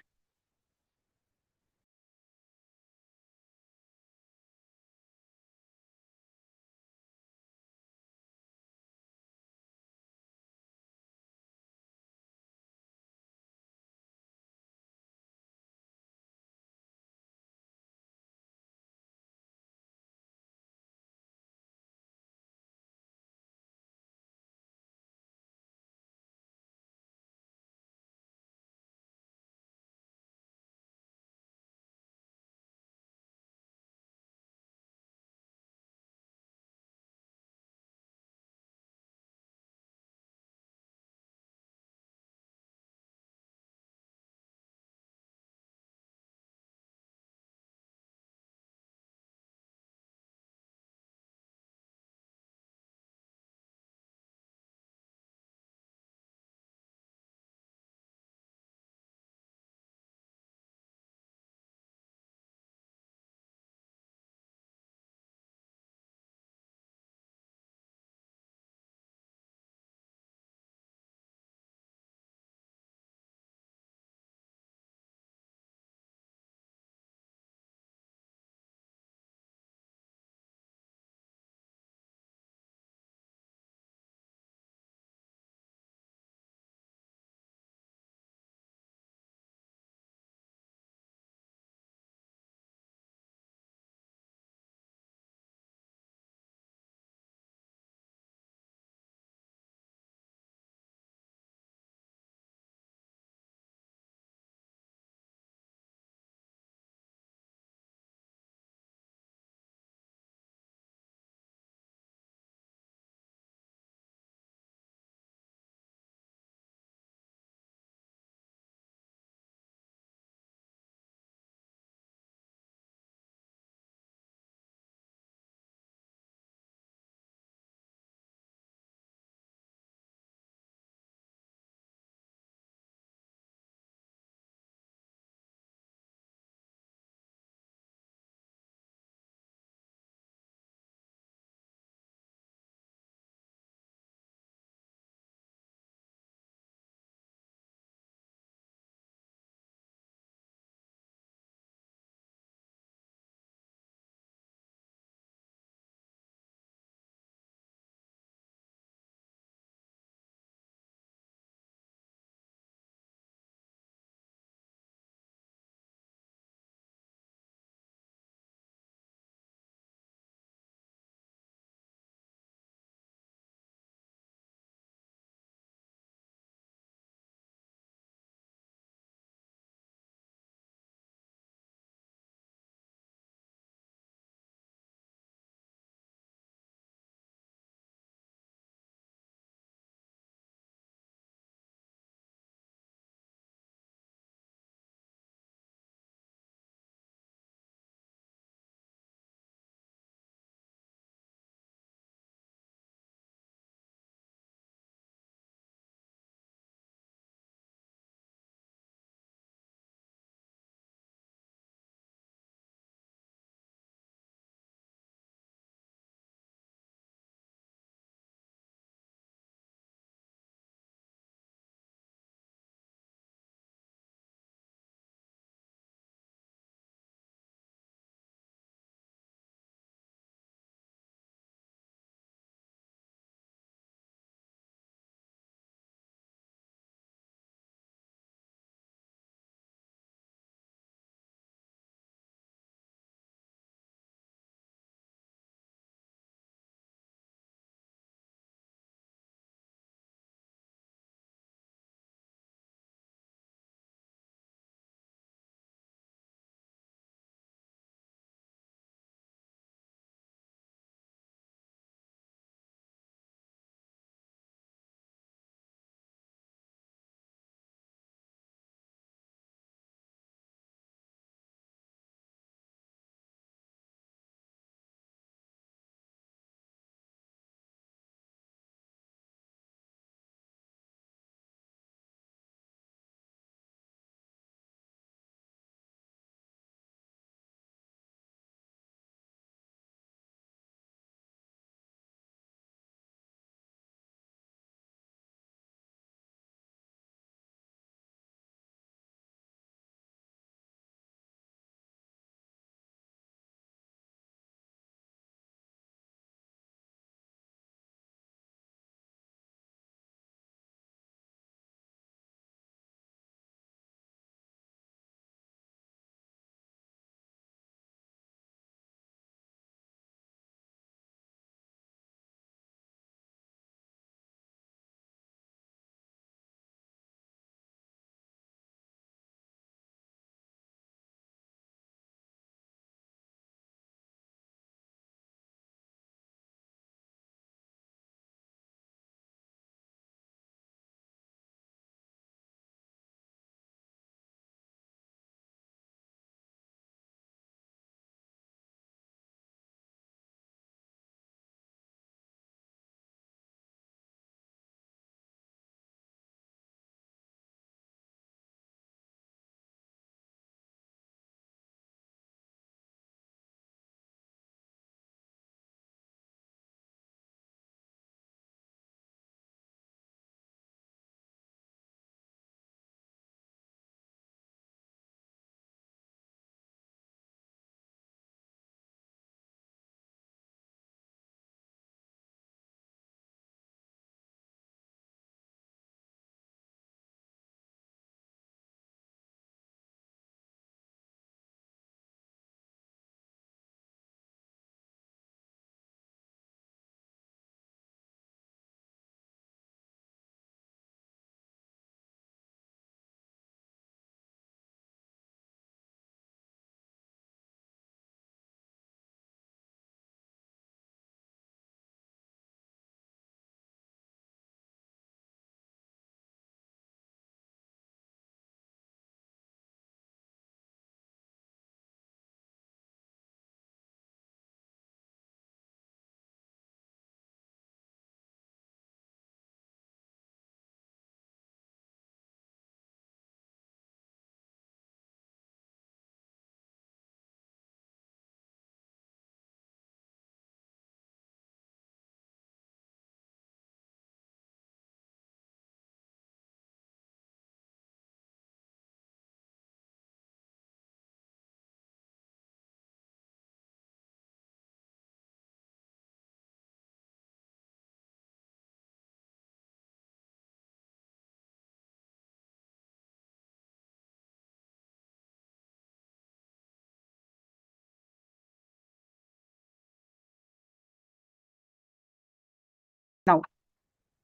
A: Now,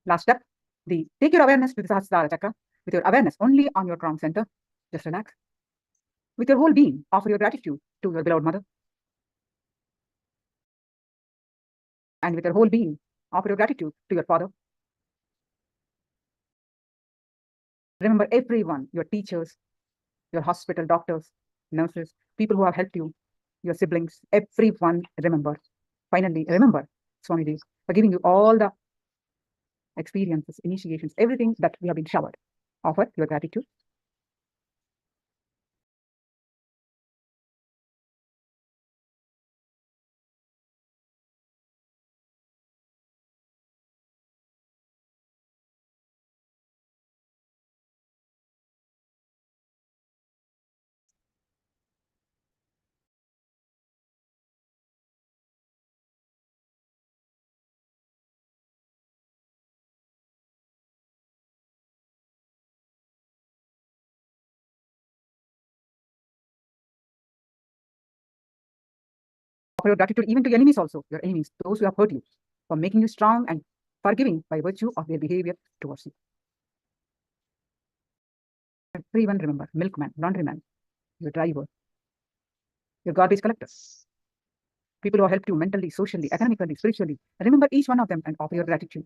A: last step, take your awareness to the Sahasrara Chakra. With your awareness only on your crown center, just relax. With your whole being, offer your gratitude to your beloved mother. And with your whole being, offer your gratitude to your father. Remember everyone, your teachers, your hospital doctors, nurses, people who have helped you, your siblings, everyone remember. Finally, remember Swamiji for giving you all the experiences, initiations, everything that we have been showered. Offer your gratitude. Offer your gratitude even to your enemies also, your enemies, those who have hurt you, for making you strong and forgiving by virtue of their behavior towards you. Everyone remember, milkman, laundryman, your driver, your garbage collector, people who have helped you mentally, socially, economically, spiritually. Remember each one of them and offer your gratitude.